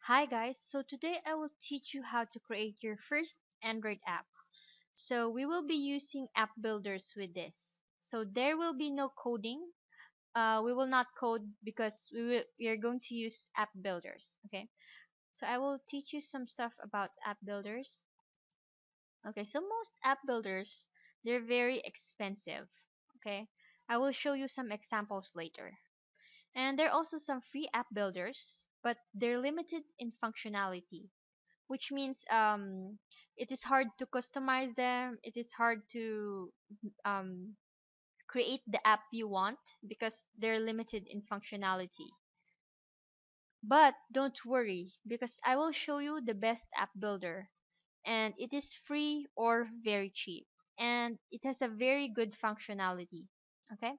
Hi guys, so today I will teach you how to create your first Android app. So we will be using app builders with this. So there will be no coding. We will not code because we are going to use app builders. Okay. So I will teach you some stuff about app builders. Okay. So most app builders, they're very expensive. Okay. I will show you some examples later. And there are also some free app builders, but they're limited in functionality, which means it is hard to customize them. It is hard to um, create the app you want because they're limited in functionality. But don't worry because I will show you the best app builder, and it is free or very cheap, and it has a very good functionality. Okay,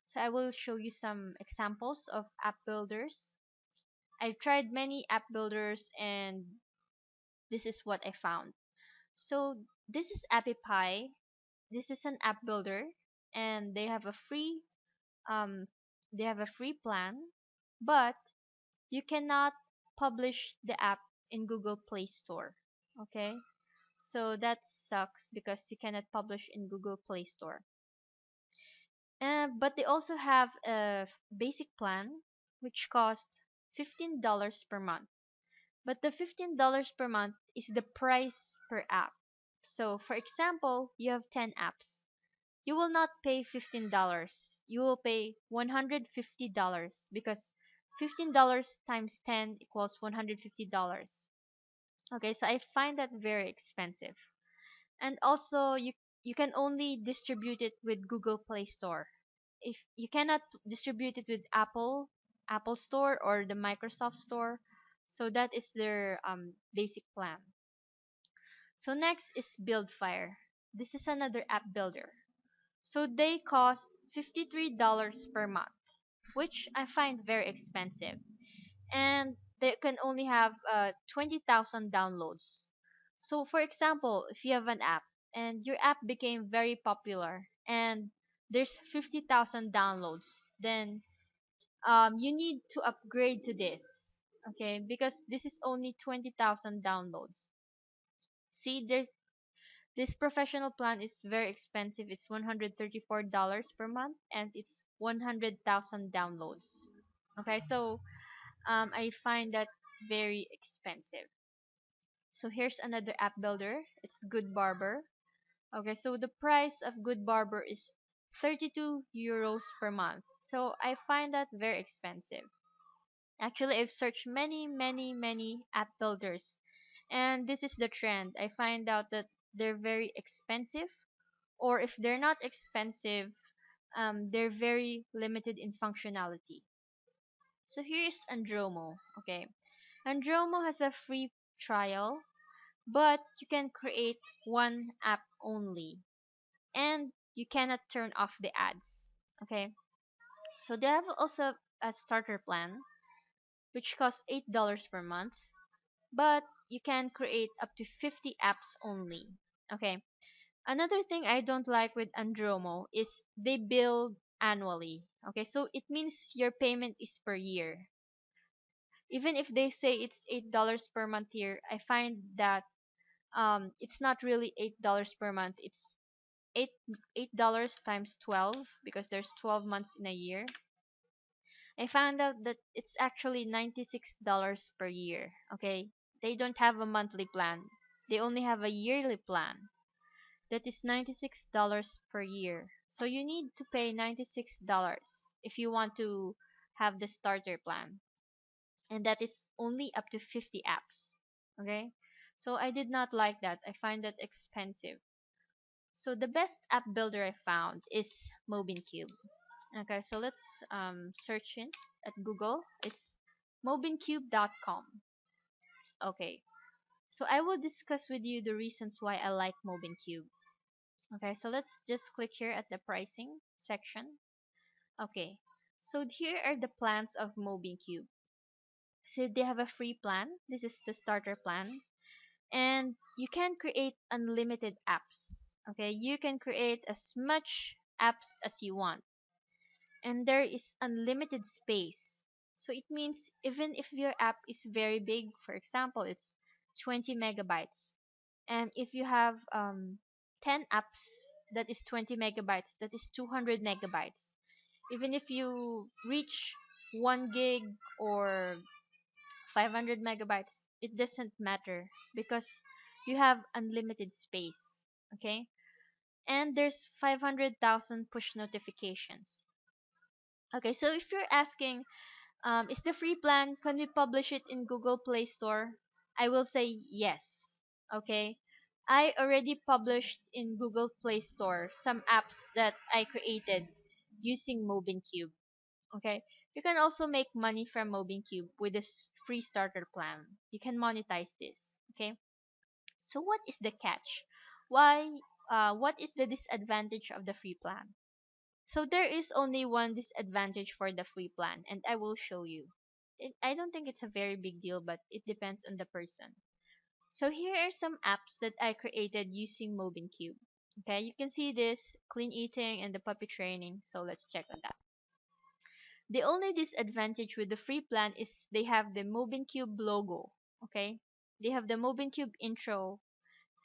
so I will show you some examples of app builders. I've tried many app builders, and this is what I found. So this is AppyPie. This is an app builder, and um they have a free plan, but you cannot publish the app in Google Play Store. Okay, so that sucks because you cannot publish in Google Play Store. But they also have a basic plan, which costs $15 per month. But the $15 per month is the price per app. So, for example, you have 10 apps. You will not pay $15. You will pay $150 because $15 times 10 equals $150. Okay, so I find that very expensive. And also you can only distribute it with Google Play Store. If you cannot distribute it with Apple Store or the Microsoft Store, so that is their basic plan. So next is Buildfire. This is another app builder. So they cost $53 per month, which I find very expensive. And they can only have 20,000 downloads. So for example, if you have an app and your app became very popular and there's 50,000 downloads, then you need to upgrade to this. Okay, because this is only 20,000 downloads. See, there's this professional plan is very expensive. It's $134 per month and it's 100,000 downloads. Okay, so I find that very expensive. So here's another app builder. It's Good Barber. Okay, so the price of Good Barber is 32 euros per month. So I find that very expensive. Actually, I've searched many app builders, and this is the trend. I find out that they're very expensive, or if they're not expensive, they're very limited in functionality. So here's Andromo. Okay, Andromo has a free trial, but you can create one app only, and you cannot turn off the ads. Okay, so they have also a starter plan, which costs $8 per month, but you can create up to 50 apps only. Okay, another thing I don't like with Andromo is they bill annually. Okay, so it means your payment is per year. Even if they say it's $8 per month here, I find that it's not really $8 per month. It's eight $8 times 12 because there's 12 months in a year. I found out that it's actually $96 per year. Okay, they don't have a monthly plan. They only have a yearly plan. That is $96 per year. So you need to pay $96 if you want to have the starter plan. And that is only up to 50 apps. Okay? So I did not like that. I find that expensive. So the best app builder I found is Mobincube. Okay, so let's search it at Google. It's mobincube.com. Okay, so I will discuss with you the reasons why I like Mobincube. Okay, so let's just click here at the pricing section. Okay, so here are the plans of Mobincube. So they have a free plan. This is the starter plan. And you can create unlimited apps. Okay, you can create as much apps as you want. And there is unlimited space. So it means even if your app is very big, for example, it's 20 megabytes, and if you have 10 apps that is 20 megabytes, that is 200 megabytes. Even if you reach 1 gig or 500 megabytes, it doesn't matter because you have unlimited space. Okay, and there's 500,000 push notifications. Okay, so if you're asking, is the free plan, can we publish it in Google Play Store? I will say yes. Okay, I already published in Google Play Store some apps that I created using Mobincube. Okay, you can also make money from Mobincube with this free starter plan. You can monetize this. Okay, so what is the catch? Why? What is the disadvantage of the free plan? So there is only one disadvantage for the free plan, and I will show you. I don't think it's a very big deal, but it depends on the person. So here are some apps that I created using Mobincube. Okay, you can see this clean eating and the puppy training. So let's check on that. The only disadvantage with the free plan is they have the Mobincube logo. Okay, they have the Mobincube intro,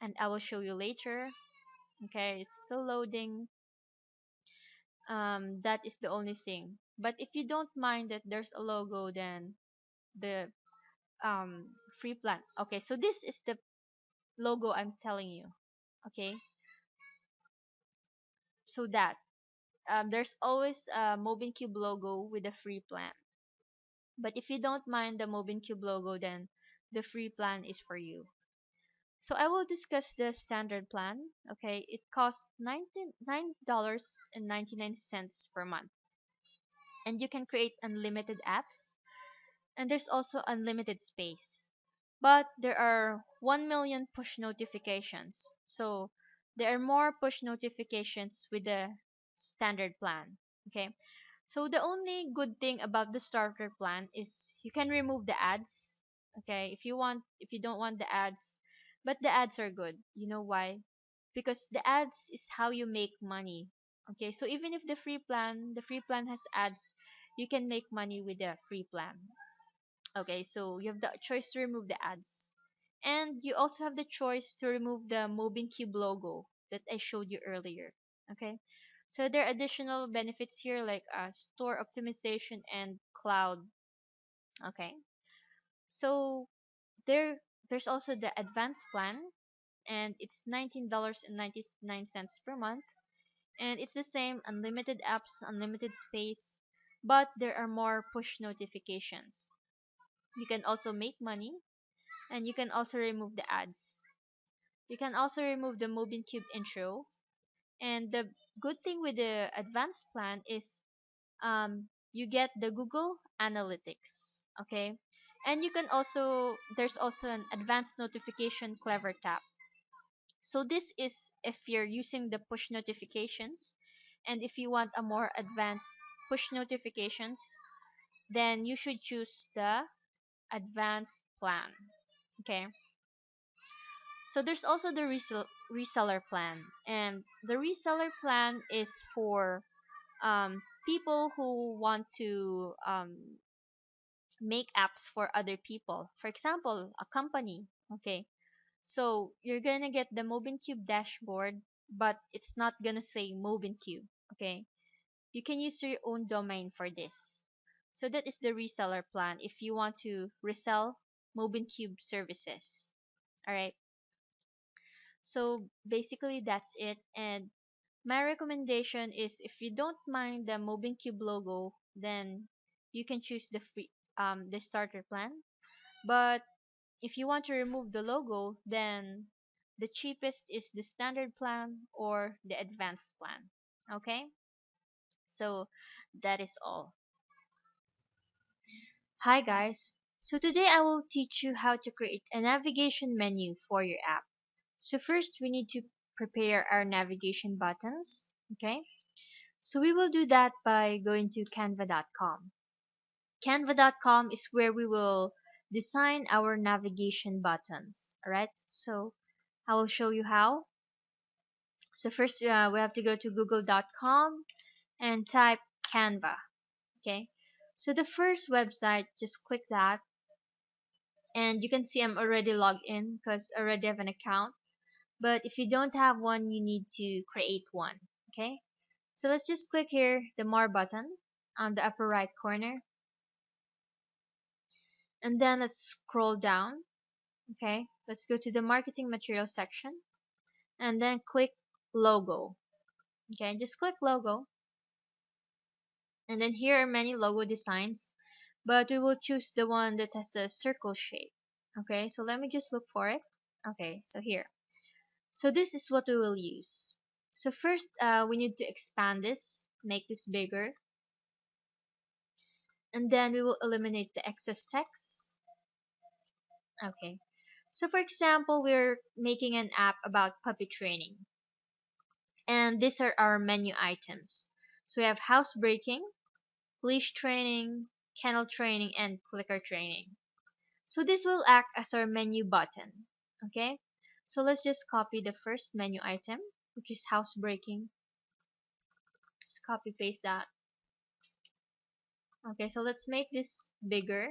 and I will show you later. Okay, it's still loading. That is the only thing. But if you don't mind that there's a logo, then the free plan. Okay, so this is the logo I'm telling you. Okay, so that there's always a Mobincube logo with a free plan. But if you don't mind the Mobincube logo, then the free plan is for you. So I will discuss the standard plan. Okay, it costs $99.99 per month, and you can create unlimited apps, and there's also unlimited space. But there are 1 million push notifications. So there are more push notifications with the standard plan. Okay. So the only good thing about the starter plan is you can remove the ads. Okay. If you don't want the ads, but the ads are good. You know why? Because the ads is how you make money. Okay. So even if the free plan has ads, you can make money with the free plan. Okay, so you have the choice to remove the ads. And you also have the choice to remove the Mobincube logo that I showed you earlier. Okay, so there are additional benefits here like store optimization and cloud. Okay, so there's also the advanced plan, and it's $19.99 per month, and it's the same unlimited apps, unlimited space, but there are more push notifications. You can also make money, and you can also remove the ads. You can also remove the Mobincube intro. And the good thing with the advanced plan is you get the Google Analytics. Okay. And you can also, there's also an advanced notification clever tap. So this is if you're using the push notifications, and if you want a more advanced push notifications, then you should choose the advanced plan. Okay. So there's also the reseller plan, and the reseller plan is for people who want to make apps for other people. For example, a company. Okay, so you're gonna get the Mobincube dashboard, but it's not gonna say Mobincube. Okay, you can use your own domain for this. So that is the reseller plan if you want to resell Mobincube services. All right. So basically that's it. And my recommendation is if you don't mind the Mobincube logo, then you can choose the starter plan. But if you want to remove the logo, then the cheapest is the standard plan or the advanced plan. Okay? So that is all. Hi guys. So today I will teach you how to create a navigation menu for your app. So first we need to prepare our navigation buttons. Okay? So we will do that by going to canva.com. Canva.com is where we will design our navigation buttons. Alright, so I will show you how. So first we have to go to google.com and type Canva. Okay, So the first website, just click that, and you can see I'm already logged in because I already have an account. But if you don't have one, you need to create one. Okay, so let's just click here the more button on the upper right corner, and then let's scroll down. Okay, let's go to the marketing material section, and then click logo. Okay, just click logo, and then here are many logo designs, but we will choose the one that has a circle shape. Okay, so let me just look for it. Okay, so here. So this is what we will use. So first, we need to expand this, make this bigger, and then we will eliminate the excess text. Okay. So for example, we're making an app about puppy training, and these are our menu items. So we have housebreaking, leash training, kennel training, and clicker training. So this will act as our menu button. Okay. So let's just copy the first menu item, which is housebreaking. Just copy paste that. Okay, so let's make this bigger.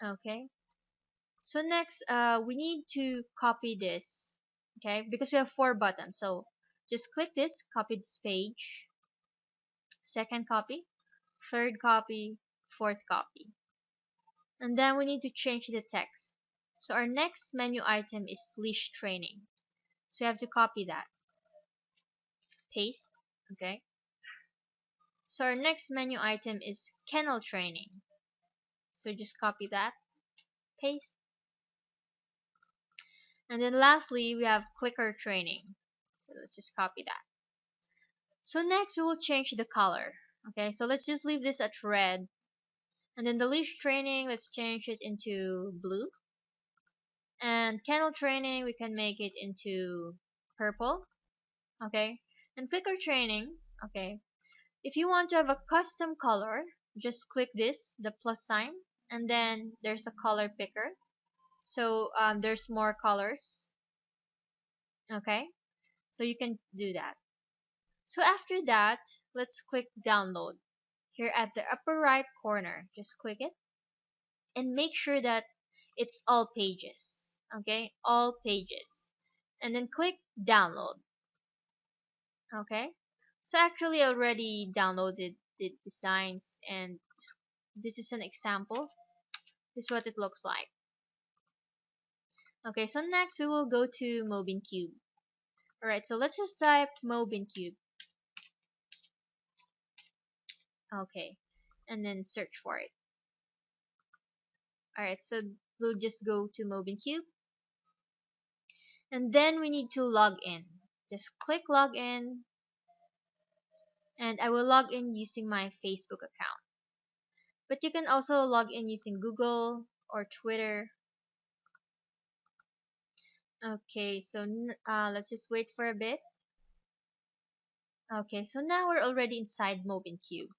Okay. So next, we need to copy this. Okay, because we have 4 buttons. So just click this, copy this page, second copy, third copy, fourth copy. And then we need to change the text. So our next menu item is leash training. So you have to copy that, paste. Okay. So our next menu item is kennel training. So just copy that, paste. And then lastly, we have clicker training. So let's just copy that. So next we will change the color. Okay, so let's just leave this at red. And then the leash training, let's change it into blue. And kennel training, we can make it into purple. Okay, and clicker training, okay. If you want to have a custom color, just click this, the plus sign, and then there's a color picker. So there's more colors. Okay, so you can do that. So after that, let's click download. Here at the upper right corner, just click it and make sure that it's all pages. Okay, all pages. And then click download. Okay, so actually I already downloaded the designs, and this is an example. This is what it looks like. Okay, so next we will go to Mobincube. Alright, so let's just type Mobincube. Okay, and then search for it. Alright, so we'll just go to Mobincube, and then we need to log in. Just click log in, and I will log in using my Facebook account. But you can also log in using Google or Twitter. Okay, so let's just wait for a bit. Okay, so now we're already inside Mobincube.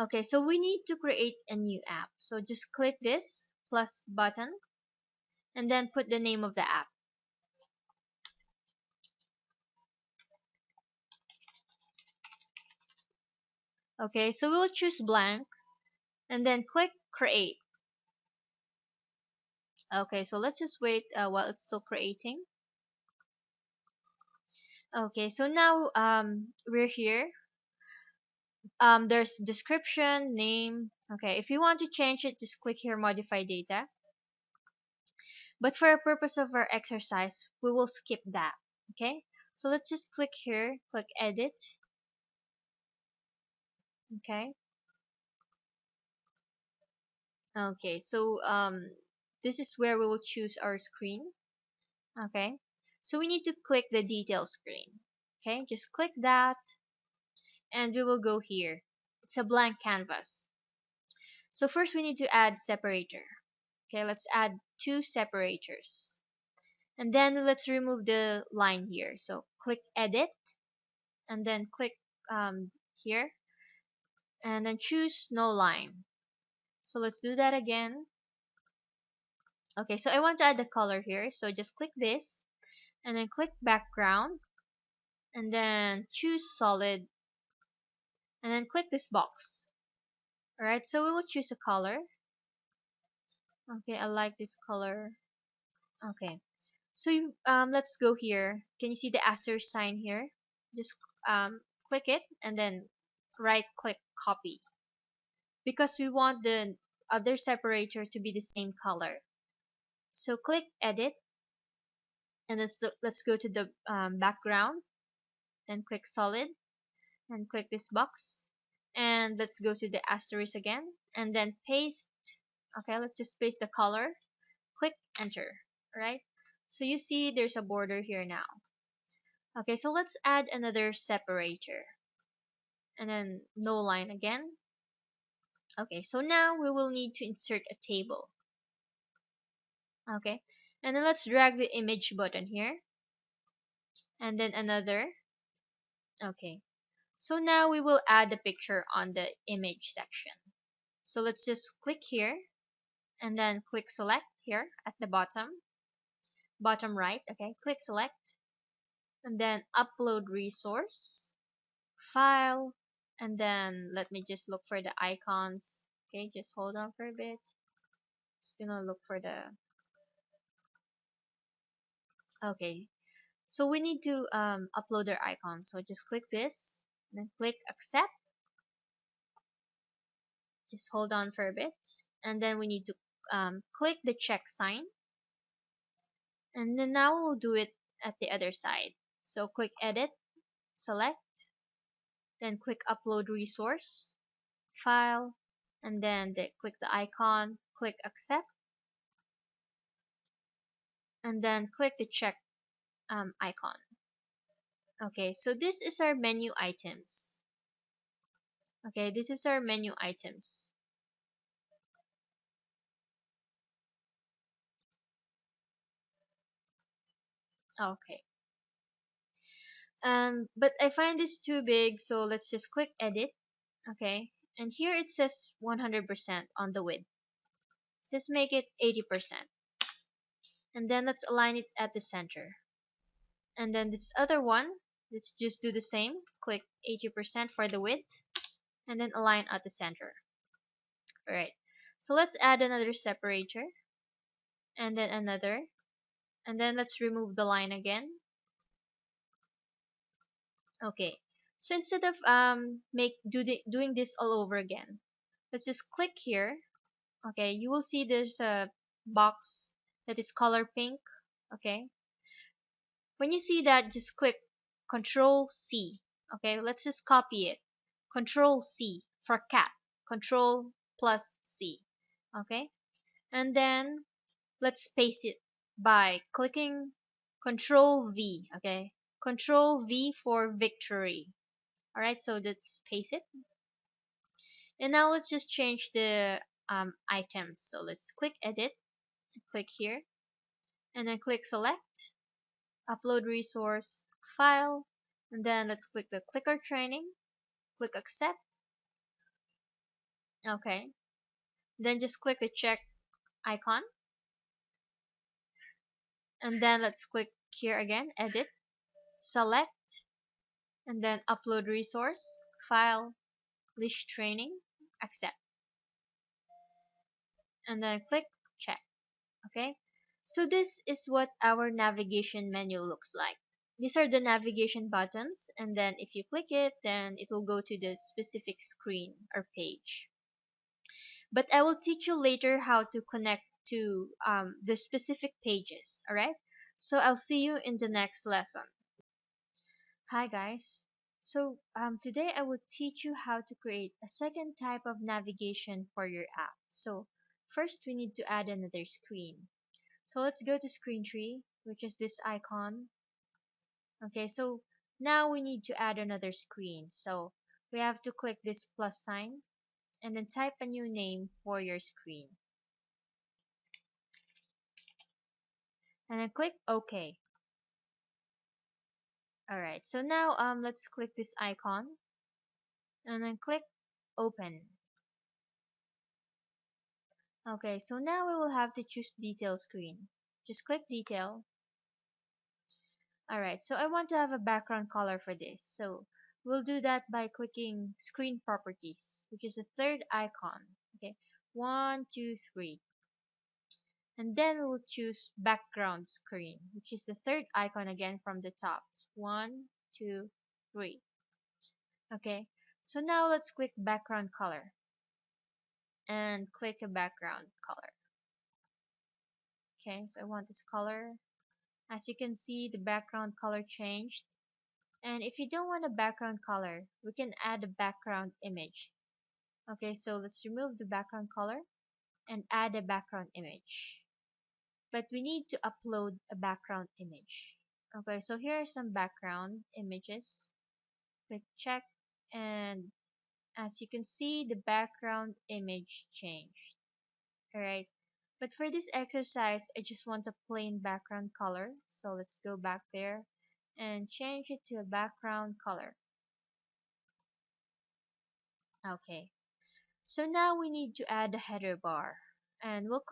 Okay, so we need to create a new app. So just click this plus button and then put the name of the app. Okay, so we'll choose blank and then click create. Okay, so let's just wait while it's still creating. Okay, so now we're here. There's description, name. Okay, if you want to change it, just click here modify data. But for the purpose of our exercise, we will skip that. Okay, so let's just click here, click edit. Okay. Okay, so this is where we will choose our screen. Okay, so we need to click the detail screen. Okay, just click that, and we will go here. It's a blank canvas. So first we need to add separator. Okay, let's add 2 separators. And then let's remove the line here. So click edit, and then click here, and then choose no line. So let's do that again. Okay, so I want to add the color here. So just click this, and then click background, and then choose solid, and then click this box. Alright, so we will choose a color. Okay, I like this color. Okay, so let's go here. Can you see the asterisk sign here? Just click it and then right click copy, because we want the other separator to be the same color. So click edit, and let's go to the background, then click solid and click this box, and let's go to the asterisk again and then paste. Okay, let's just paste the color, click enter. Right, so you see there's a border here now. Okay, so let's add another separator, and then no line again. Okay, so now we will need to insert a table. Okay, and then let's drag the image button here, and then another. Okay, so now we will add the picture on the image section. So let's just click here, and then click select here at the bottom right. Okay, click select, and then upload resource, file, and then let me just look for the icons. Okay, just hold on for a bit. Just gonna look for the. Okay, so we need to upload our icon. So just click this, and then click accept. Just hold on for a bit, and then we need to click the check sign, and then now we'll do it at the other side. So click edit, select, then click upload resource, file, and then click the icon, click accept, and then click the check icon. Okay, so this is our menu items. Okay, this is our menu items. Okay, but I find this too big, so let's just click edit. Okay, and here it says 100% on the width. Just make it 80%, and then let's align it at the center. And then this other one, let's just do the same. Click 80% for the width, and then align at the center. Alright, so let's add another separator, and then another, and then let's remove the line again. Okay, so instead of doing this all over again, let's just click here. Okay, you will see there's a box that is color pink. Okay, when you see that, just click Control C. Okay, let's just copy it. Control C for cat. Control plus C. Okay, and then let's paste it by clicking Control V. Okay, Control V for victory. Alright, so let's paste it. And now let's just change the items. So let's click edit, click here, and then click select, upload resource, file, and then let's click the clicker training, click accept. Okay, then just click the check icon, and then let's click here again, edit, select, and then upload resource, file, list training, accept, and then click check. Okay, so this is what our navigation menu looks like. These are the navigation buttons, and then if you click it, then it will go to the specific screen or page. But I will teach you later how to connect to the specific pages. Alright, so I'll see you in the next lesson. Hi guys, so today I will teach you how to create a second type of navigation for your app. So first we need to add another screen. So let's go to screen tree, which is this icon. Okay, so now we need to add another screen. So we have to click this plus sign and then type a new name for your screen. And then click OK. Alright, so now let's click this icon and then click open. Okay, so now we will have to choose detail screen. Just click detail. Alright, so I want to have a background color for this. So we'll do that by clicking Screen Properties, which is the third icon. Okay, one, two, three. And then we'll choose Background Screen, which is the third icon again from the top. One, two, three. Okay, so now let's click Background Color and click a background color. Okay, so I want this color. As you can see, the background color changed. And if you don't want a background color, we can add a background image. Okay, so let's remove the background color and add a background image. But we need to upload a background image. Okay, so here are some background images. Click check, and as you can see, the background image changed. Alright, but for this exercise, I just want a plain background color. So let's go back there and change it to a background color. Okay, so now we need to add a header bar, and we'll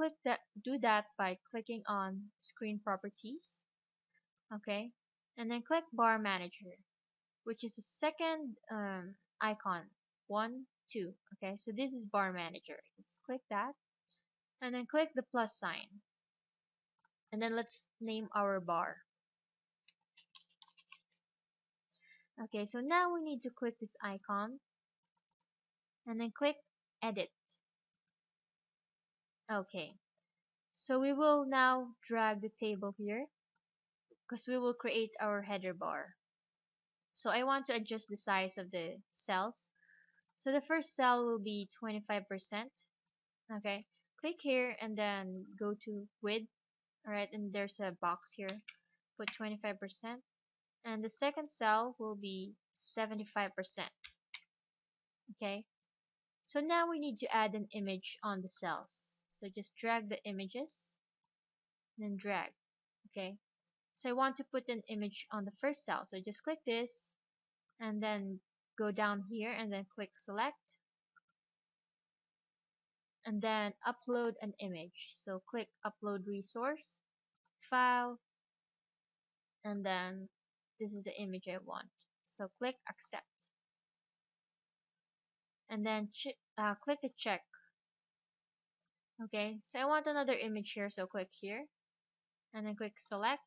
do that by clicking on Screen Properties. Okay, and then click Bar Manager, which is the second icon. One, two. Okay, so this is Bar Manager. Let's click that, and then click the plus sign, and then let's name our bar. Okay, so now we need to click this icon and then click Edit. Okay, so we will now drag the table here because we will create our header bar. So I want to adjust the size of the cells. So the first cell will be 25%. Okay, click here and then go to width. Alright, and there's a box here. Put 25%. And the second cell will be 75%. Okay, so now we need to add an image on the cells. So just drag the images, then drag. Okay, so I want to put an image on the first cell. So just click this, and then go down here, and then click select, and then upload an image. So click upload resource, file, and then this is the image I want. So click accept, and then click the check. Okay, so I want another image here, so click here, and then click select,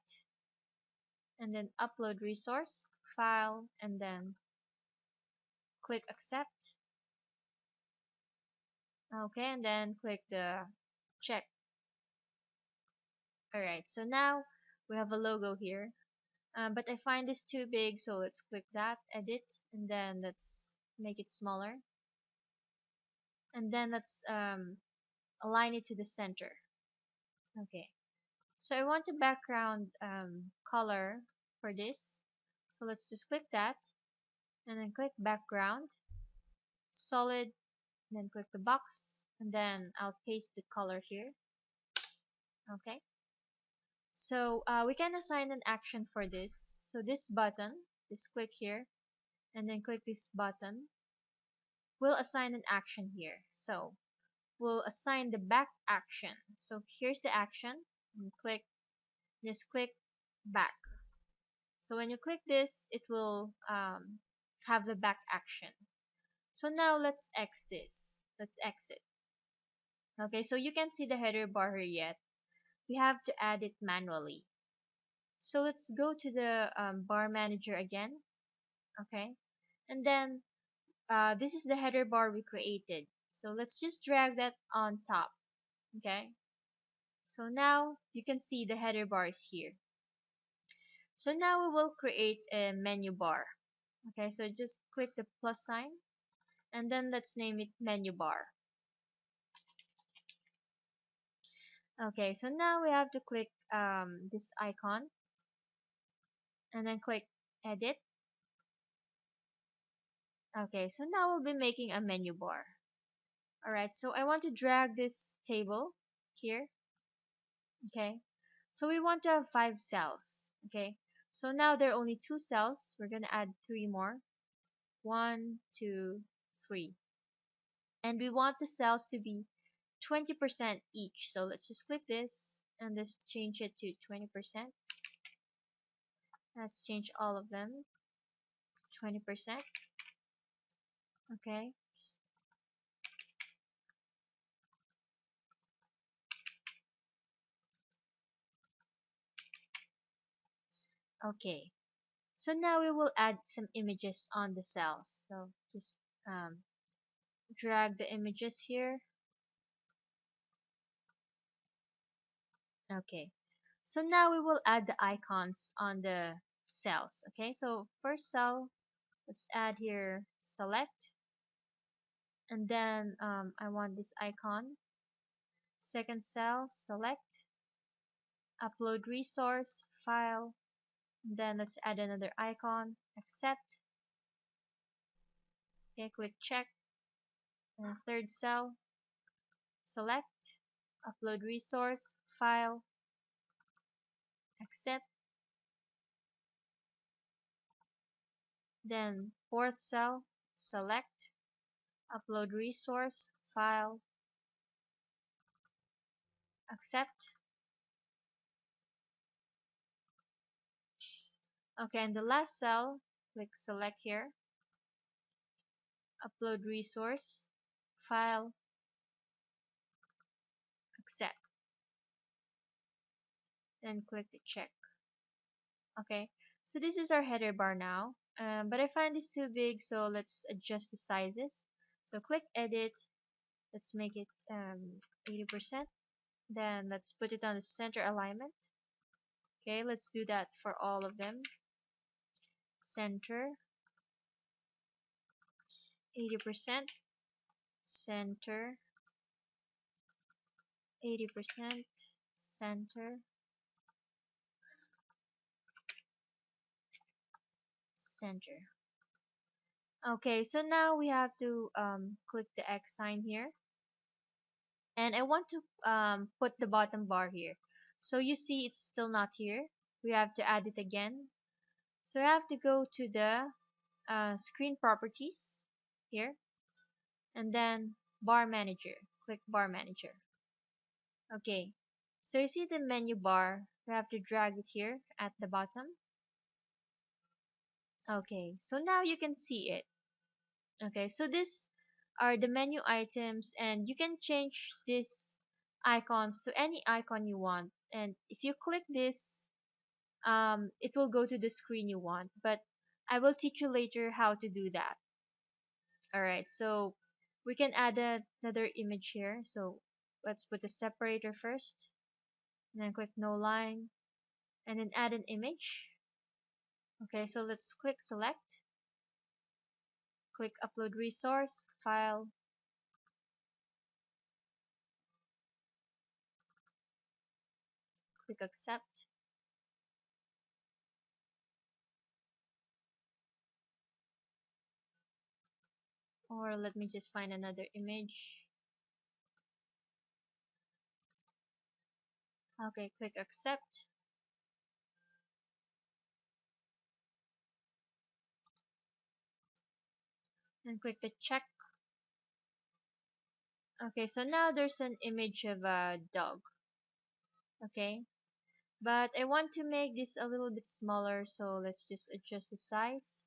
and then upload resource, file, and then click accept. Okay, and then click the check. Alright, so now we have a logo here, but I find this too big, so let's click that, edit, and then let's make it smaller, and then let's align it to the center. Okay, so I want a background color for this, so let's just click that, and then click background, solid, and then click the box, and then I'll paste the color here. Okay, so we can assign an action for this. So this button, just click here, and then click this button. We'll assign an action here. So we'll assign the back action. So here's the action, and just click back. So when you click this, it will have the back action. So now let's Let's exit. Okay, so you can't see the header bar here yet. We have to add it manually. So let's go to the bar manager again. Okay, and then this is the header bar we created. So let's just drag that on top. Okay, so now you can see the header bar is here. So now we will create a menu bar. Okay, so just click the plus sign, and then let's name it menu bar. Okay, so now we have to click this icon, and then click edit. Okay, so now we'll be making a menu bar. Alright, so I want to drag this table here. Okay, so we want to have 5 cells. Okay, so now there are only 2 cells. We're going to add 3 more. 1, 2, 3. And we want the cells to be 20% each. So let's just click this and just change it to 20%. Let's change all of them. 20%. Okay. Okay. So now we will add some images on the cells. So just um, drag the images here. Okay. So now we will add the icons on the cells. Okay. So first cell, let's add here select, and then I want this icon. Second cell, select, upload resource, file, and then let's add another icon, accept. Okay, click check. And third cell, select, upload resource, file, accept. Then fourth cell, select, upload resource, file, accept. Okay, and the last cell, click select here, upload resource, file, accept, and click the check. Okay, so this is our header bar now, but I find this too big, so let's adjust the sizes. So click edit, let's make it 80%. Then let's put it on the center alignment. Okay, let's do that for all of them. Center 80%, center 80%, center, center. Okay, so now we have to click the X sign here, and I want to put the bottom bar here. So you see it's still not here. We have to add it again. So I have to go to the screen properties here, and then bar manager. Click bar manager. Okay, so you see the menu bar. We have to drag it here at the bottom. Okay, so now you can see it. Okay, so these are the menu items, and you can change these icons to any icon you want. And if you click this, it will go to the screen you want. But I will teach you later how to do that. Alright, so we can add another image here. So let's put the separator first, and then click no line, and then add an image. Okay, so let's click select, click upload resource, file, click accept. Or let me just find another image. Okay, click accept. And click the check. Okay, so now there's an image of a dog. Okay, but I want to make this a little bit smaller, so let's just adjust the size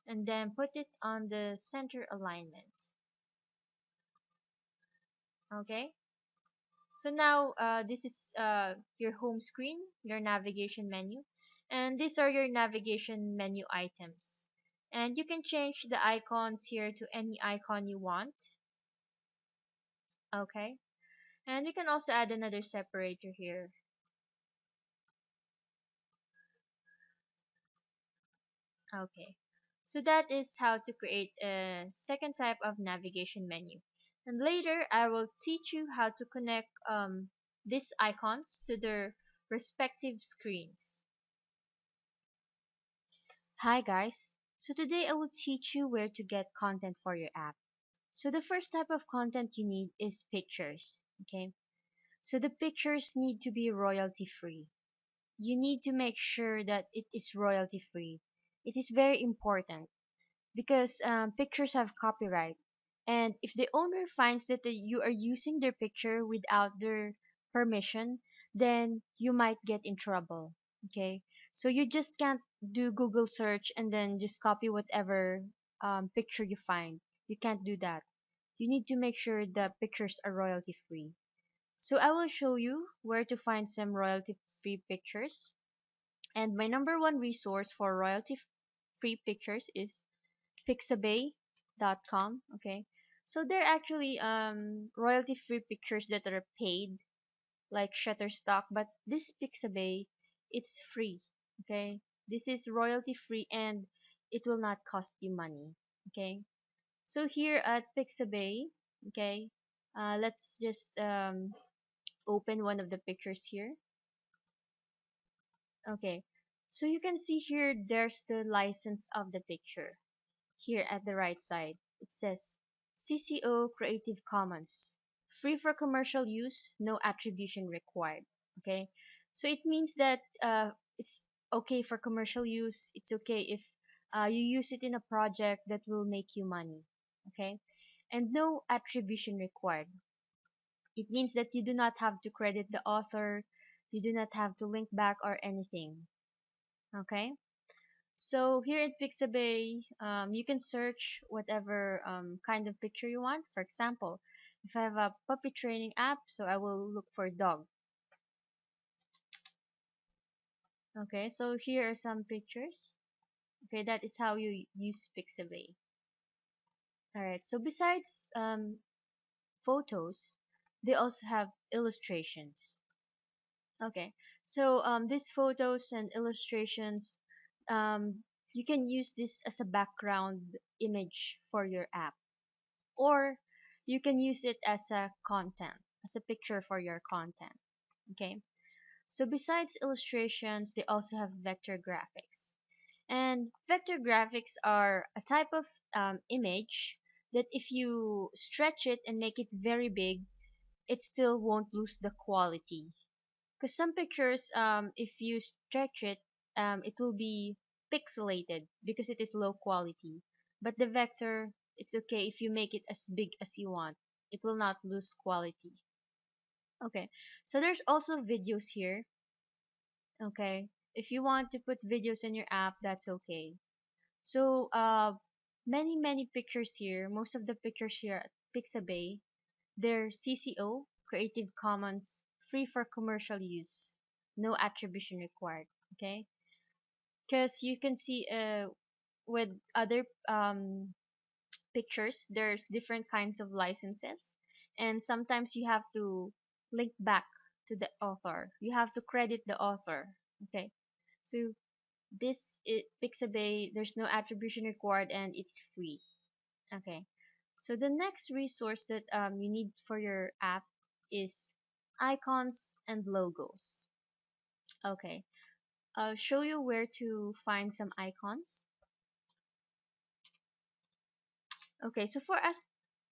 and then put it on the center alignment. Okay, so now this is your home screen, your navigation menu, and these are your navigation menu items. And you can change the icons here to any icon you want. Okay, and we can also add another separator here. Okay, so that is how to create a second type of navigation menu. And later I will teach you how to connect these icons to their respective screens. Hi guys, so today I will teach you where to get content for your app. So the first type of content you need is pictures. Okay, so the pictures need to be royalty free. You need to make sure that it is royalty free. It is very important because pictures have copyright, and if the owner finds that you are using their picture without their permission, then you might get in trouble. Okay, So you just can't do Google search and then just copy whatever picture you find. You can't do that. You need to make sure the pictures are royalty free. So I will show you where to find some royalty free pictures. And my number one resource for royalty free pictures is Pixabay.com. Okay. So they're actually royalty free pictures that are paid like Shutterstock, but this Pixabay, it's free. Okay. This is royalty free and it will not cost you money. Okay. So here at Pixabay, okay, let's just open one of the pictures here. Okay. So you can see here there's the license of the picture. Here at the right side, it says CCO Creative Commons. Free for commercial use, no attribution required. Okay. So it means that it's okay for commercial use. It's okay if you use it in a project that will make you money. Okay. And no attribution required. It means that you do not have to credit the author, you do not have to link back or anything. Okay. So here at Pixabay, you can search whatever kind of picture you want. For example, if I have a puppy training app, so I will look for dog. Okay, so here are some pictures. Okay, that is how you use Pixabay. Alright, so besides photos, they also have illustrations. Okay, so these photos and illustrations, you can use this as a background image for your app, or you can use it as a content, as a picture for your content. Okay, so besides illustrations, they also have vector graphics, and vector graphics are a type of image that if you stretch it and make it very big, it still won't lose the quality. Because some pictures, if you stretch it, it will be pixelated because it is low quality. But the vector, it's okay if you make it as big as you want. It will not lose quality. Okay, so there's also videos here. Okay, if you want to put videos in your app, that's okay. So, many pictures here. Most of the pictures here at Pixabay, they're CCO, Creative Commons, free for commercial use, no attribution required. Okay, because you can see with other pictures, there's different kinds of licenses, and sometimes you have to link back to the author. You have to credit the author. Okay, so Pixabay, there's no attribution required and it's free. Okay. So the next resource that you need for your app is icons and logos. Okay. I'll show you where to find some icons. Okay, so for us,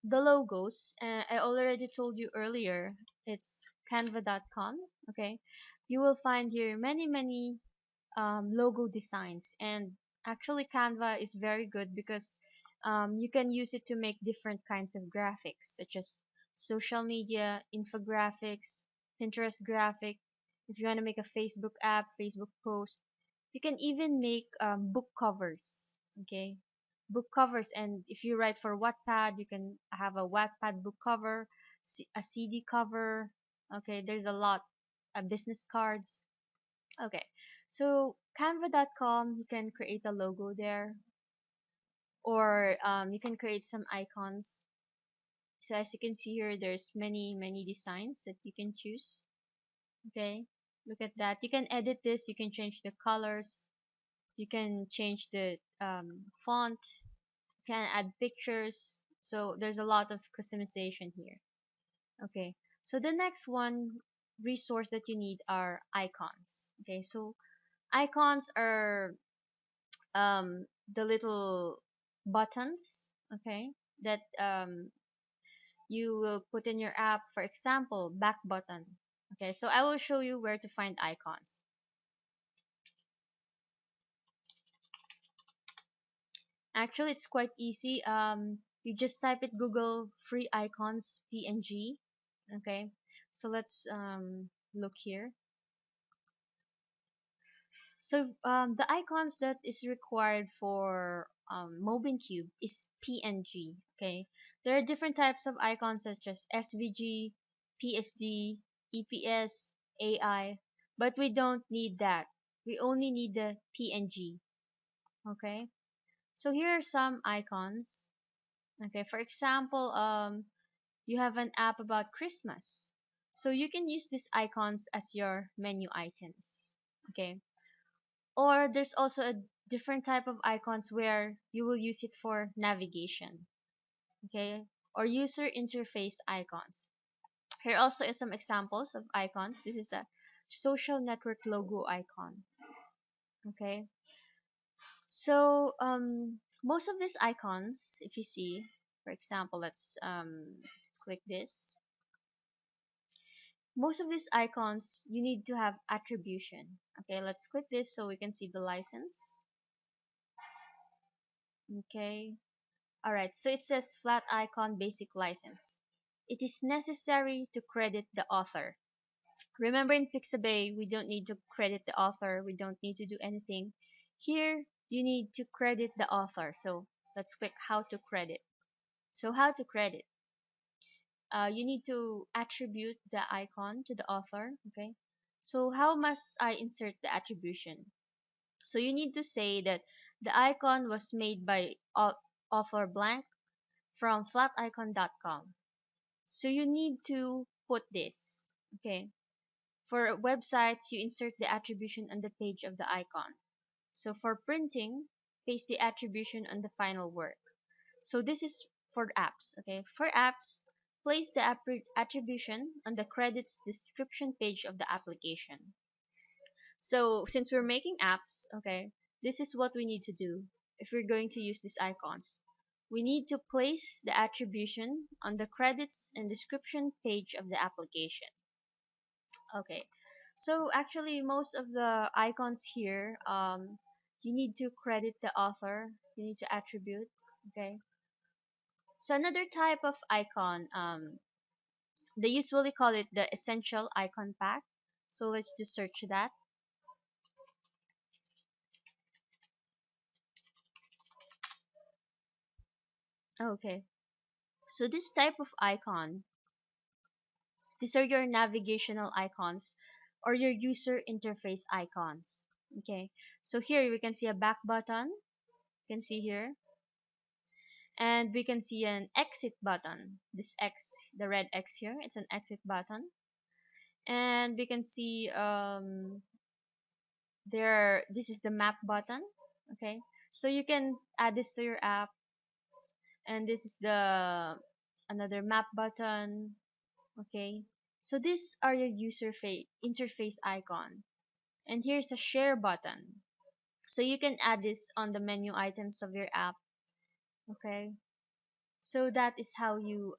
the logos, I already told you earlier, it's canva.com. Okay. You will find here many logo designs, and actually Canva is very good because you can use it to make different kinds of graphics such as social media infographics, Pinterest graphic. If you want to make a Facebook app, Facebook post, you can even make book covers. Okay, book covers. And if you write for Wattpad, you can have a Wattpad book cover, a CD cover. Okay, there's a lot, business cards. Okay, so canva.com, you can create a logo there, or you can create some icons. So as you can see here, there's many designs that you can choose. Okay, look at that. You can edit this. You can change the colors. You can change the font. You can add pictures. So there's a lot of customization here. Okay, so the next one resource that you need are icons. Okay, so icons are the little buttons, okay, that you will put in your app. For example, back button. Okay, so I will show you where to find icons. Actually, it's quite easy. You just type it Google free icons PNG. Okay, so let's look here. The icons that is required for Mobincube is PNG. Okay, there are different types of icons such as SVG, PSD, EPS, AI, but we don't need that. We only need the PNG. Okay, so here are some icons. Okay, for example, you have an app about Christmas, so you can use these icons as your menu items. Okay, or there's also a different type of icons where you will use it for navigation. Okay, or user interface icons. Here also is some examples of icons. This is a social network logo icon. Okay, so most of these icons, if you see, for example, let's click this. Most of these icons you need to have attribution. Okay, let's click this so we can see the license. Okay, all right, so it says flat icon basic license. It is necessary to credit the author. Remember, in Pixabay we don't need to credit the author, we don't need to do anything. Here you need to credit the author, so let's click how to credit. So how to credit, you need to attribute the icon to the author. Okay, so how must I insert the attribution? So you need to say that the icon was made by author blank from flaticon.com. So you need to put this. Okay, for websites you insert the attribution on the page of the icon. So for printing, paste the attribution on the final work. So this is for apps. Okay, for apps, place the attribution on the credits description page of the application. So since we're making apps, okay, this is what we need to do if we're going to use these icons. We need to place the attribution on the credits and description page of the application. Okay, so actually most of the icons here, you need to credit the author, you need to attribute. Okay, so another type of icon, they usually call it the essential icon pack. So let's just search that. Okay, so this type of icon, these are your navigational icons or your user interface icons. Okay, so here we can see a back button, you can see here, and we can see an exit button. This X, the red X here, it's an exit button. And we can see this is the map button. Okay, so you can add this to your app, and this is the another map button. Okay, so these are your user interface icon, and here's a share button, so you can add this on the menu items of your app. Okay, so that is how you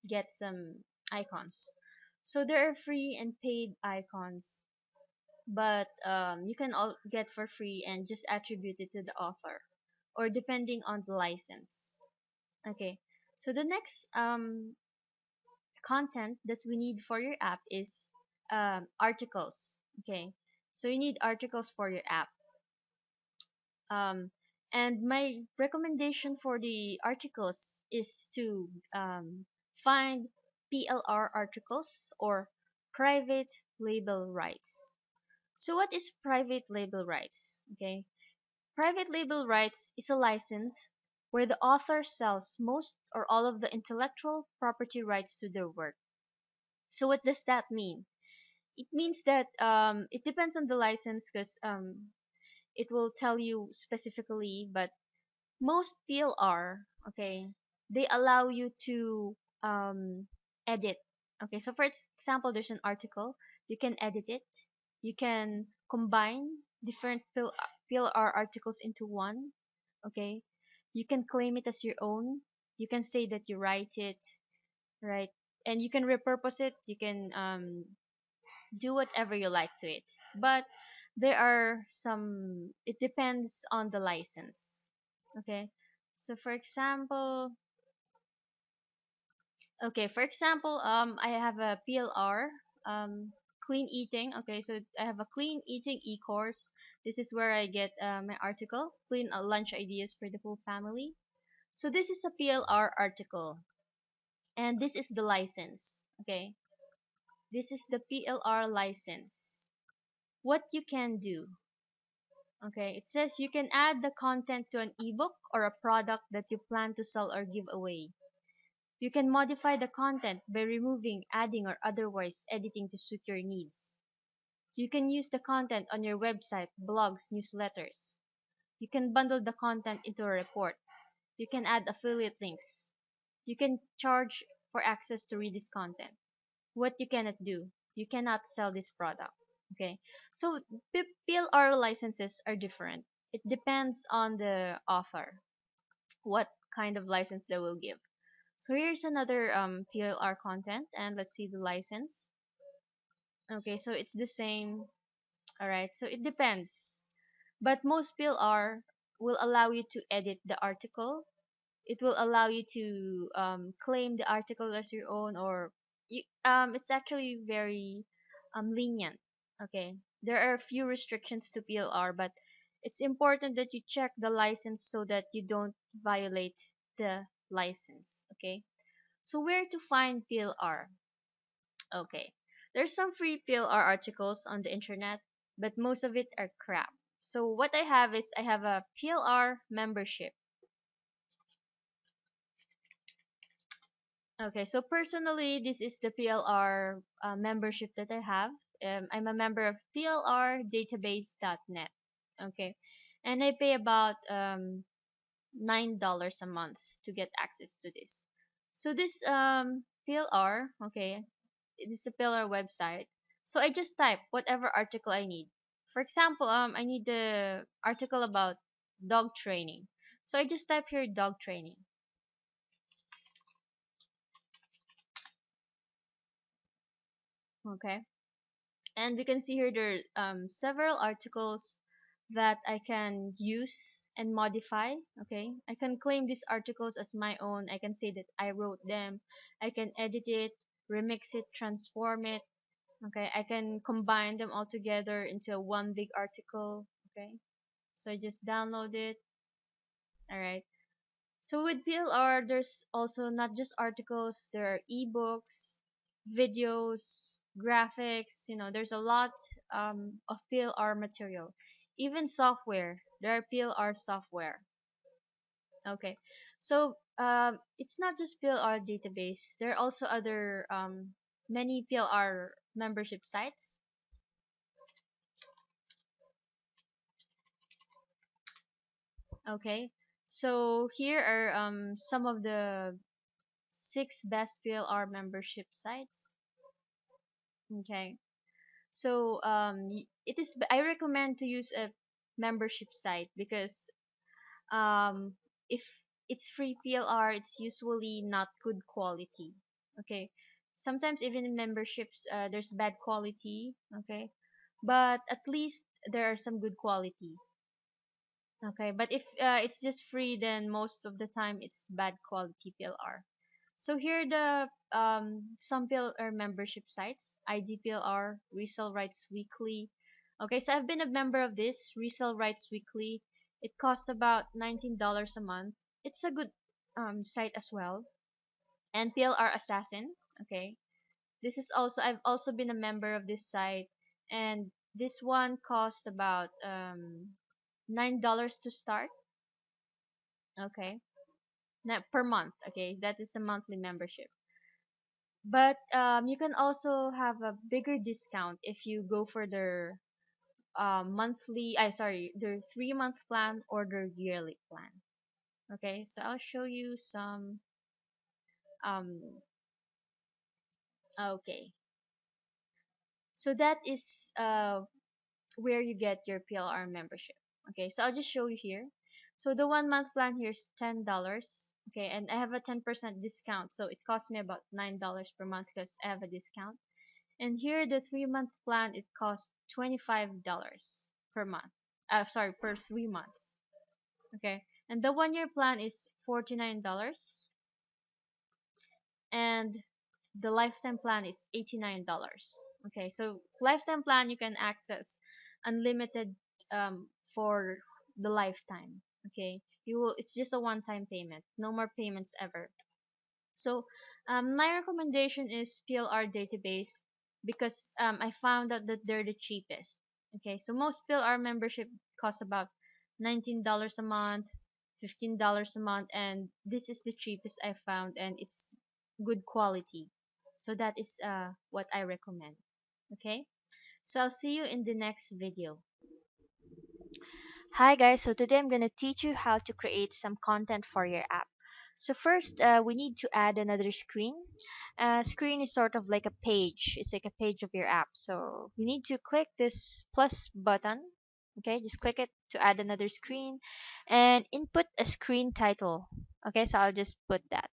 get some icons. So there are free and paid icons, but you can all get for free and just attribute it to the author, or depending on the license. Okay, so the next content that we need for your app is articles. Okay, so you need articles for your app. um, and my recommendation for the articles is to find PLR articles or private label rights. So what is private label rights? Okay, private label rights is a license where the author sells most or all of the intellectual property rights to their work. So what does that mean? It means that it depends on the license, because it will tell you specifically, but most PLR, okay, they allow you to edit. Okay, so for example, there's an article, you can edit it, you can combine different PLR articles into one. Okay, you can claim it as your own, you can say that you write it, right? And you can repurpose it, you can do whatever you like to it. But there are some, it depends on the license. Okay, so for example, I have a PLR. clean eating. Okay, so I have a clean eating e-course. This is where I get my article, clean lunch ideas for the whole family. So this is a PLR article, and this is the license. Okay, this is the PLR license. What you can do. Okay, it says you can add the content to an ebook or a product that you plan to sell or give away. You can modify the content by removing, adding, or otherwise editing to suit your needs. You can use the content on your website, blogs, newsletters. You can bundle the content into a report. You can add affiliate links. You can charge for access to read this content. What you cannot do, you cannot sell this product. Okay, so PLR licenses are different. It depends on the author, what kind of license they will give. So here's another PLR content, and let's see the license. Okay, so it's the same. All right, so it depends, but most PLR will allow you to edit the article. It will allow you to claim the article as your own, or it's actually very lenient. Okay, there are a few restrictions to PLR, but it's important that you check the license so that you don't violate the license. Okay, so where to find PLR? Okay, there's some free PLR articles on the internet, but most of it are crap. So what I have is I have a PLR membership. Okay, so personally, this is the PLR membership that I have. I'm a member of plrdatabase.net. Okay, and I pay about $9 a month to get access to this. So this PLR, okay, it is a PLR website. So I just type whatever article I need. For example, I need the article about dog training. So I just type here dog training. Okay. And we can see here there are several articles that I can use and modify. Okay, I can claim these articles as my own. I can say that I wrote them. I can edit it, remix it, transform it. Okay, I can combine them all together into one big article. Okay, so I just download it. All right. So with PLR, there's also not just articles, there are ebooks, videos, graphics, there's a lot of PLR material. Even software, there are PLR software. Okay, so it's not just PLR database, there are also other many PLR membership sites. Okay, so here are some of the 6 best PLR membership sites. Okay. So I recommend to use a membership site because um if it's free PLR, it's usually not good quality. Okay. Sometimes even in memberships there's bad quality, okay? But at least there are some good quality. Okay, but if it's just free, then most of the time it's bad quality PLR. So here are the some PLR membership sites: IGPLR, Resell Rights Weekly. Okay, so I've been a member of this Resell Rights Weekly. It costs about $19 a month. It's a good site as well. And PLR Assassin. Okay, this is also I've also been a member of this site, and this one cost about $9 to start. Okay, not per month. Okay, that is a monthly membership. But you can also have a bigger discount if you go for their their 3-month plan or their yearly plan. Okay, so I'll show you some. Um, okay, so that is where you get your PLR membership. Okay, so I'll just show you here. So the 1-month plan here is $10. Okay, and I have a 10% discount, so it costs me about $9 per month because I have a discount. And here the 3-month plan, it costs $25 per month. Sorry, per 3 months. Okay. And the 1-year plan is $49, and the lifetime plan is $89. Okay, so lifetime plan you can access unlimited for the lifetime. Okay, you will. It's just a one-time payment. No more payments ever. So my recommendation is PLR database because I found out that they're the cheapest. Okay, so most PLR membership costs about $19 a month, $15 a month, and this is the cheapest I found, and it's good quality. So that is what I recommend. Okay, so I'll see you in the next video. Hi guys, so today I'm going to teach you how to create some content for your app. So first, we need to add another screen. Screen is sort of like a page. It's like a page of your app. So we need to click this plus button. Okay, just click it to add another screen and input a screen title. Okay, so I'll just put that.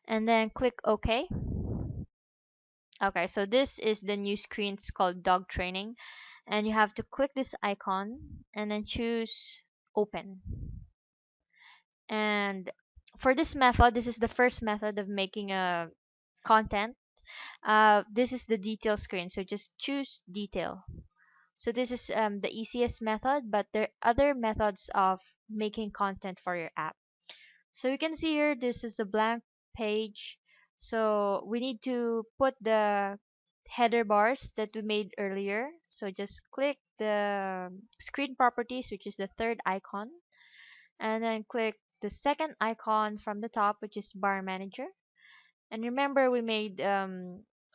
And then click OK. Okay, so this is the new screen. It's called dog training. And you have to click this icon and then choose open. And for this method, this is the first method of making a content. This is the detail screen, so just choose detail. So this is the easiest method, but there are other methods of making content for your app. So you can see here, this is a blank page. So we need to put the header bars that we made earlier. So just click the screen properties, which is the third icon, and then click the second icon from the top, which is bar manager. And remember, we made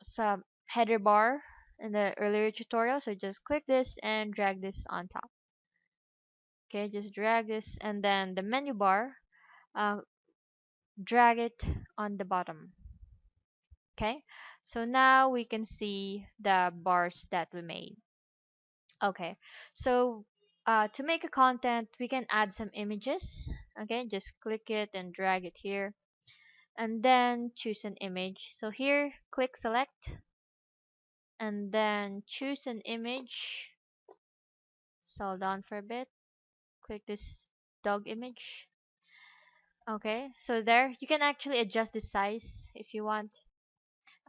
some header bar in the earlier tutorial, so just click this and drag this on top. Okay, just drag this, and then the menu bar, uh, drag it on the bottom. Okay, so now we can see the bars that we made. Okay, so to make a content, we can add some images. Okay, just click it and drag it here, and then choose an image. So here, click select, and then choose an image. So hold on for a bit. Click this dog image. Okay, so there you can actually adjust the size if you want.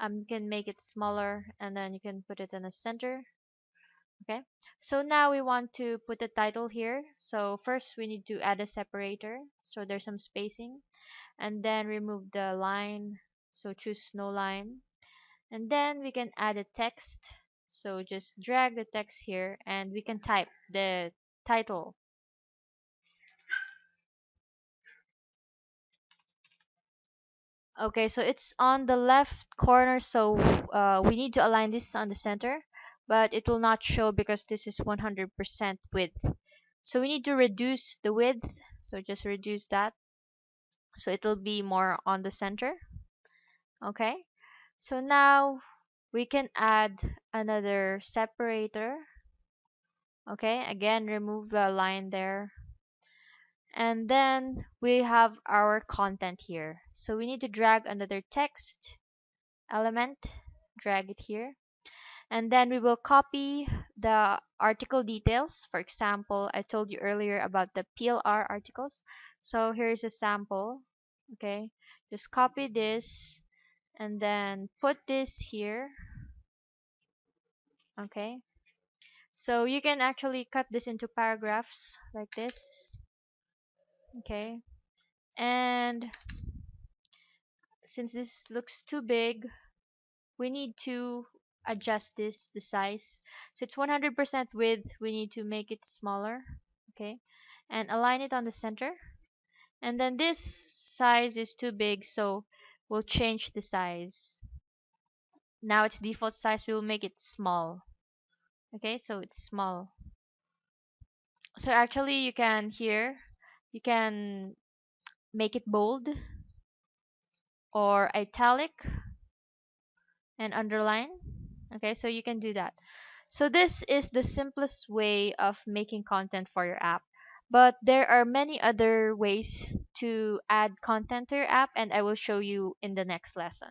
You can make it smaller, and then you can put it in the center. Okay, so now we want to put a title here. So first we need to add a separator, so there's some spacing, and then remove the line. So choose no line, and then we can add a text. So just drag the text here, and we can type the title. Okay, so it's on the left corner, so we need to align this on the center, but it will not show because this is 100% width. So we need to reduce the width, so just reduce that, so it'll be more on the center. Okay, so now we can add another separator. Okay, again, remove the line there. And then we have our content here. So we need to drag another text element, drag it here, and then we will copy the article details. For example, I told you earlier about the PLR articles, so here's a sample. Okay, just copy this and then put this here. Okay, so you can actually cut this into paragraphs like this. Okay, and since this looks too big, we need to adjust this the size. So it's 100% width, we need to make it smaller. Okay, and align it on the center. And then this size is too big, so we'll change the size. Now its default size, we'll make it small. Okay, so it's small. So actually you can here, you can make it bold or italic and underline. Okay, so you can do that. So this is the simplest way of making content for your app. But there are many other ways to add content to your app, and I will show you in the next lesson.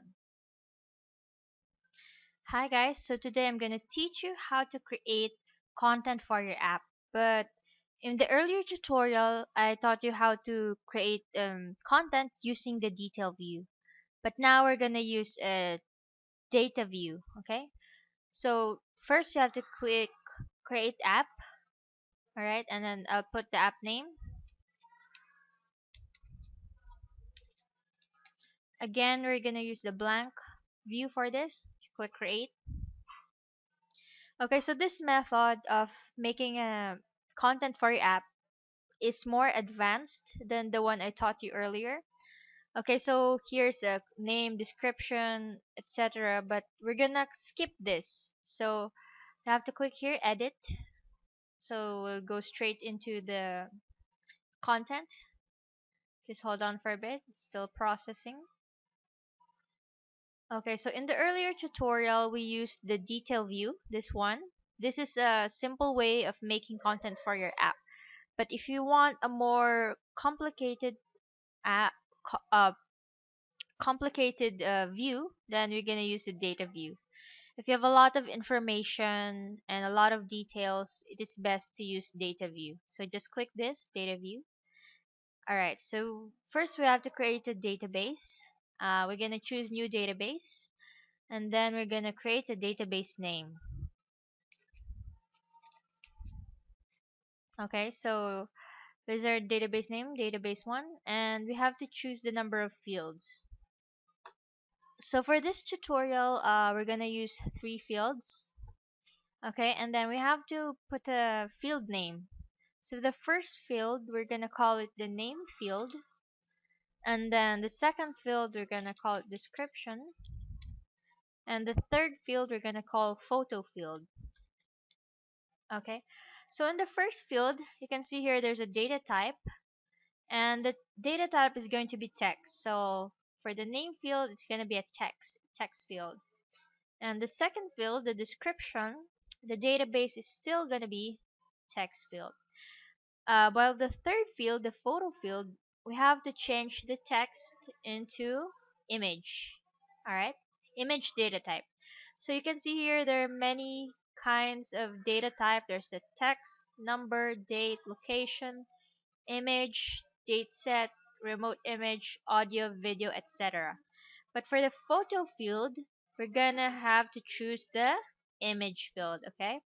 Hi guys, so today I'm going to teach you how to create content for your app. But in the earlier tutorial, I taught you how to create content using the detail view. But now we're gonna use a data view. Okay, so first you have to click create app. All right, and then I'll put the app name. Again, we're gonna use the blank view for this. Click create. Okay, so this method of making a content for your app is more advanced than the one I taught you earlier. Okay, so here's a name, description, etc. But we're gonna skip this. So you have to click here, edit. So we'll go straight into the content. Just hold on for a bit. It's still processing. Okay, so in the earlier tutorial, we used the detail view, this one. This is a simple way of making content for your app. But if you want a more app, co- uh, complicated view, then we're going to use the data view. If you have a lot of information and a lot of details, it is best to use data view. So just click this data view. Alright, so first we have to create a database. We're going to choose new database, and then we're going to create a database name. Okay, so there's our database name, database 1, and we have to choose the number of fields. So for this tutorial, we're going to use 3 fields. Okay, and then we have to put a field name. So the first field, we're going to call it the name field. And then the second field, we're going to call it description. And the third field, we're going to call photo field. Okay, so in the first field, you can see here there's a data type. And the data type is going to be text. So for the name field, it's going to be a text field. And the second field, the description, the database is still going to be text field. While the third field, the photo field, we have to change the text into image. Alright? Image data type. So you can see here there are many kinds of data type. There's the text, number, date, location, image, date set, remote image, audio, video, etc. But for the photo field, we're gonna have to choose the image field, okay?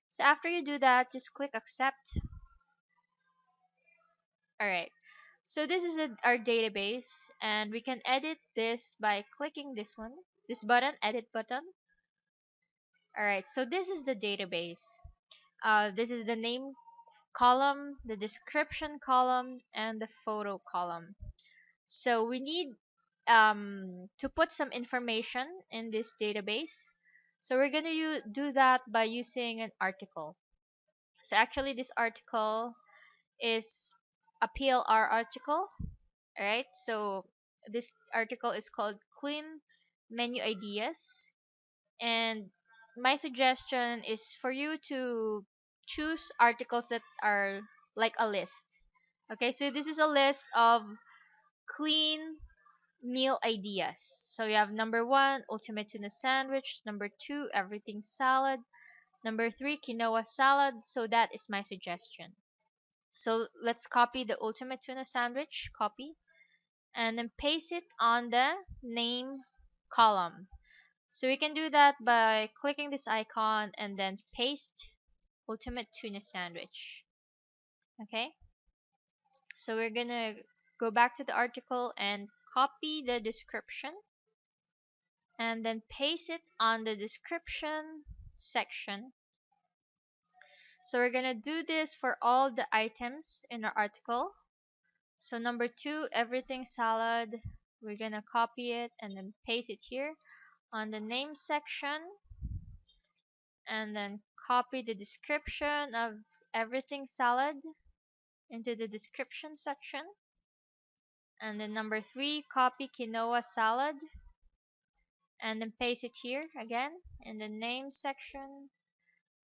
So after you do that, just click accept. Alright, so this is our database, and we can edit this by clicking this button, edit button. Alright, so this is the database. This is the name column, the description column, and the photo column. So we need to put some information in this database. So we're going to do that by using an article. So actually this article is a PLR article, alright? So this article is called Clean Menu Ideas, and my suggestion is for you to choose articles that are like a list. Okay, so this is a list of clean meal ideas. So you have number 1, ultimate tuna sandwich, number 2, everything salad, number 3, quinoa salad. So that is my suggestion. So let's copy the ultimate tuna sandwich, copy, and then paste it on the name column. So we can do that by clicking this icon and then paste ultimate tuna sandwich. Okay, so we're gonna go back to the article and copy the description and then paste it on the description section. So we're gonna do this for all the items in our article. So number 2, everything salad, we're gonna copy it and then paste it here on the name section, and then copy the description of everything salad into the description section. And then number 3, copy quinoa salad and then paste it here again in the name section.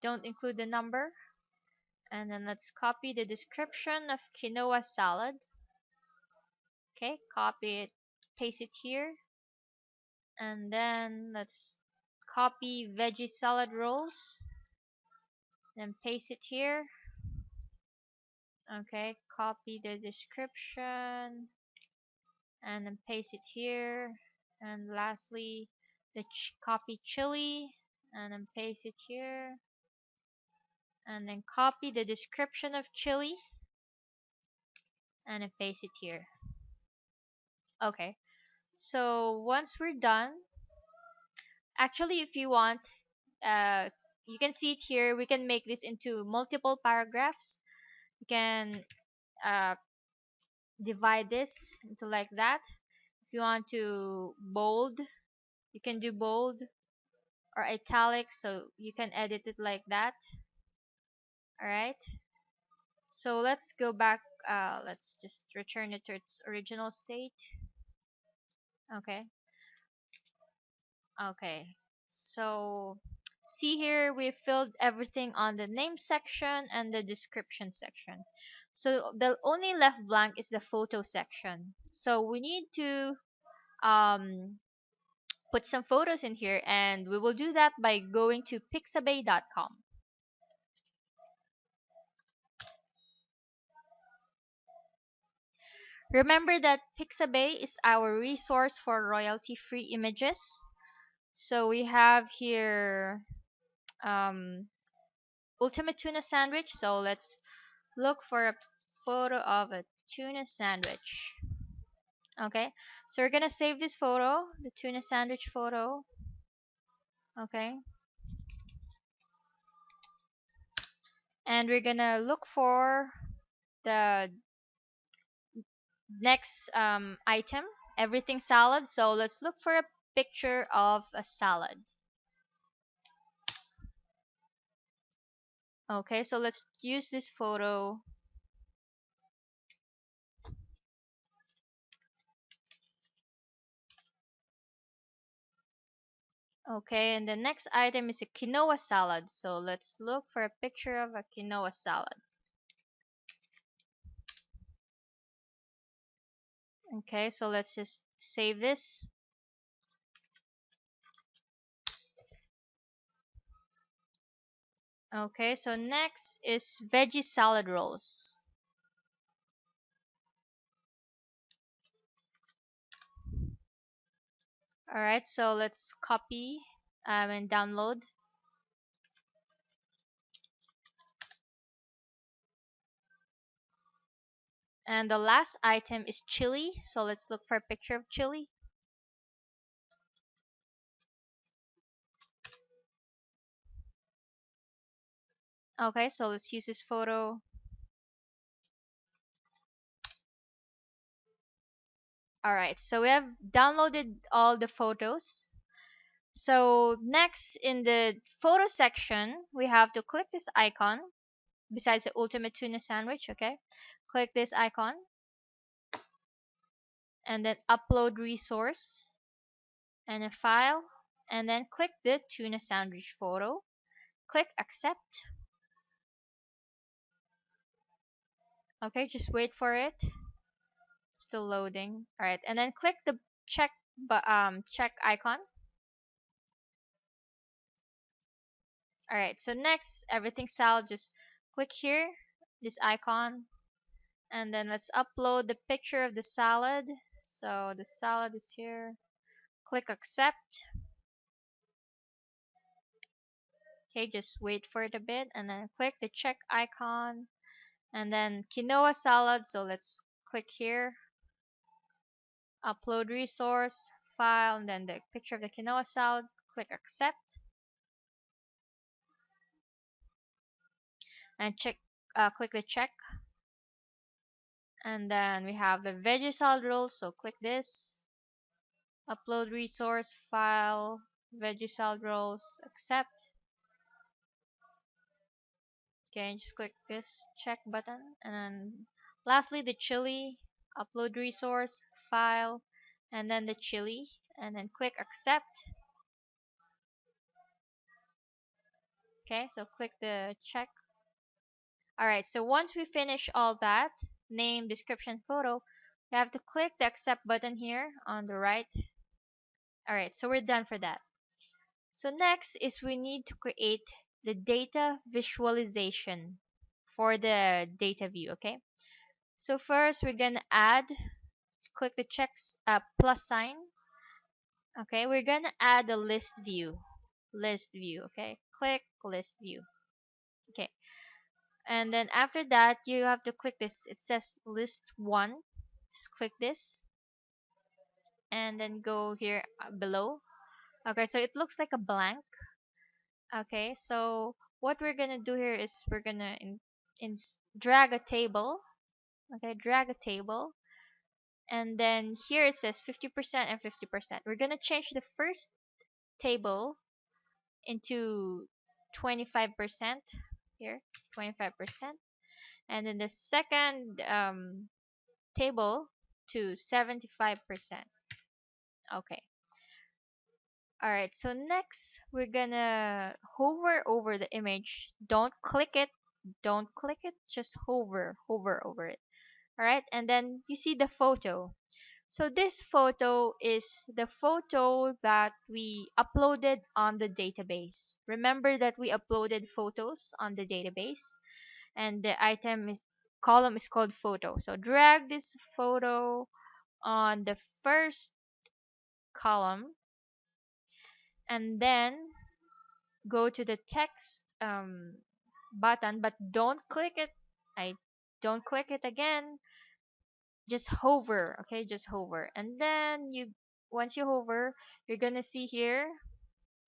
Don't include the number. And then let's copy the description of quinoa salad. Okay, copy it, paste it here. And then let's copy veggie salad rolls. Then paste it here. Okay, copy the description and then paste it here. And lastly, the copy chili and then paste it here. And then copy the description of chili and then paste it here. Okay. So once we're done, actually, if you want, uh, you can see it here. We can make this into multiple paragraphs. You can uh, divide this into like that. If you want to bold, you can do bold or italic, so you can edit it like that. Alright, so let's go back. Let's just return it to its original state. Okay. Okay, so see here, we filled everything on the name section and the description section. So the only left blank is the photo section. So we need to um, put some photos in here, and we will do that by going to pixabay.com. Remember that Pixabay is our resource for royalty-free images. So we have here um, ultimate tuna sandwich. So let's look for a photo of a tuna sandwich. Okay, so we're gonna save this photo, the tuna sandwich photo. Okay, and we're gonna look for the next item, everything salad. So let's look for a picture of a salad. Okay, so let's use this photo. Okay, and the next item is a quinoa salad. So let's look for a picture of a quinoa salad. Okay, so let's just save this. Okay, so next is veggie salad rolls. Alright, so let's copy and download. And the last item is chili. So let's look for a picture of chili. Okay, so let's use this photo. Alright, so we have downloaded all the photos. So next in the photo section, we have to click this icon besides the ultimate tuna sandwich. Okay, click this icon and then upload resource and a file, and then click the tuna sandwich photo. Click accept. Okay, just wait for it. Still loading. All right, and then click the check icon. All right, so next, everything salad, just click here, this icon, and then let's upload the picture of the salad. So the salad is here. Click accept. Okay, just wait for it a bit, and then click the check icon, and then quinoa salad. So let's click here, upload resource, file, and then the picture of the quinoa salad. Click accept, and click the check, and then we have the veggie salad roll. So click this, upload resource, file, veggie salad rolls, accept. Okay, just click this check button, and then lastly the chili, upload resource, file, and then the chili, and then click accept. Okay, so click the check. Alright, so once we finish all that, name, description, photo, you have to click the accept button here on the right. Alright, so we're done for that. So next is we need to create the data visualization for the data view. Okay, so first we're gonna add, click the plus sign, Okay, we're gonna add a list view. List view. Okay, click list view. Okay, and then after that, you have to click this. It says list one. Just click this, and then go here below. Okay, so it looks like a blank. Okay, so what we're gonna do here is we're gonna drag a table. Okay, drag a table, and then here it says 50% and 50%. We're gonna change the first table into 25% here, 25%, and then the second table to 75%. Okay. Alright, so next we're gonna hover over the image. Don't click it. Don't click it. Just hover over it. Alright, and then you see the photo. So this photo is the photo that we uploaded on the database. Remember that we uploaded photos on the database, and the column is called photo. So drag this photo on the first column, and then go to the text button, but don't click it. I don't click it again. Just hover, okay? Just hover, and then once you hover, you're gonna see here.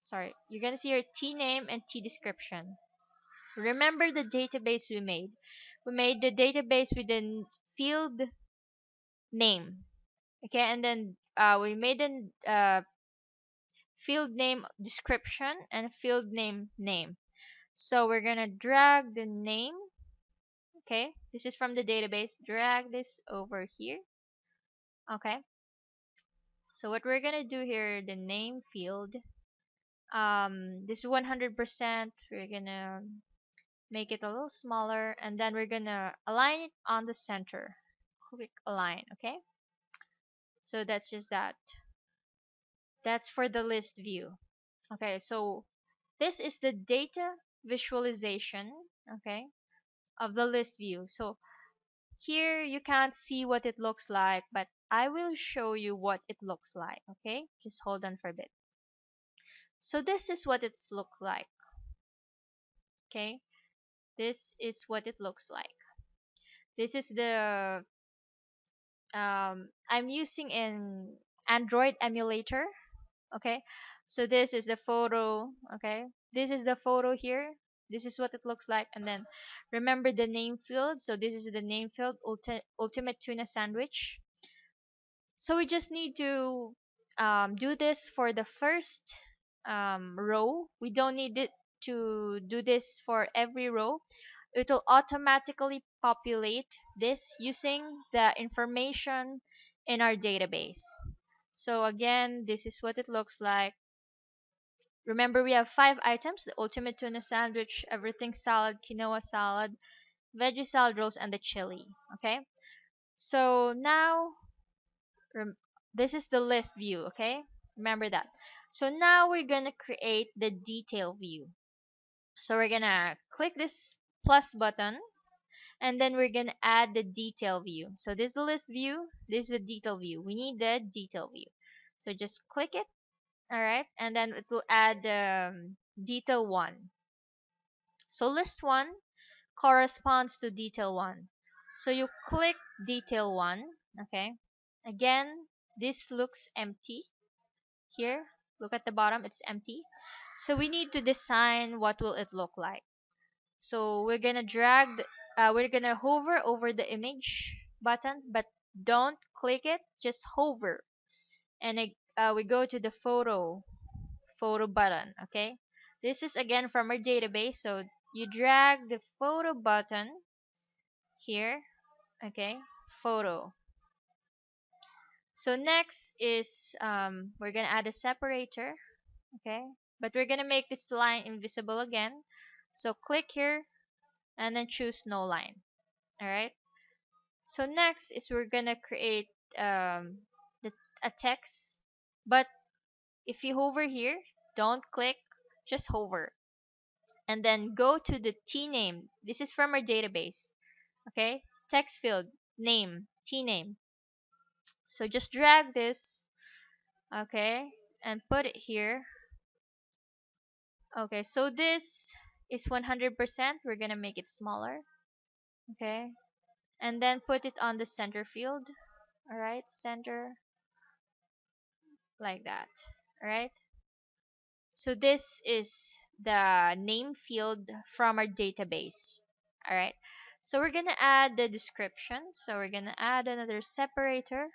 Sorry, you're gonna see your T name and T description. Remember the database we made. We made the database with the field name, okay, and then we made a field name description and field name. So we're gonna drag the name. Okay, this is from the database. Drag this over here. Okay, so what we're gonna do here, the name field, this 100%, we're gonna make it a little smaller, and then we're gonna align it on the center. Click align. Okay, so that's just that. That's for the list view. Okay, so this is the data visualization, okay, of the list view. So here you can't see what it looks like, but I will show you what it looks like. Okay, just hold on for a bit. So this is what it's look like. Okay, this is what it looks like. This is the I'm using an Android emulator. Okay, so this is the photo. Okay, this is the photo here. This is what it looks like, and then remember the name field. So this is the name field, ultimate tuna sandwich. So we just need to do this for the first row. We don't need it to do this for every row. It will automatically populate this using the information in our database. So again, this is what it looks like. Remember, we have 5 items: the ultimate tuna sandwich, everything salad, quinoa salad, veggie salad rolls, and the chili. Okay, so now Rem- this is the list view. Okay, remember that. So now we're gonna create the detail view. So we're gonna click this plus button, and then we're gonna add the detail view. So this is the list view, this is the detail view. We need the detail view. So just click it. All right, and then it will add detail one. So list one corresponds to detail one. So you click detail one. Okay, again, this looks empty. Here, look at the bottom, it's empty. So we need to design what will it look like. So we're gonna we're gonna hover over the image button, but don't click it, just hover. And we go to the photo button. Okay, this is again from our database. So you drag the photo button here. Okay, photo. So next is we're gonna add a separator. Okay, but we're gonna make this line invisible again. So click here and then choose no line. All right, so next is we're gonna create um, a text, but if you hover here, don't click, just hover, and then go to the T name. This is from our database. Okay, text field name, T name. So just drag this. Okay, and put it here. Okay, so this is 100%. We're gonna make it smaller. Okay, and then put it on the center field. All right, center, like that. All right, so this is the name field from our database. All right, so we're gonna add the description. So we're gonna add another separator,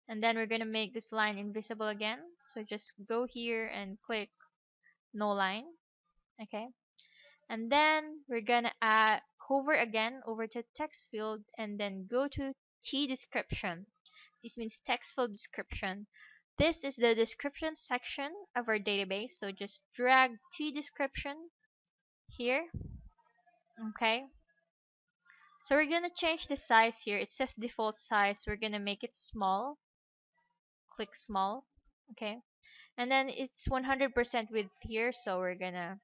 and then we're gonna make this line invisible again. So just go here and click no line. Okay, and then we're gonna hover again over to text field, and then go to T description. This means text field description. This is the description section of our database, so just drag T description here. Okay, so we're gonna change the size here. It says default size. We're gonna make it small. Click small. Okay, and then it's 100% width here, so we're gonna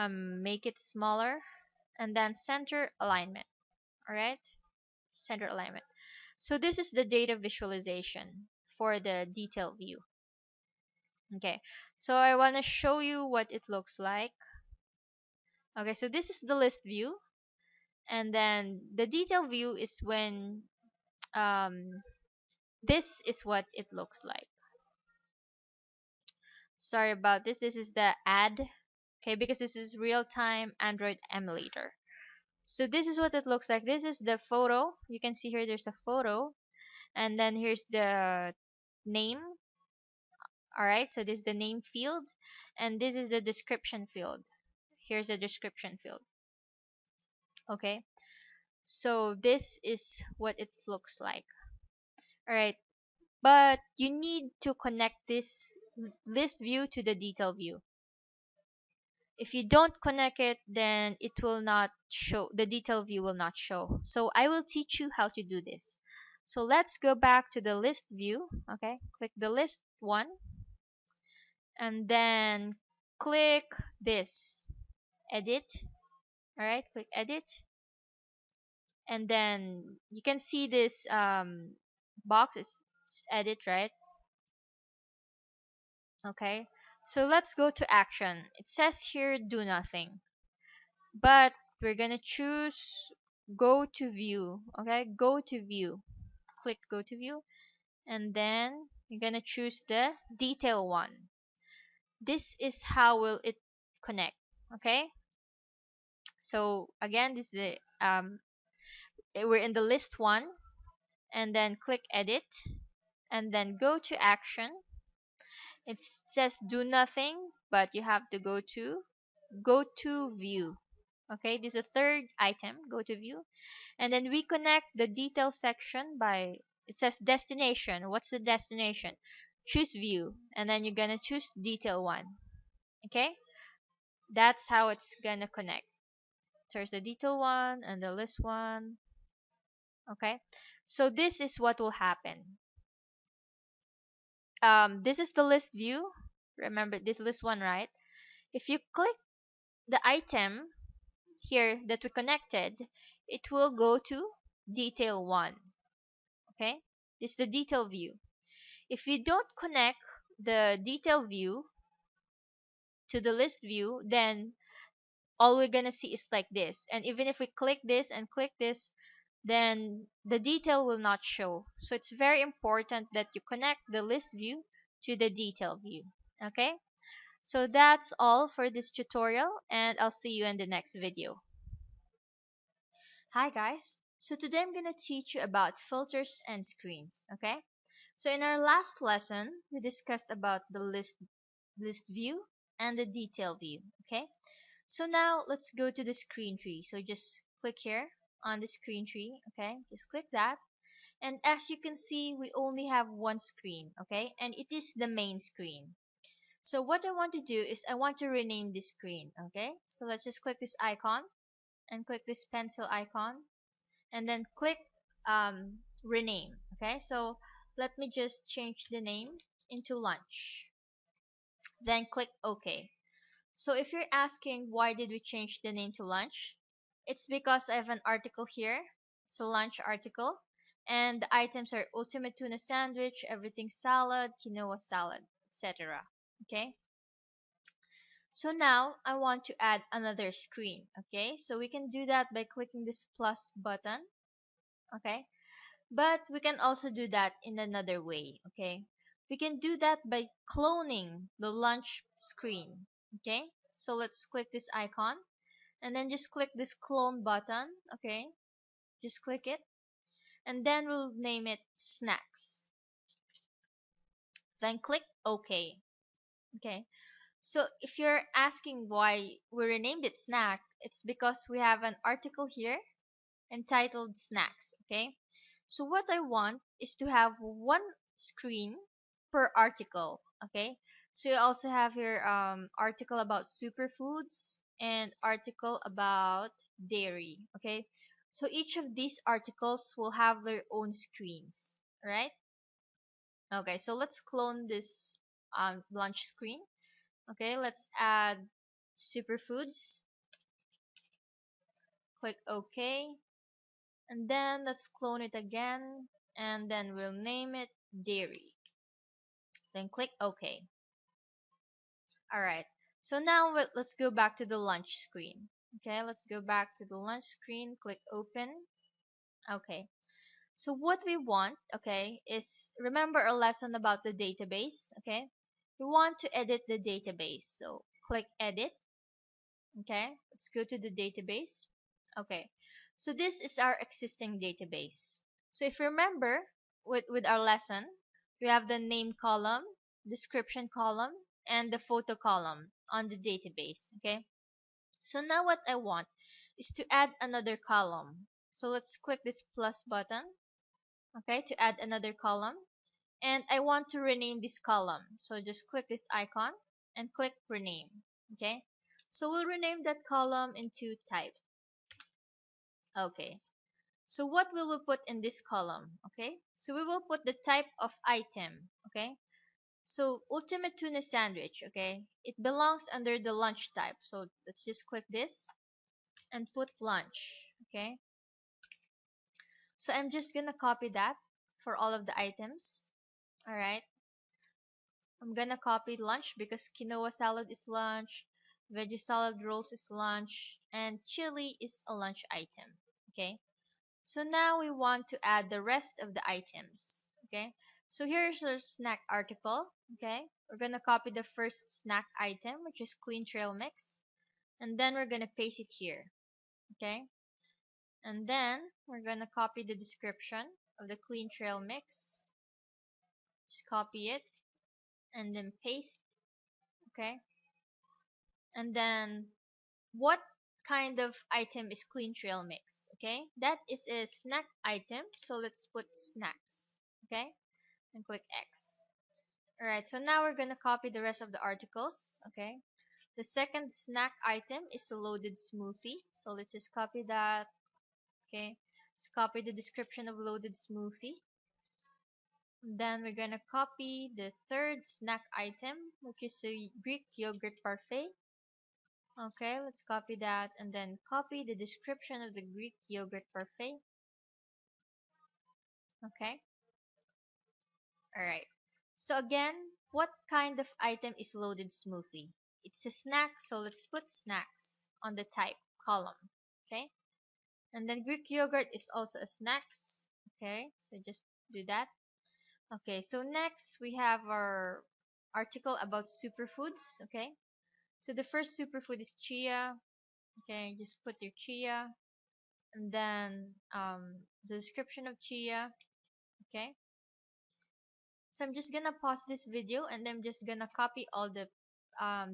make it smaller, and then center alignment. All right, center alignment. So this is the data visualization for the detail view. Okay, so I want to show you what it looks like. Okay, so this is the list view, and then the detail view is when this is what it looks like. Sorry about this. This is the ad. Okay, because this is real-time Android emulator. So this is what it looks like. This is the photo. You can see here there's a photo, and then here's the name. All right, so this is the name field, and this is the description field. Here's the description field. Okay, so this is what it looks like. All right, but you need to connect this list view to the detail view. If you don't connect it, then it will not show, the detail view will not show. So I will teach you how to do this. So let's go back to the list view. Okay, click the list one, and then click this edit. All right, click edit, and then you can see this box is edit, right? Okay, so let's go to action. It says here do nothing, but we're gonna choose go to view. Okay, go to view, click go to view, and then you're gonna choose the detail one. This is how will it connect. Okay, so again, this is the we're in the list one, and then click edit, and then go to action. It says do nothing, but you have to go to view. Okay, this is the third item, go to view. And then we connect the detail section by, it says destination. What's the destination? Choose view, and then you're gonna choose detail one. Okay, that's how it's gonna connect. So there's the detail one and the list one. Okay, so this is what will happen. This is the list view. Remember this list one, right? If you click the item here that we connected, it will go to detail one. Okay, this is the detail view. If we don't connect the detail view to the list view, then all we're gonna see is like this. And even if we click this and click this, then the detail will not show. So it's very important that you connect the list view to the detail view. Okay, so that's all for this tutorial, and I'll see you in the next video. Hi guys, so today I'm gonna teach you about filters and screens. Okay, so in our last lesson we discussed about the list view and the detail view. Okay, so now let's go to the screen tree. So just click here on the screen tree. Okay, just click that, and as you can see we only have one screen. Okay, and it is the main screen. So what I want to do is I want to rename this screen. Okay, so let's just click this icon and click this pencil icon, and then click rename. Okay, so let me just change the name into lunch, then click OK. So if you're asking why did we change the name to lunch, it's because I have an article here. It's a lunch article, and the items are ultimate tuna sandwich, everything salad, quinoa salad. etc. Okay, so now I want to add another screen. Okay, so we can do that by clicking this plus button. Okay, but we can also do that in another way. Okay, we can do that by cloning the launch screen. Okay, so let's click this icon and then just click this clone button. Okay, just click it and then we'll name it snacks, then click OK. Okay, so if you're asking why we renamed it snack, it's because we have an article here entitled snacks. Okay, so what I want is to have one screen per article. Okay, so you also have your article about superfoods and article about dairy. Okay, so each of these articles will have their own screens, right? Okay, so let's clone this launch screen. Okay, let's add superfoods, click OK, and then let's clone it again, and then we'll name it dairy, then click OK. Alright, so now let's go back to the launch screen. Okay, let's go back to the launch screen, click open. Okay, so what we want, okay, is remember our lesson about the database. Okay, we want to edit the database, so click edit. Okay, let's go to the database. Okay, so this is our existing database. So if you remember with our lesson, we have the name column, description column, and the photo column on the database. Okay, so now what I want is to add another column. So let's click this plus button, okay, to add another column. And I want to rename this column. So just click this icon and click rename. Okay, so we'll rename that column into type. Okay, so what will we put in this column? Okay, so we will put the type of item. Okay, so ultimate tuna sandwich. Okay, it belongs under the lunch type. So let's just click this and put lunch. Okay, so I'm just gonna copy that for all of the items. All right, I'm gonna copy lunch because quinoa salad is lunch, veggie salad rolls is lunch, and chili is a lunch item. Okay, so now we want to add the rest of the items. Okay, so here's our snack article. Okay, we're gonna copy the first snack item, which is clean trail mix, and then we're gonna paste it here. Okay, and then we're gonna copy the description of the clean trail mix. Just copy it and then paste. Okay, and then what kind of item is clean trail mix? Okay, that is a snack item, so let's put snacks. Okay, and click X. Alright, so now we're gonna copy the rest of the articles. Okay, the second snack item is a loaded smoothie, so let's just copy that. Okay, let's copy the description of loaded smoothie. Then we're gonna copy the third snack item, which is a Greek yogurt parfait. Okay, let's copy that and then copy the description of the Greek yogurt parfait. Okay, alright. So again, what kind of item is loaded smoothie? It's a snack, so let's put snacks on the type column. Okay, and then Greek yogurt is also a snacks. Okay, so just do that. Okay, so next we have our article about superfoods. Okay, so the first superfood is chia. Okay, just put your chia and then the description of chia. Okay, so I'm just gonna pause this video and I'm just gonna copy all the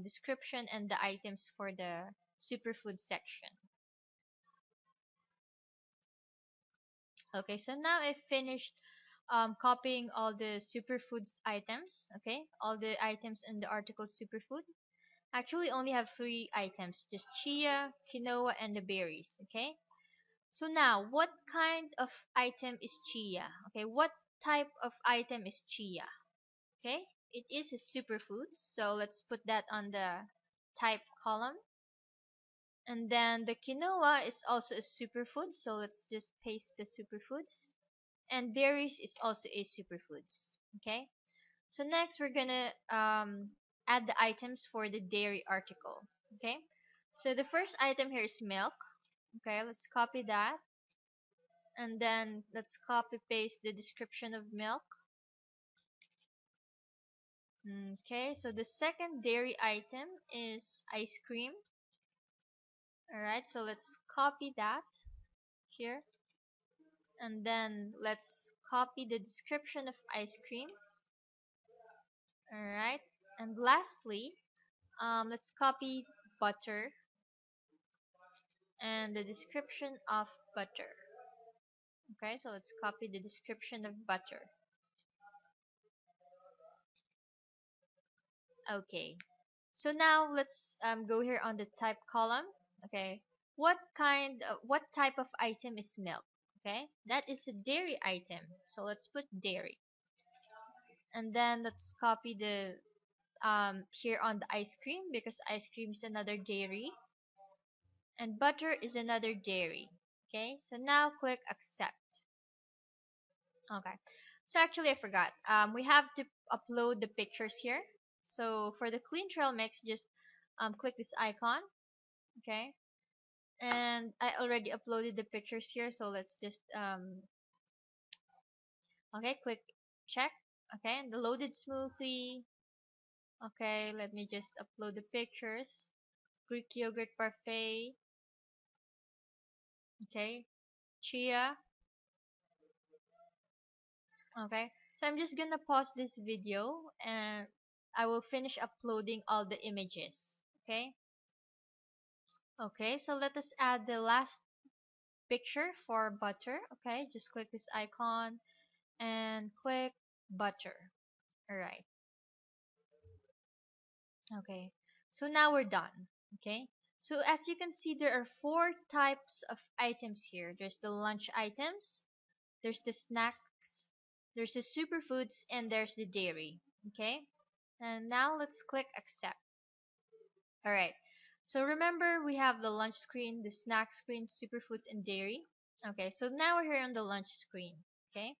description and the items for the superfood section. Okay, so now I've finished copying all the superfoods items. Okay, all the items in the article superfood. Actually only have three items, just chia, quinoa, and the berries. Okay, so now what kind of item is chia? Okay, what type of item is chia? Okay, it is a superfood, so let's put that on the type column. And then the quinoa is also a superfood, so let's just paste the superfoods. And berries is also a superfoods. Okay, So next we're gonna add the items for the dairy article. Okay. So the first item here is milk. Okay, let's copy that. And then let's copy paste the description of milk. Okay, so the second dairy item is ice cream. Alright, so let's copy that here. And then let's copy the description of ice cream. Alright, and lastly, let's copy butter and the description of butter. Okay, so let's copy the description of butter. Okay, so now let's go here on the type column. Okay, what type of item is milk? Okay, that is a dairy item. So let's put dairy, and then let's copy the here on the ice cream because ice cream is another dairy, and butter is another dairy. Okay, so now click accept. Okay, so actually I forgot. We have to upload the pictures here. So for the clean trail mix, just click this icon. Okay, and I already uploaded the pictures here. So let's just okay, click check. Okay, and the loaded smoothie. Okay, let me just upload the pictures. Greek yogurt parfait. Okay, chia. Okay, so I'm just gonna pause this video and I will finish uploading all the images. Okay. Okay, so let us add the last picture for butter. Okay, just click this icon and click butter. Alright. Okay, so now we're done. Okay, so as you can see, there are four types of items here. There's the lunch items, there's the snacks, there's the superfoods, and there's the dairy. Okay, and now let's click accept. Alright, so remember we have the lunch screen, the snack screen, superfoods, and dairy. Okay, so now we're here on the lunch screen. Okay,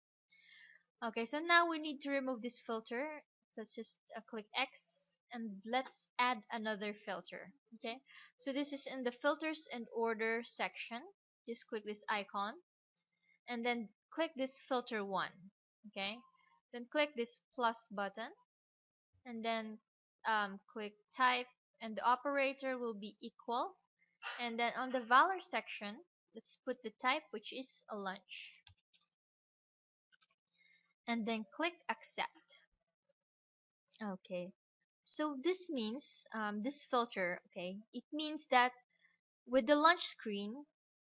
okay, so now we need to remove this filter. Let's just click X and let's add another filter. Okay, so this is in the filters and order section. Just click this icon and then click this filter one. Okay, then click this plus button and then click type, and the operator will be equal, and then on the valor section let's put the type, which is a lunch, and then click accept. Okay, so this means this filter, okay, it means that with the lunch screen,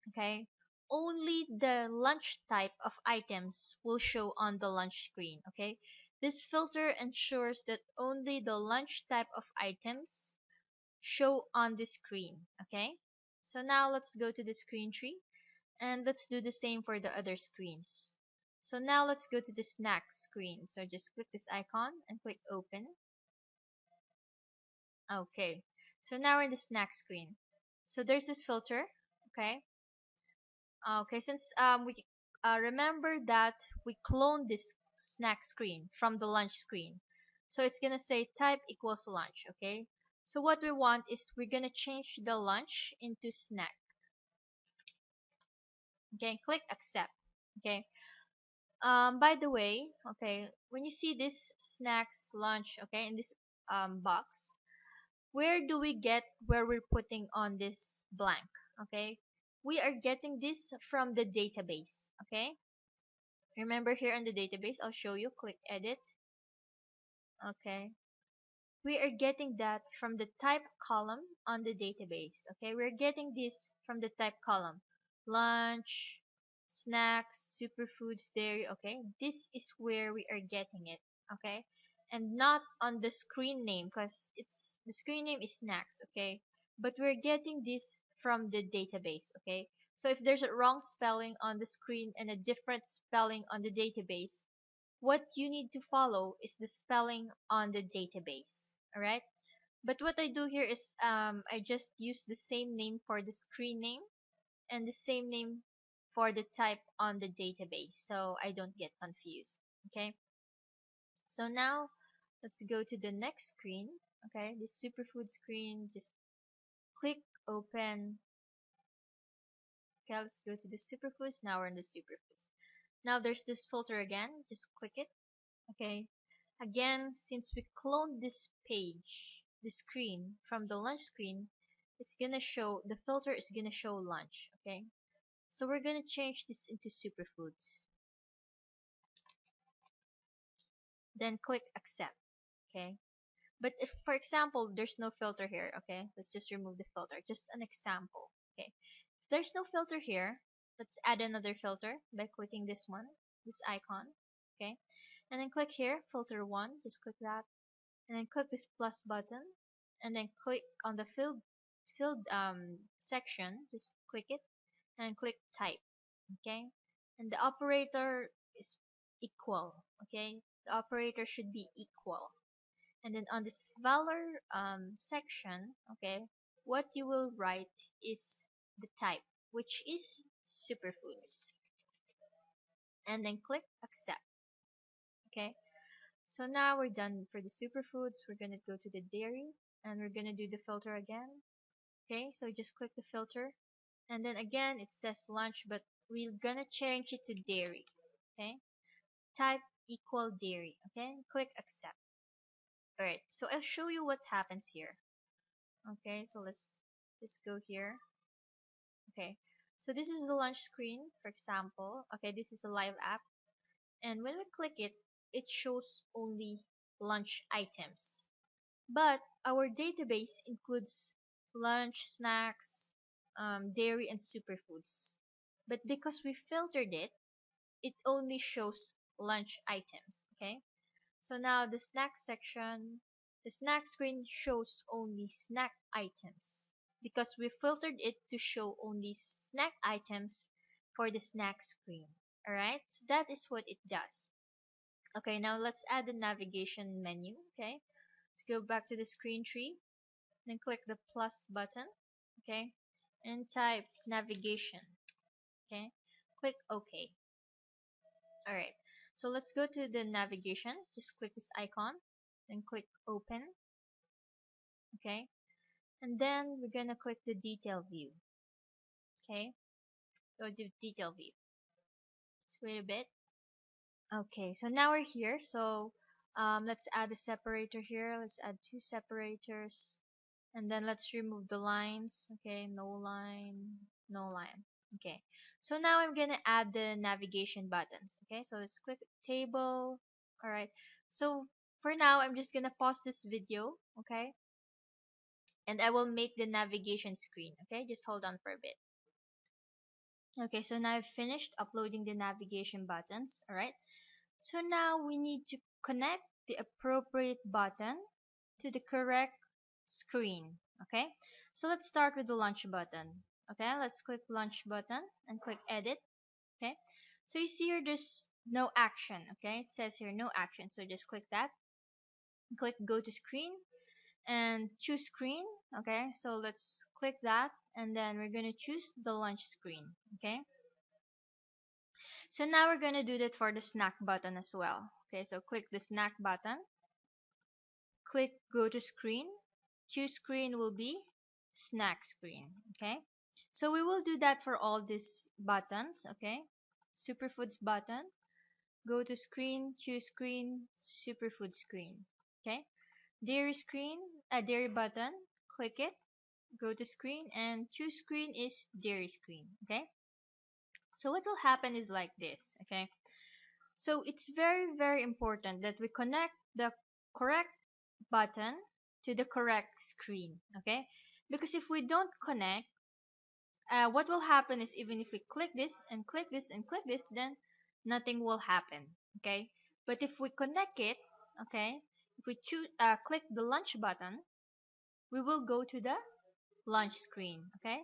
okay, only the lunch type of items will show on the lunch screen. Okay, this filter ensures that only the lunch type of items show on the screen. Okay, so now let's go to the screen tree and let's do the same for the other screens. So now let's go to the snack screen. So just click this icon and click open. Okay, so now we're in the snack screen. So there's this filter. Okay, okay, since we remember that we cloned this snack screen from the lunch screen, so it's gonna say type equals lunch. Okay, so what we want is we're gonna change the lunch into snack. Okay, click accept. Okay, by the way, okay, when you see this snacks lunch, okay, in this box, where do we get where we're putting on this blank? Okay, we are getting this from the database. Okay, remember here in the database, I'll show you. Click edit. Okay, we are getting that from the type column on the database. Okay, we're getting this from the type column, lunch, snacks, superfoods, dairy. Okay, this is where we are getting it. Okay, and not on the screen name, because it's the screen name is snacks. Okay, but we're getting this from the database. Okay, so if there's a wrong spelling on the screen and a different spelling on the database, what you need to follow is the spelling on the database. Alright, but what I do here is I just use the same name for the screen name and the same name for the type on the database, so I don't get confused. Okay, so now let's go to the next screen. Okay, this superfood screen, just click open. Okay, let's go to the superfoods. Now we're in the superfoods. Now there's this filter again, just click it. Okay, again, since we cloned this page, the screen from the lunch screen, it's gonna show, the filter is gonna show lunch. Okay, so we're gonna change this into superfoods, then click accept. Okay, but if for example there's no filter here, okay, let's just remove the filter, just an example. Okay, if there's no filter here, let's add another filter by clicking this one, this icon. Okay, and then click here, filter one, just click that, and then click this plus button, and then click on the filled section, just click it and click type. Okay, and the operator is equal. Okay, the operator should be equal. And then on this valor section, okay, what you will write is the type, which is superfoods, and then click accept. Okay, so now we're done for the superfoods. We're gonna go to the dairy, and we're gonna do the filter again. Okay, so just click the filter, and then again it says lunch, but we're gonna change it to dairy. Okay, type equal dairy. Okay, click accept. Alright, so I'll show you what happens here. Okay, so let's just go here. Okay, so this is the lunch screen, for example. Okay, this is a live app, and when we click it, it shows only lunch items. But our database includes lunch, snacks, dairy, and superfoods. But because we filtered it, it only shows lunch items. Okay, so now the snack section, the snack screen shows only snack items because we filtered it to show only snack items for the snack screen. Alright, so that is what it does. Okay, now let's add the navigation menu. Okay, let's go back to the screen tree, then click the plus button. Okay, and type navigation. Okay, click OK. Alright, so let's go to the navigation. Just click this icon, then click open. Okay, and then we're gonna click the detail view. Okay, go to detail view. Just wait a bit. Okay, so now we're here. So let's add a separator here. Let's add two separators, and then let's remove the lines. Okay, no line, no line. Okay, so now I'm gonna add the navigation buttons. Okay, so let's click table. Alright, so for now I'm just gonna pause this video. Okay, and I will make the navigation screen. Okay, just hold on for a bit. Okay, so now I've finished uploading the navigation buttons. Alright, so now we need to connect the appropriate button to the correct screen. Okay, so let's start with the launch button. Okay, let's click launch button and click edit. Okay, so you see here there's no action. Okay, it says here no action, so just click that, click go to screen and choose screen. Okay, so let's click that, and then we're going to choose the launch screen. Okay, so now we're going to do that for the snack button as well. Okay, so click the snack button, click go to screen, choose screen will be snack screen. Okay, so we will do that for all these buttons. Okay, superfoods button, go to screen, choose screen, superfood screen. Okay, dairy screen, dairy button, click it, go to screen, and choose screen is dairy screen. Okay, so what will happen is like this. Okay, so it's very important that we connect the correct button to the correct screen. Okay, because if we don't connect, what will happen is even if we click this and click this and click this, then nothing will happen. Okay, but if we connect it, okay, if we choose click the launch button, we will go to the launch screen. Okay,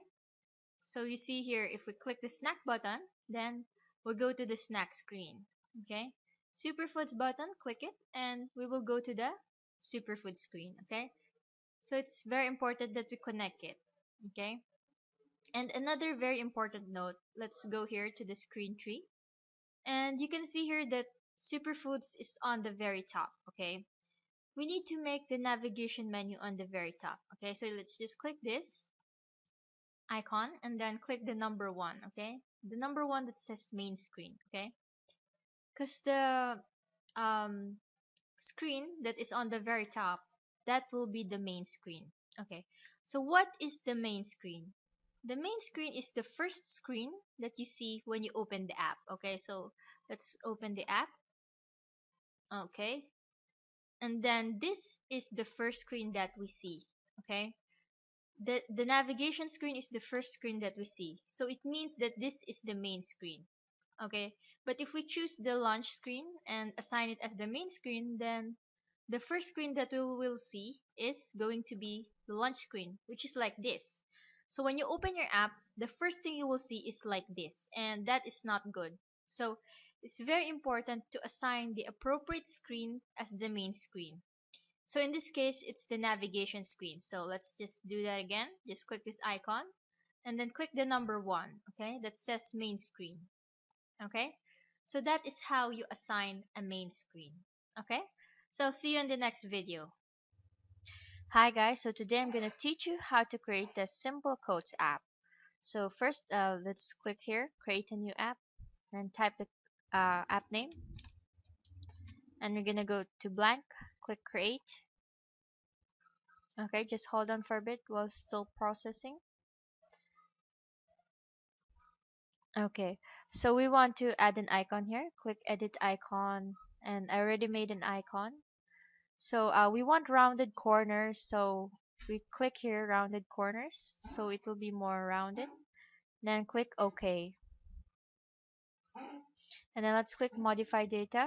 so you see here, if we click the snack button, then we'll go to the snack screen. Okay, superfoods button, click it, and we will go to the superfood screen. Okay, so it's very important that we connect it. Okay, and another very important note, let's go here to the screen tree, and you can see here that superfoods is on the very top. Okay, we need to make the navigation menu on the very top. Okay, so let's just click this icon and then click the number one. Okay, the number one that says main screen. Okay, because the um, screen that is on the very top, that will be the main screen. Okay, so what is the main screen? The main screen is the first screen that you see when you open the app. Okay, so let's open the app. Okay, and then this is the first screen that we see. Okay, the navigation screen is the first screen that we see, so it means that this is the main screen. Okay, but if we choose the launch screen and assign it as the main screen, then the first screen that we will see is going to be the launch screen, which is like this. So when you open your app, the first thing you will see is like this, and that is not good. So it's very important to assign the appropriate screen as the main screen. So in this case, it's the navigation screen. So let's just do that again. Just click this icon and then click the number one, okay, that says main screen. Okay, so that is how you assign a main screen. Okay, so I'll see you in the next video. Hi guys, so today I'm going to teach you how to create a simple quotes app. So first, let's click here, create a new app, and type the app name, and we're going to go to blank, click create. Okay, just hold on for a bit while still processing. Okay, so we want to add an icon here. Click edit icon, and I already made an icon. So we want rounded corners, so we click here rounded corners, so it will be more rounded. Then click OK, and then let's click modify data,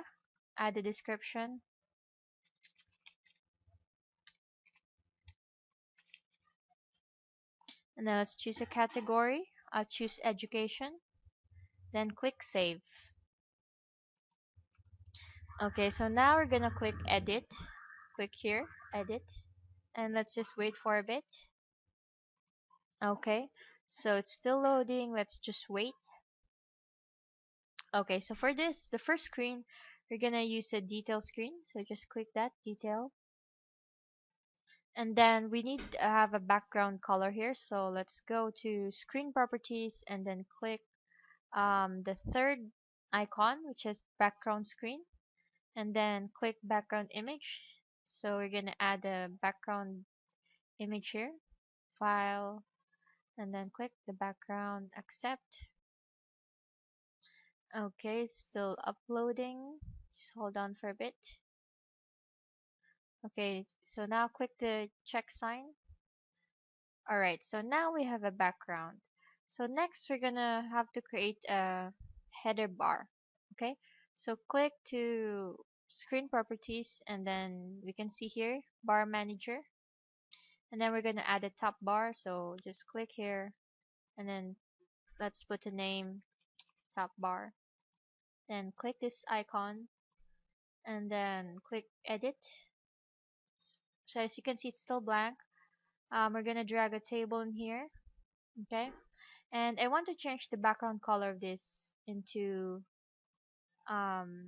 add the description, and then let's choose a category. I'll choose education, then click save. Okay, so now we're gonna click edit. Click here, edit, and let's just wait for a bit. Okay, so it's still loading. Let's just wait. Okay, so for this, the first screen, we're gonna use a detail screen. So just click that detail, and then we need to have a background color here. So let's go to screen properties and then click the third icon, which is background screen, and then click background image. So we're gonna add a background image here, file, and then click the background, accept. Okay, it's still uploading. Just hold on for a bit. Okay, so now click the check sign. Alright, so now we have a background. So next we're gonna have to create a header bar. Okay, so click to screen properties, and then we can see here bar manager, and then we're gonna add a top bar. So just click here, and then let's put a name, top bar. Then click this icon, and then click edit. So as you can see, it's still blank. We're gonna drag a table in here. Okay, and I want to change the background color of this into um,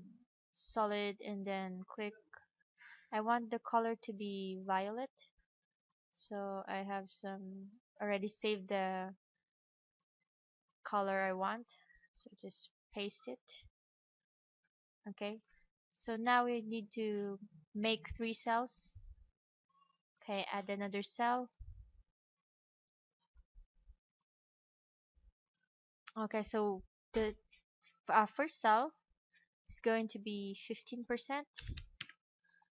solid, and then click, I want the color to be violet. So I have some already saved the color I want, so just paste it. Okay, so now we need to make 3 cells. Okay, add another cell. Okay, so the first cell is going to be 15%.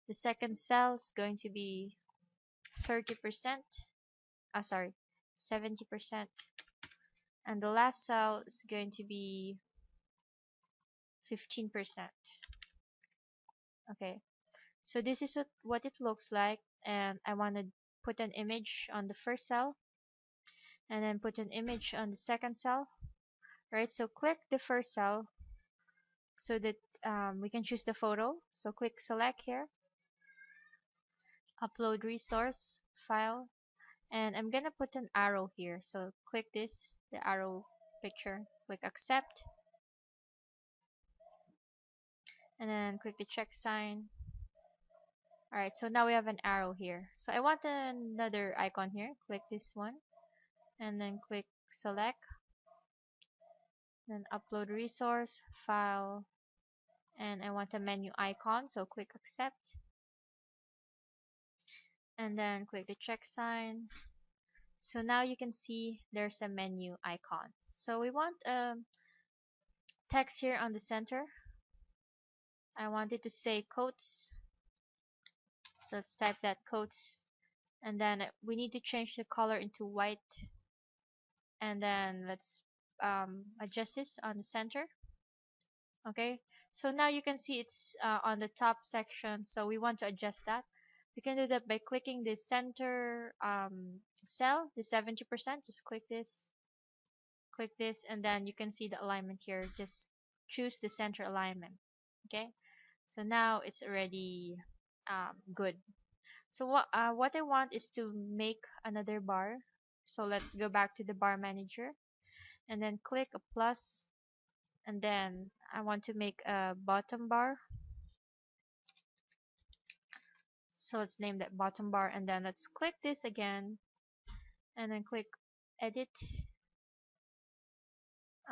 The second cell is going to be 30%. Sorry, 70%. And the last cell is going to be 15%. Okay, so this is what it looks like, and I want to put an image on the first cell, and then put an image on the second cell. Right, so click the first cell so that we can choose the photo. So click select here, upload resource file, and I'm gonna put an arrow here. So click this, the arrow picture, click accept, and then click the check sign. Alright, so now we have an arrow here. So I want another icon here. Click this one and then click select, then upload resource, file, and I want a menu icon, so click accept and then click the check sign. So now you can see there's a menu icon. So we want text here on the center. I want it to say quotes. So let's type that quotes. And then we need to change the color into white. And then let's adjust this on the center. Okay. So now you can see it's on the top section. So we want to adjust that. We can do that by clicking the center cell, the 70%. Just click this, and then you can see the alignment here. Just choose the center alignment. Okay. So now it's already good. So what I want is to make another bar. So let's go back to the bar manager and then click a plus, and then I want to make a bottom bar. So let's name that bottom bar, and then let's click this again and then click edit.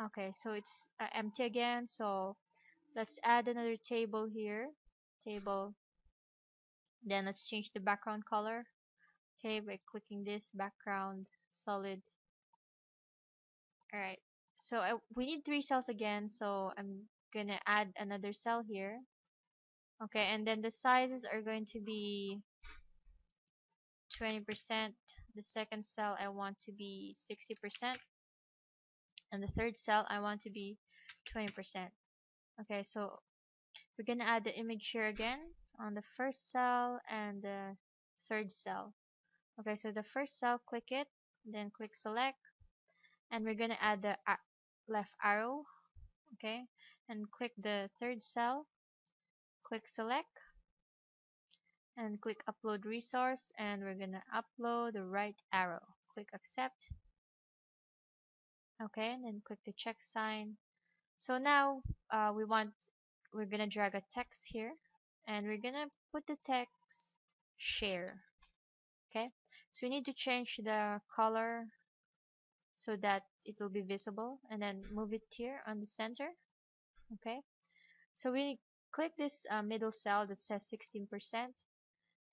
Okay, so it's empty again. So let's add another table here. Table. Then let's change the background color. Okay, by clicking this background solid. Alright, so we need 3 cells again, so I'm gonna add another cell here. Okay, and then the sizes are going to be 20%. The second cell I want to be 60%, and the third cell I want to be 20%. Okay, so we're gonna add the image here again on the first cell and the third cell. Okay, so the first cell, click it, then click select, and we're gonna add the left arrow. Okay, and click the third cell, click select, and click upload resource, and we're gonna upload the right arrow. Click accept. Okay, and then click the check sign. So now we're gonna drag a text here, and we're gonna put the text share. Okay, so we need to change the color so that it will be visible, and then move it here on the center. Okay, so we click this middle cell that says 16%,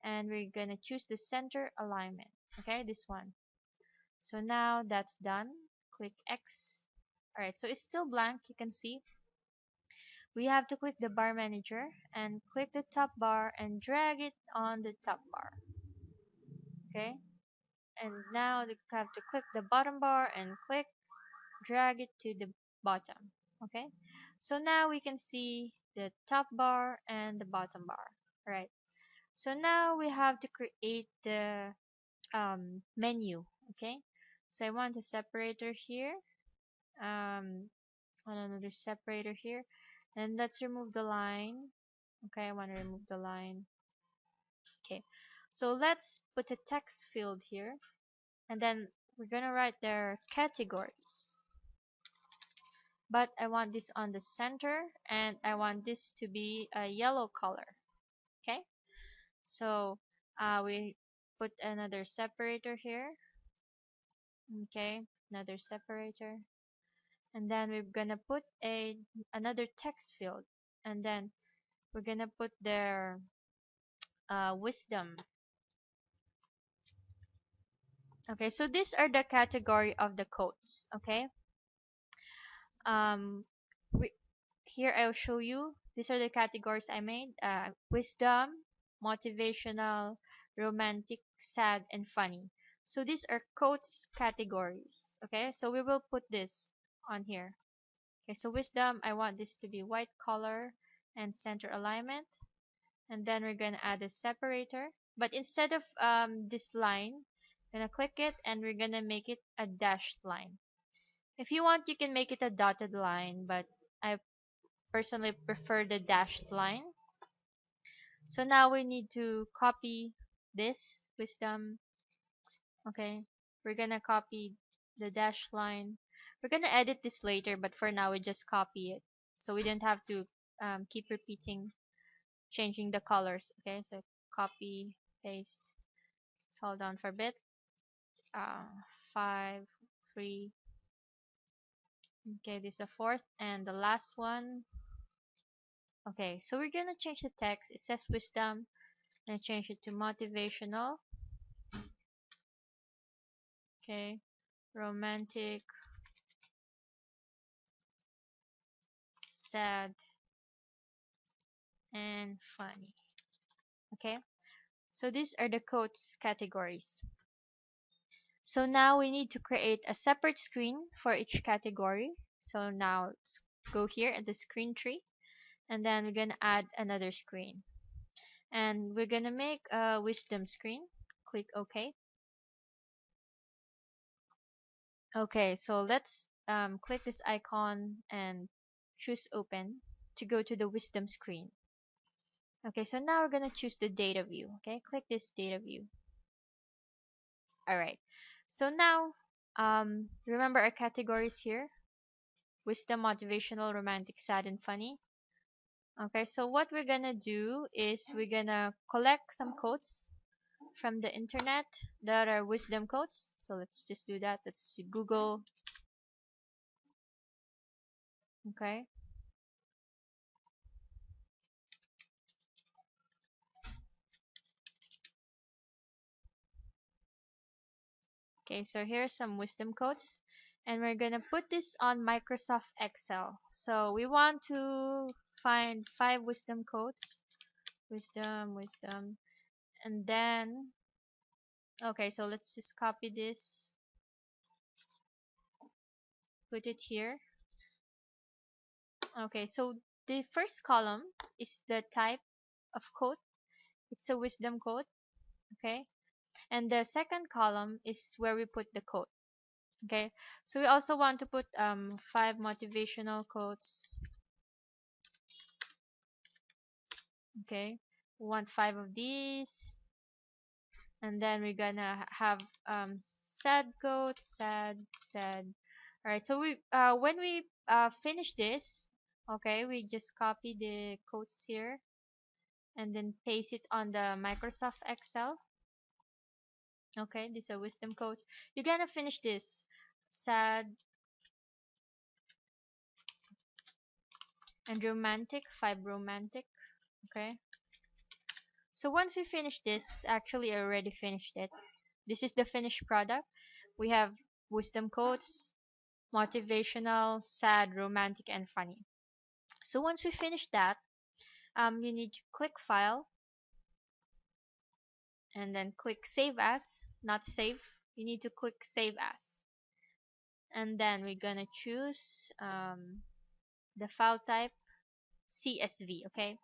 and we're gonna choose the center alignment. Okay, this one. So now that's done. Click X. Alright, so it's still blank. You can see we have to click the bar manager and click the top bar and drag it on the top bar. Okay, and now we have to click the bottom bar and drag it to the bottom. Okay, so now we can see the top bar and the bottom bar. Right, so now we have to create the menu. Okay, so I want a separator here, another separator here, and let's remove the line. Okay, I want to remove the line. Okay, so let's put a text field here, and then we're gonna write their categories, but I want this on the center, and I want this to be a yellow color. Okay, so we put another separator here. Okay, another separator, and then we're gonna put another text field, and then we're gonna put their wisdom. Okay, so these are the category of the quotes. Okay, um we, here I'll show you, these are the categories I made: wisdom, motivational, romantic, sad, and funny. So these are quotes categories. Okay, so we will put this on here. Okay, so wisdom, I want this to be white color and center alignment, and then we're gonna add a separator, but instead of this line, gonna click it and we're gonna make it a dashed line. If you want, you can make it a dotted line, but I personally prefer the dashed line. So now we need to copy this wisdom. Okay, we're gonna copy the dashed line. We're gonna edit this later, but for now we just copy it, so we don't have to keep repeating changing the colors. Okay, so copy, paste. Let's hold on for a bit. 5, 3. Okay, this is a fourth, and the last one. Okay, so we're gonna change the text. It says wisdom, and change it to motivational. Okay, romantic, sad, and funny. Okay, so these are the quotes categories. So now we need to create a separate screen for each category. So now let's go here at the screen tree, and then we're gonna add another screen, and we're gonna make a wisdom screen. Click OK. Okay, so let's click this icon and choose open to go to the wisdom screen. Okay, so now we're gonna choose the data view. Okay, click this data view. Alright, so now remember our categories here: wisdom, motivational, romantic, sad, and funny. Okay, so what we're gonna do is we're gonna collect some quotes from the internet that are wisdom quotes. So let's just do that. Let's Google. Okay, okay, so here's some wisdom quotes, and we're gonna put this on Microsoft Excel. So we want to find 5 wisdom quotes. Wisdom, and then okay, so let's just copy this, put it here. Okay, so the first column is the type of quote. It's a wisdom quote. Okay, and the second column is where we put the quote. Okay, so we also want to put 5 motivational quotes. Okay, we want 5 of these, and then we're gonna have sad quotes, sad. All right, so we when we finish this, okay, we just copy the quotes here and then paste it on the Microsoft Excel. Okay, these are wisdom quotes. You're gonna finish this: sad and romantic, 5 romantic. Okay, so once we finish this, actually I already finished it. This is the finished product. We have wisdom quotes, motivational, sad, romantic, and funny. So once we finish that, you need to click file and then click save as, not save. You need to click save as, and then we're gonna choose the file type CSV. Okay,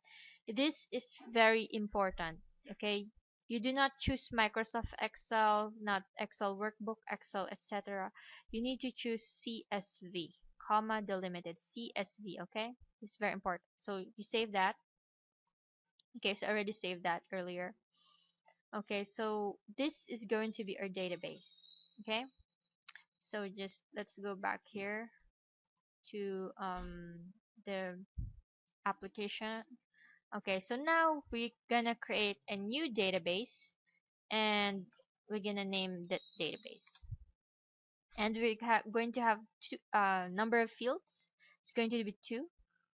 this is very important. Okay, you do not choose Microsoft Excel, not Excel workbook, Excel, etc. You need to choose CSV, comma delimited CSV. Okay, this is very important. So you save that. Okay, so I already saved that earlier. Okay, so this is going to be our database. Okay, so just let's go back here to the application. Okay, so now we're gonna create a new database, and we're gonna name that database, and we're going to have two number of fields. It's going to be 2.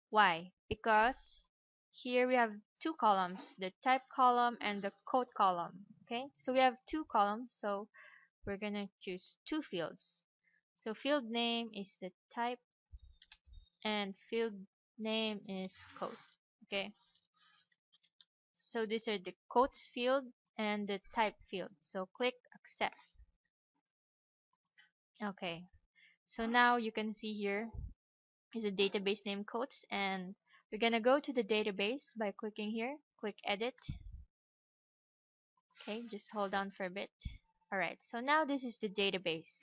Why? Because here we have 2 columns: the type column and the code column. Okay, so we have 2 columns, so we're gonna choose 2 fields. So field name is the type, and field name is code. Okay, so these are the quotes field and the type field. So click accept. Okay, so now you can see here is a database name quotes, and we're gonna go to the database by clicking here, click edit. Okay, just hold on for a bit. Alright, so now this is the database.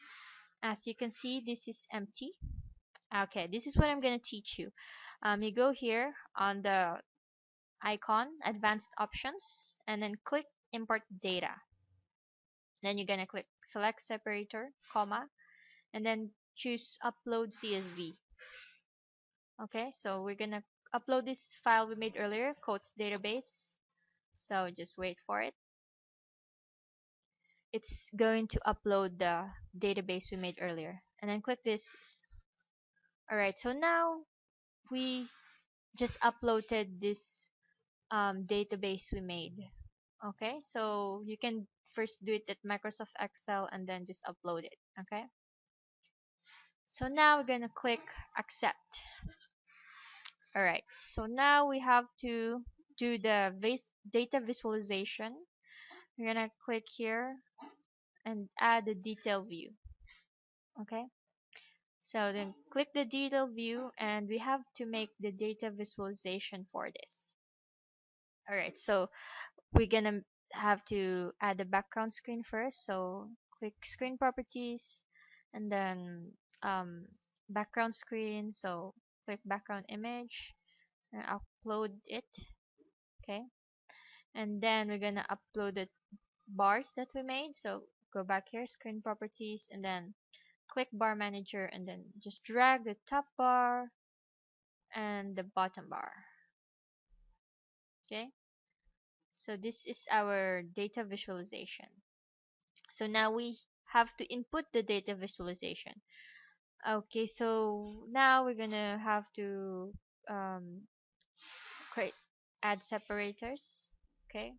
As you can see, this is empty. Okay, this is what I'm gonna teach you. You go here on the icon, advanced options, and then click import data. Then you're gonna click select separator, comma, and then choose upload CSV. Okay, so we're gonna upload this file we made earlier, quotes database. So just wait for it. It's going to upload the database we made earlier. And then click this. Alright, so now we just uploaded this database we made. Okay, so you can first do it at Microsoft Excel and then just upload it. Okay, so now we're gonna click accept. Alright, so now we have to do the data visualization. We're gonna click here and add the detail view. Okay, so then click the detail view and we have to make the data visualization for this. Alright, so we're gonna have to add the background screen first. So click screen properties and then background screen. So click background image and upload it. Okay, and then we're gonna upload the bars that we made. So go back here, screen properties, and then click bar manager and then just drag the top bar and the bottom bar. Okay, so this is our data visualization. So now we have to input the data visualization. Okay, so now we're gonna have to um, create add separators. Okay,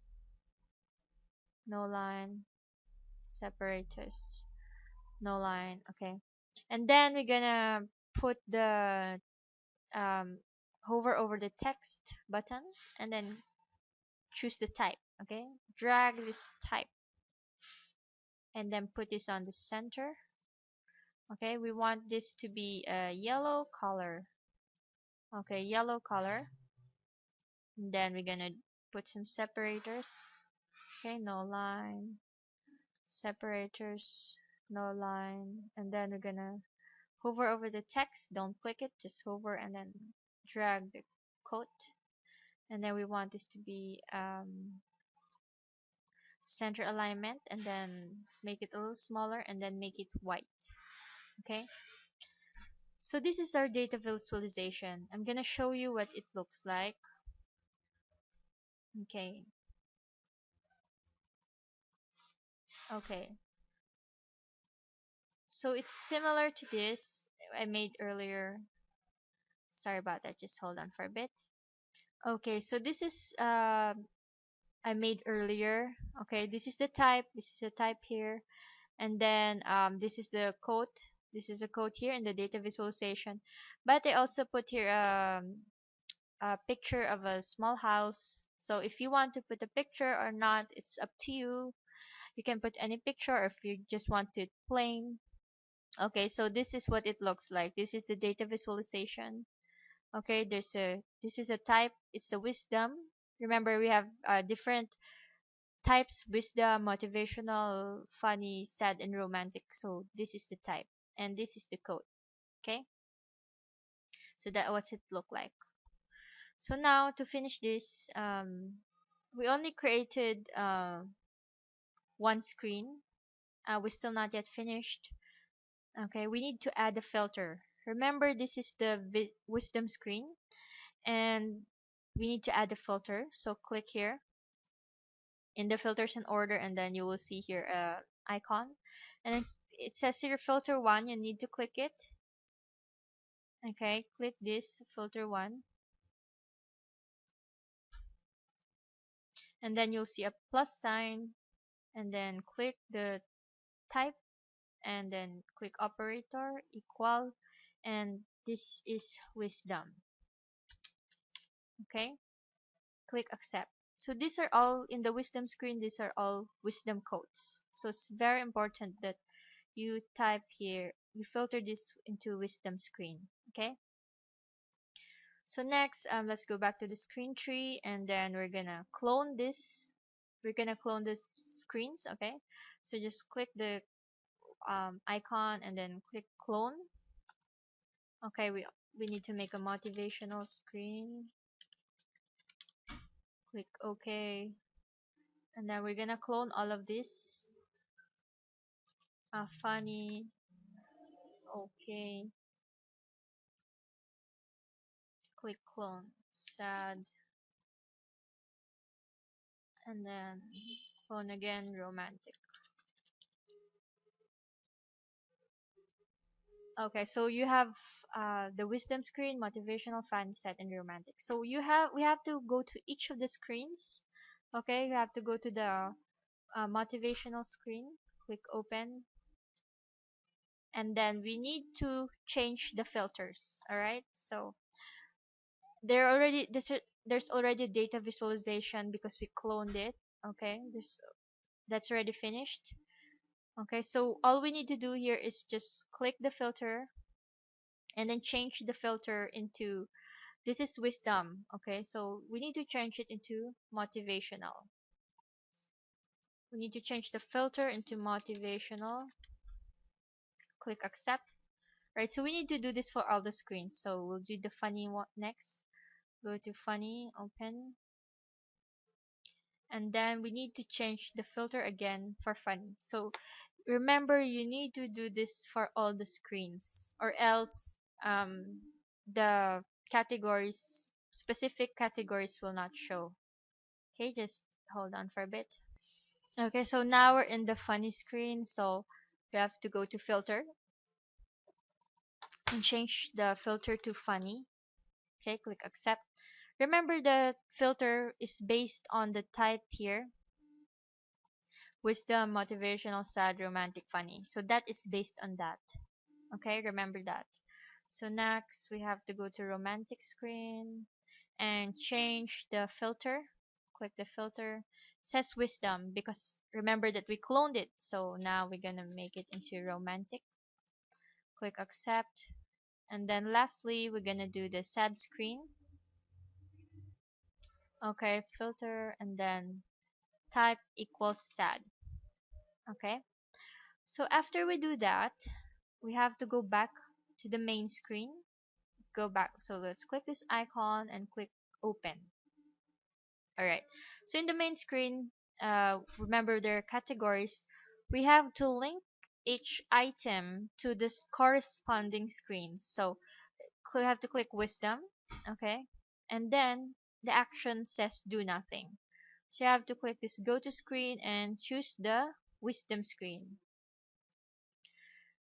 no line, separators, no line. Okay, and then we're gonna put the hover over the text button and then choose the type. Okay, drag this type and then put this on the center. Okay, we want this to be a yellow color. Okay, yellow color. And then we're gonna put some separators. Okay, no line, separators, no line, and then we're gonna hover over the text. Don't click it, just hover and then drag the quote. And then we want this to be center alignment, and then make it a little smaller, and then make it white. Okay. So this is our data visualization. I'm gonna show you what it looks like. Okay. Okay. So it's similar to this I made earlier. Sorry about that. Just hold on for a bit. Okay, so this is I made earlier. Okay, this is the type. This is the type here, and then this is the code. This is a code here in the data visualization. But I also put here a picture of a small house. So if you want to put a picture or not, it's up to you. You can put any picture, or if you just want it plain. Okay, so this is what it looks like. This is the data visualization. Okay, this is a type. It's a wisdom. Remember, we have different types: wisdom, motivational, funny, sad, and romantic. So this is the type, and this is the code. Okay, so that what's it look like. So now to finish this, we only created one screen. We're still not yet finished. Okay, we need to add a filter. Remember, this is the wisdom screen, and we need to add a filter. So click here in the filters and order, and then you will see here icon, and then it says here filter one. You need to click it. Okay, click this filter one, and then you'll see a plus sign, and then click the type, and then click operator equal, and this is wisdom. Okay, click accept. So these are all in the wisdom screen. These are all wisdom codes. So it's very important that you type here, you filter this into wisdom screen. Okay, so next let's go back to the screen tree, and then we're gonna clone this. We're gonna clone this screens. Okay, so just click the icon and then click clone. Okay, we need to make a motivational screen. Click OK, and then we're gonna clone all of this. Funny, okay, click clone. Sad, and then phone again, romantic. Okay, so you have the wisdom screen, motivational, fan set, and romantic. So we have to go to each of the screens. Okay, you have to go to the motivational screen, click open, and then we need to change the filters. All right, so there's already data visualization because we cloned it. Okay, that's already finished. Okay, so all we need to do here is just click the filter and then change the filter into, this is wisdom. Okay, so we need to change it into motivational. We need to change the filter into motivational. Click accept. Right, so we need to do this for all the screens. So we'll do the funny one next. Go to funny, open, and then we need to change the filter again for funny. So remember, you need to do this for all the screens, or else the categories, specific categories, will not show. Okay, just hold on for a bit. Okay, so now we're in the funny screen. So we have to go to filter and change the filter to funny. Okay, click accept. Remember, the filter is based on the type here: wisdom, motivational, sad, romantic, funny. So that is based on that. Okay, remember that. So next we have to go to romantic screen and change the filter. Click the filter. It says wisdom because remember that we cloned it. So now we're gonna make it into romantic. Click accept. And then lastly, we're gonna do the sad screen. Okay, filter and then type equals sad. Okay, so after we do that, we have to go back to the main screen. Go back. So let's click this icon and click open. Alright, so in the main screen, remember there are categories. We have to link each item to this corresponding screen. So we have to click wisdom. Okay, and then the action says do nothing. So you have to click this go to screen and choose the wisdom screen.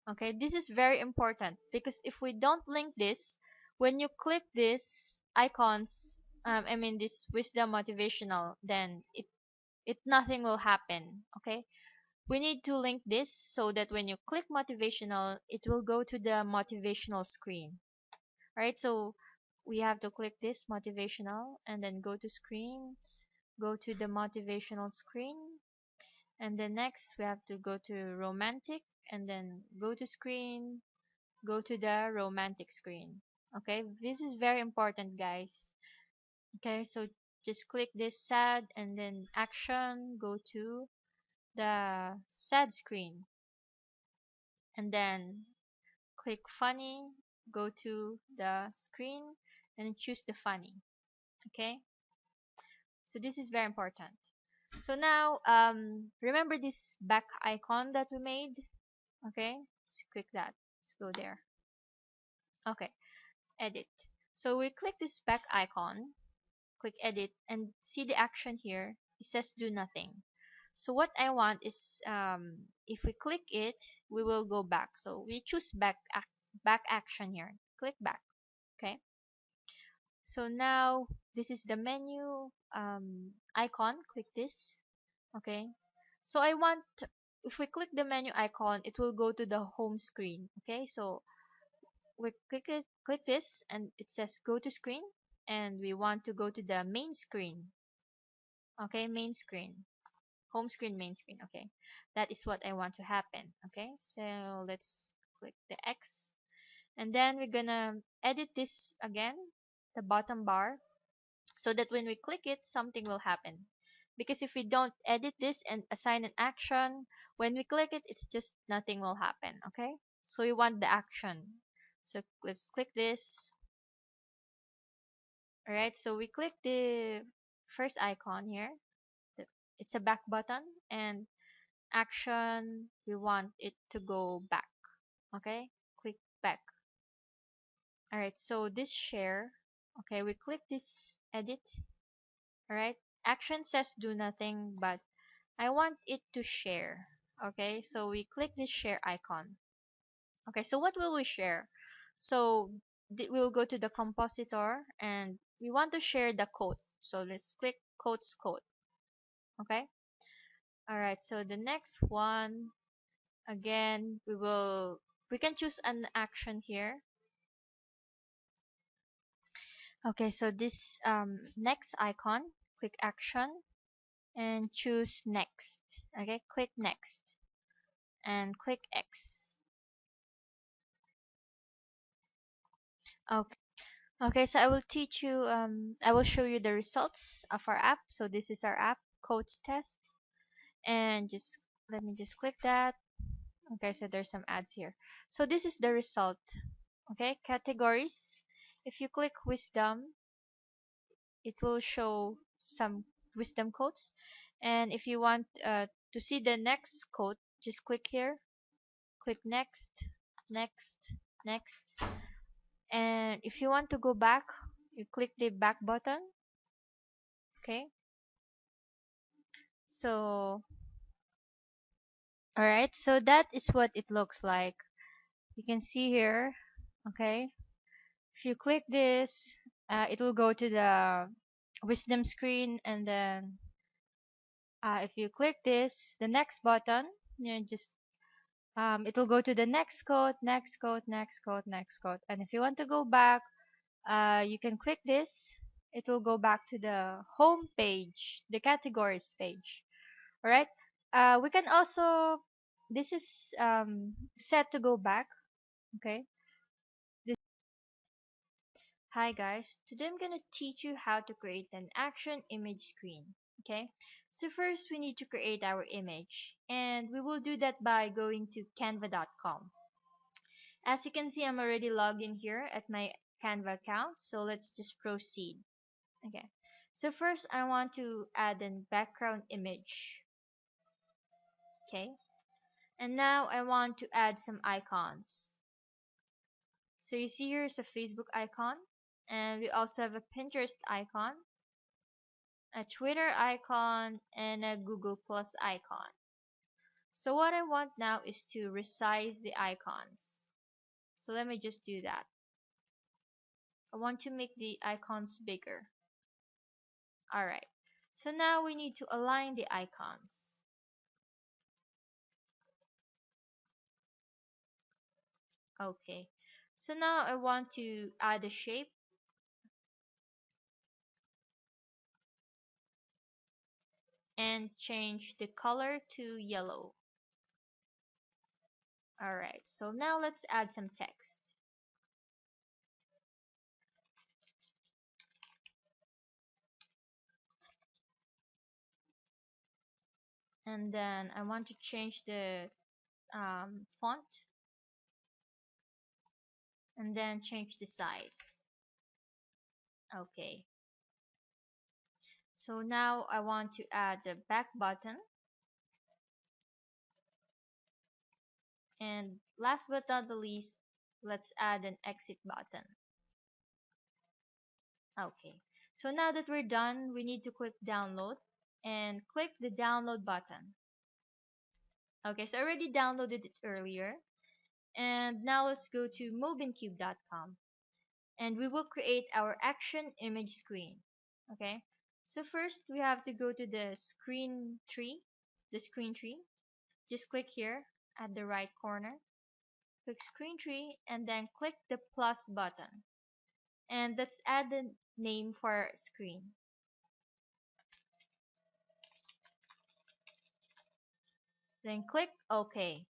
Okay, this is very important because if we don't link this, when you click this icons, I mean this wisdom motivational, then it nothing will happen. Okay, we need to link this so that when you click motivational, it will go to the motivational screen. All right, so we have to click this motivational and then go to screen, go to the motivational screen, and then next we have to go to romantic and then go to screen, go to the romantic screen. Okay, this is very important, guys. Okay, so just click this sad and then action, go to the sad screen, and then click funny, go to the screen and choose the funny. Okay, so this is very important. So now remember this back icon that we made. Okay, let's click that. Let's go there. Okay, edit. So we click this back icon, click edit, and see the action here. It says do nothing. So what I want is, if we click it, we will go back. So we choose back action here. Click back. Okay. So now this is the menu icon. Click this. Okay. So I want, if we click the menu icon, it will go to the home screen. Okay. So we click this, and it says go to screen, and we want to go to the main screen. Okay, main screen, home screen, main screen. Okay, that is what I want to happen. Okay, so let's click the X, and then we're gonna edit this again, the bottom bar, so that when we click it, something will happen. Because if we don't edit this and assign an action, when we click it, it's just nothing will happen. Okay, so we want the action. So let's click this. Alright, so we click the first icon here. The- It's a back button, and action, we want it to go back. Okay, click back. Alright, so this share, okay, we click this edit. Alright, Action says do nothing, but I want it to share. Okay, so we click this share icon. Okay, so what will we share? So we'll go to the compositor and we want to share the quote. So let's click quotes quote. Okay. All right. So the next one, again, we can choose an action here. Okay. So this next icon, click action and choose next. Okay. Click next and click X. Okay. Okay, so I will teach you, I will show you the results of our app. So this is our app, codes test. And just, let me just click that. Okay, so there's some ads here. So this is the result. Okay, categories. If you click wisdom, it will show some wisdom quotes. And if you want to see the next quote, just click here. Click next, next, next. And if you want to go back, you click the back button. Okay. So, alright, so that is what it looks like. You can see here, okay, if you click this, it will go to the wisdom screen, and then if you click this, the next button, you know, just it will go to the next code, next code, next code, next code. And if you want to go back, you can click this. It will go back to the home page, the categories page. All right. We can also, this is set to go back. Okay. This, hi guys. Today I'm gonna teach you how to create an action image screen. Okay. So first we need to create our image, and we will do that by going to canva.com. As you can see, I'm already logged in here at my Canva account. So let's just proceed. Okay. So first I want to add an background image. Okay. And now I want to add some icons. So you see here's a Facebook icon, and we also have a Pinterest icon, a Twitter icon, and a Google Plus icon. So what I want now is to resize the icons. So let me just do that. I want to make the icons bigger. Alright. So now we need to align the icons. Okay. So now I want to add a shape and change the color to yellow. Alright, so now let's add some text. And then I want to change the font, and then change the size. Okay. So now I want to add the back button. And last but not the least, let's add an exit button. Okay. So now that we're done, we need to click download and click the download button. Okay, so I already downloaded it earlier. And now let's go to mobincube.com. And we will create our action image screen. Okay, so first we have to go to the screen tree. Just click here at the right corner, click screen tree, and then click the plus button, and let's add the name for our screen. Then click OK.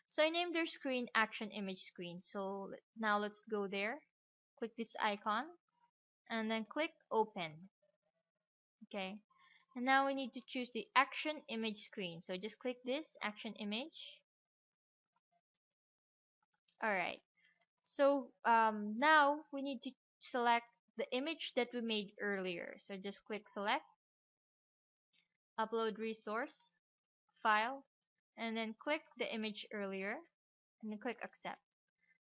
So I named their screen action image screen. So now let's go there, click this icon, and then click open. Okay, and now we need to choose the action image screen. So just click this action image. Alright. So now we need to select the image that we made earlier. So just click select, upload resource, file, and then click the image earlier, and then click accept.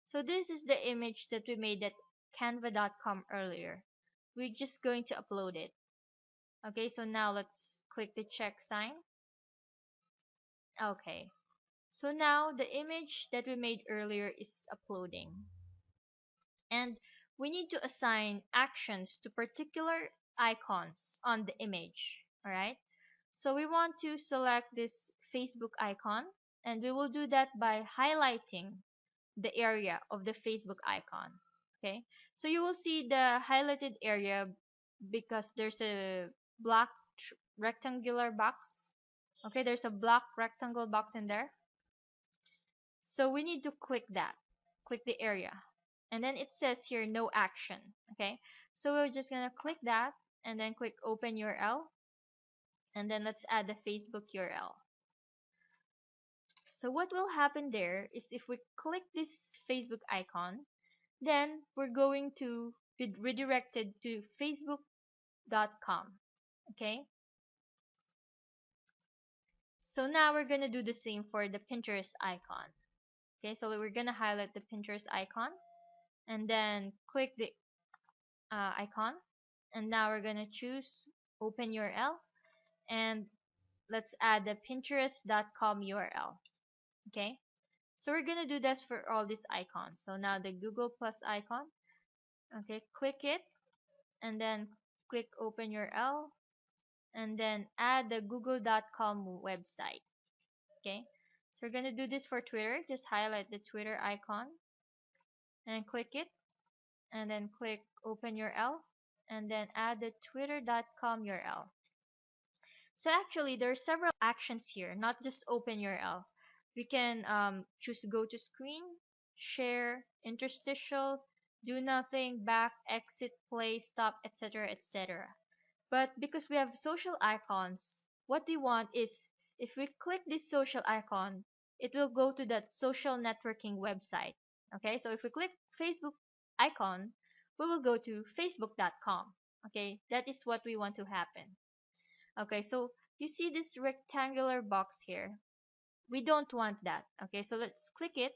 So this is the image that we made at canva.com earlier. We're just going to upload it. Okay, so now let's click the check sign. Okay, so now the image that we made earlier is uploading. And we need to assign actions to particular icons on the image. Alright, so we want to select this Facebook icon, and we will do that by highlighting the area of the Facebook icon. Okay, so you will see the highlighted area because there's a black rectangular box. Okay, there's a black rectangle box in there. So we need to click that. Click the area. And then it says here no action. Okay, so we're just gonna click that and then click open URL. And then let's add the Facebook URL. So what will happen there is if we click this Facebook icon, then we're going to be redirected to facebook.com. Okay, so now we're gonna do the same for the Pinterest icon. Okay, so we're gonna highlight the Pinterest icon and then click the icon, and now we're gonna choose open URL, and let's add the pinterest.com URL. Okay, so we're gonna do this for all these icons. So now the Google Plus icon, okay, click it and then click open URL and then add the google.com website. Okay, so we're gonna do this for Twitter. Just highlight the Twitter icon and click it and then click open URL and then add the twitter.com URL. So actually there are several actions here, not just open URL. We can choose go to screen, share, interstitial, do nothing, back, exit, play, stop, etc., etc. But because we have social icons, what we want is if we click this social icon, it will go to that social networking website. Okay, so if we click Facebook icon, we will go to facebook.com. Okay, that is what we want to happen. Okay, so you see this rectangular box here. We don't want that. Okay, so let's click it,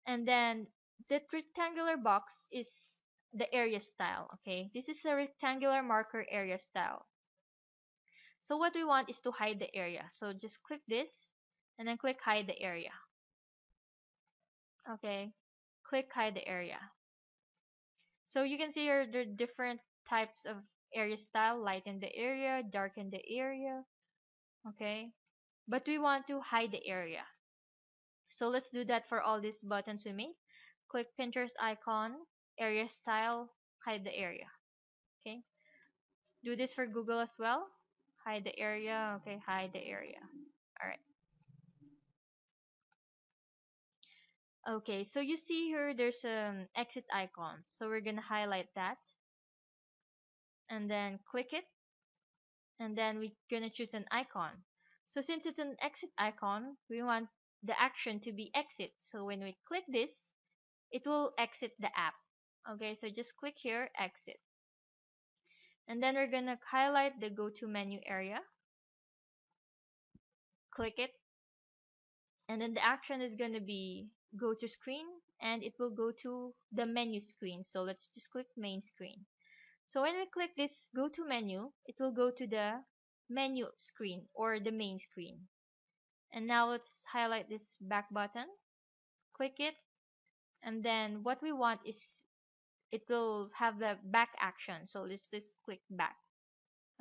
and then that rectangular box is the area style. Okay, this is a rectangular marker area style. So what we want is to hide the area. So just click this and then click hide the area. Okay, click hide the area. So you can see here there are different types of area style: lighten the area, darken the area. Okay, but we want to hide the area. So let's do that for all these buttons we made. Click Pinterest icon, area style, hide the area. Okay, do this for Google as well. Hide the area. Okay, hide the area. All right. Okay, so you see here there's an exit icon. So we're gonna highlight that and then click it, and then we're gonna choose an icon. So since it's an exit icon, we want the action to be exit. So when we click this, it will exit the app. Okay, so just click here, exit. And then we're gonna highlight the go to menu area, click it, and then the action is gonna be go to screen, and it will go to the menu screen. So let's just click main screen. So when we click this go to menu, it will go to the menu screen or the main screen. And now let's highlight this back button, click it, and then what we want is it will have the back action. So let's just click back.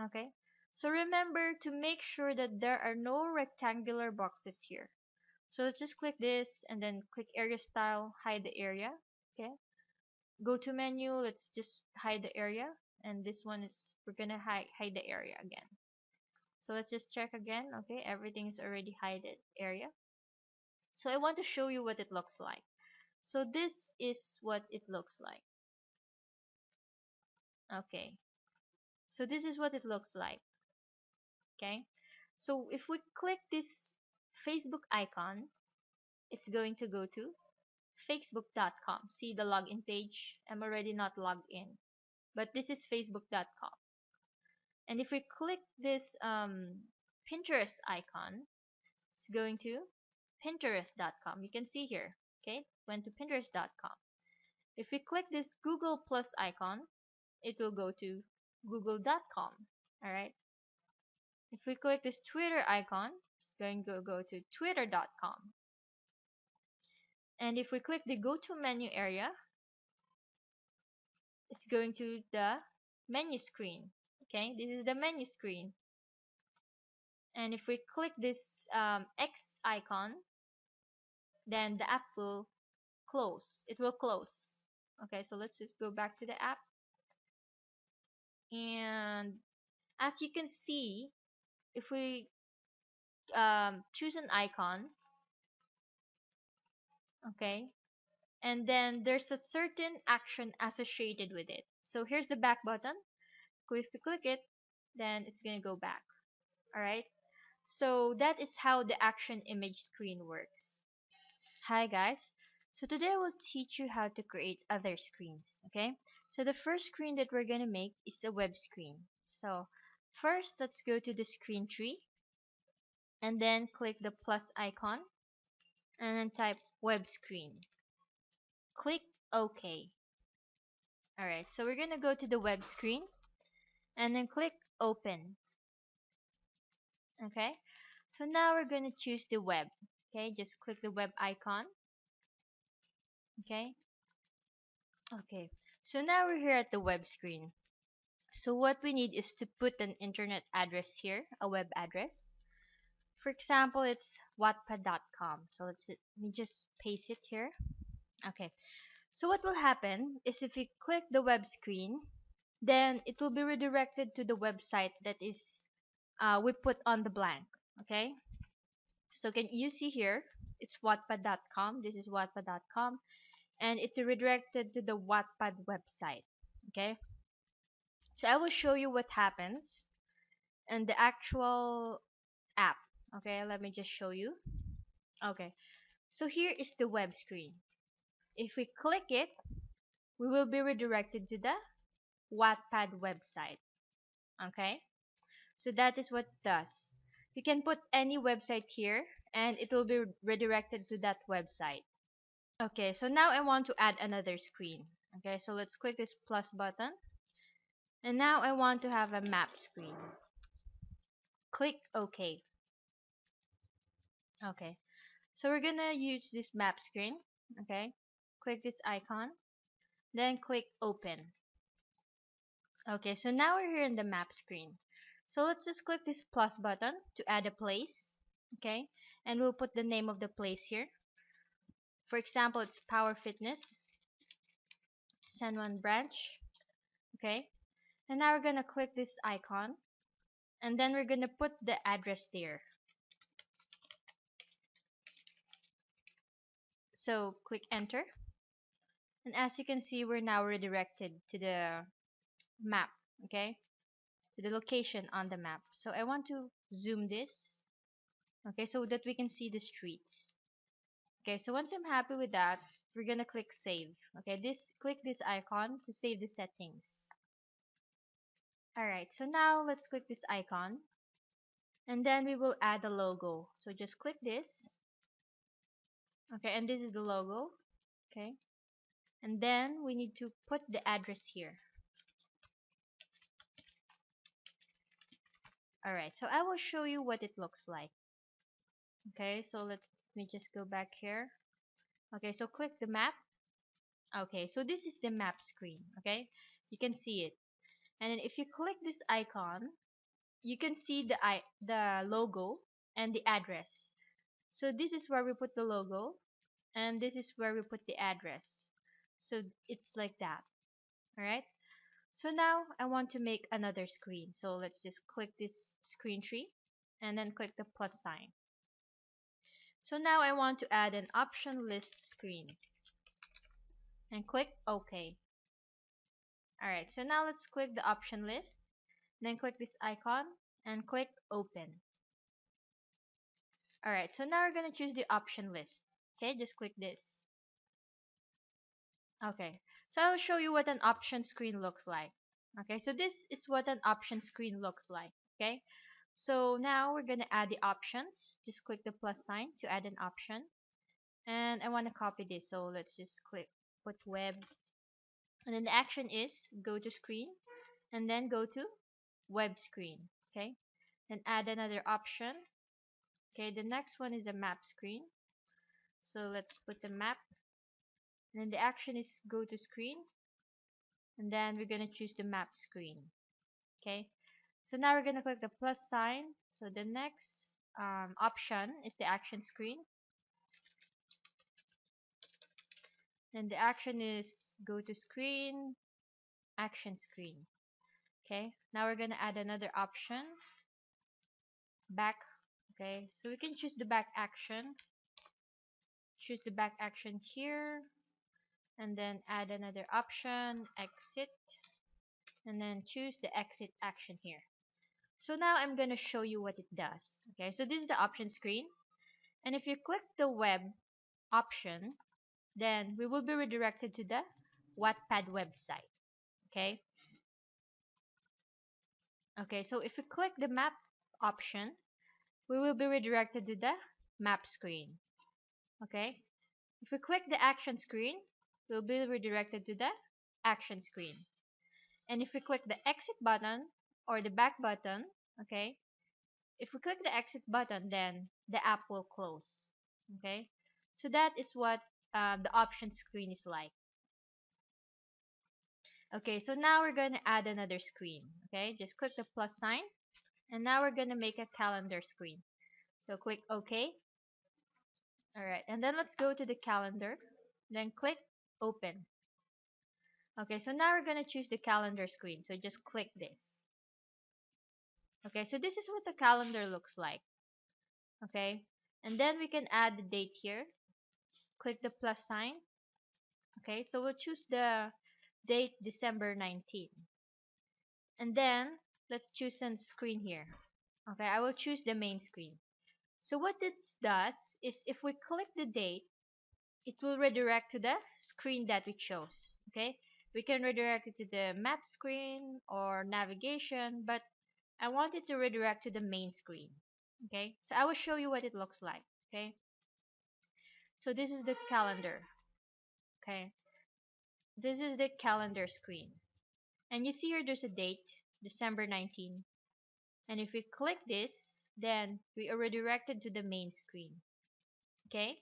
Okay, so remember to make sure that there are no rectangular boxes here. So let's just click this and then click area style, hide the area. Okay, go to menu, let's just hide the area, and this one is we're gonna hide the area again. So let's just check again. Okay, everything is already hidden area. So I want to show you what it looks like. So this is what it looks like. Okay, so this is what it looks like. Okay, so if we click this Facebook icon, it's going to go to facebook.com. See the login page? I'm already not logged in, but this is facebook.com. And if we click this Pinterest icon, it's going to pinterest.com. You can see here, okay, went to pinterest.com. If we click this Google Plus icon, it will go to google.com. All right. If we click this Twitter icon, it's going to go to twitter.com. And if we click the go to menu area, it's going to the menu screen. Okay, this is the menu screen. And if we click this X icon, then the app will close. It will close. Okay, so let's just go back to the app. And as you can see, if we choose an icon, okay, and then there's a certain action associated with it. So here's the back button. If we click it, then it's going to go back. All right. So that is how the action image screen works. Hi guys. So today I will teach you how to create other screens. Okay. So the first screen that we're going to make is a web screen. So first, let's go to the screen tree and then click the plus icon and then type web screen. Click OK. Alright, so we're gonna go to the web screen and then click open. Okay, so now we're gonna choose the web. Okay, just click the web icon. Okay, so now we're here at the web screen. So what we need is to put an internet address here, a web address. For example, it's wattpad.com. So let me just paste it here. Okay, so what will happen is if we click the web screen, then it will be redirected to the website that is we put on the blank. Okay, so can you see here, it's wattpad.com. This is wattpad.com, and it redirected to the Wattpad website. Okay, so I will show you what happens in the actual app. Okay, let me just show you. Okay, so here is the web screen. If we click it, we will be redirected to the Wattpad website. Okay, so that is what it does. You can put any website here and it will be redirected to that website. Okay, so now I want to add another screen. Okay, so let's click this plus button. And now I want to have a map screen. Click OK. Okay, so we're gonna use this map screen. Okay, click this icon, then click open. Okay, so now we're here in the map screen. So let's just click this plus button to add a place. Okay, and we'll put the name of the place here. For example, it's Power Fitness, San Juan branch. Okay, and now we're gonna click this icon, and then we're gonna put the address there. So click enter, and as you can see, we're now redirected to the map. Okay, to the location on the map. So I want to zoom this. Okay, so that we can see the streets. Okay, so once I'm happy with that, we're gonna click save. Okay, click this icon to save the settings. Alright, so now let's click this icon and then we will add a logo. So just click this. Okay, and this is the logo. Okay, and then we need to put the address here. Alright, so I will show you what it looks like. Okay, so let me just go back here. Okay, so click the map. Okay, so this is the map screen. Okay, you can see it. And then if you click this icon, you can see the logo and the address. So this is where we put the logo and this is where we put the address. So it's like that. Alright, so now I want to make another screen. So let's just click this screen tree and then click the plus sign. So now I want to add an option list screen and click OK. Alright, so now let's click the option list, then click this icon and click open. Alright, so now we're going to choose the option list. Okay, just click this. Okay, so I'll show you what an option screen looks like. Okay, so this is what an option screen looks like. Okay, so now we're going to add the options. Just click the plus sign to add an option. And I want to copy this, so let's just click put web. And then the action is go to screen and then go to web screen. Okay, then add another option. Okay, the next one is a map screen. So let's put the map, and then the action is go to screen, and then we're gonna choose the map screen. Okay, so now we're gonna click the plus sign. So the next option is the action screen. Then the action is go to screen, action screen. Okay, now we're gonna add another option, back. Okay, so we can choose the back action. Choose the back action here, and then add another option, exit, and then choose the exit action here. So now I'm gonna show you what it does. Okay, so this is the option screen, and if you click the web option, then we will be redirected to the Wattpad website. Okay. Okay, so if you click the map option, we will be redirected to the map screen. Okay. If we click the action screen, we'll be redirected to the action screen. And if we click the exit button or the back button, okay, if we click the exit button, then the app will close. Okay, so that is what the option screen is like. Okay, so now we're going to add another screen. Okay, just click the plus sign, and now we're going to make a calendar screen. So click OK. Alright, and then let's go to the calendar, then click open. Okay, so now we're going to choose the calendar screen, so just click this. Okay, so this is what the calendar looks like. Okay, and then we can add the date here. Click the plus sign. Okay, so we'll choose the date December 19th. And then let's choose a screen here. Okay, I will choose the main screen. So what this does is if we click the date, it will redirect to the screen that we chose. Okay, we can redirect it to the map screen or navigation, but I want it to redirect to the main screen. Okay, so I will show you what it looks like. Okay, so this is the calendar. Okay, this is the calendar screen, and you see here there's a date, December 19, and if we click this, then we are redirected to the main screen. Okay,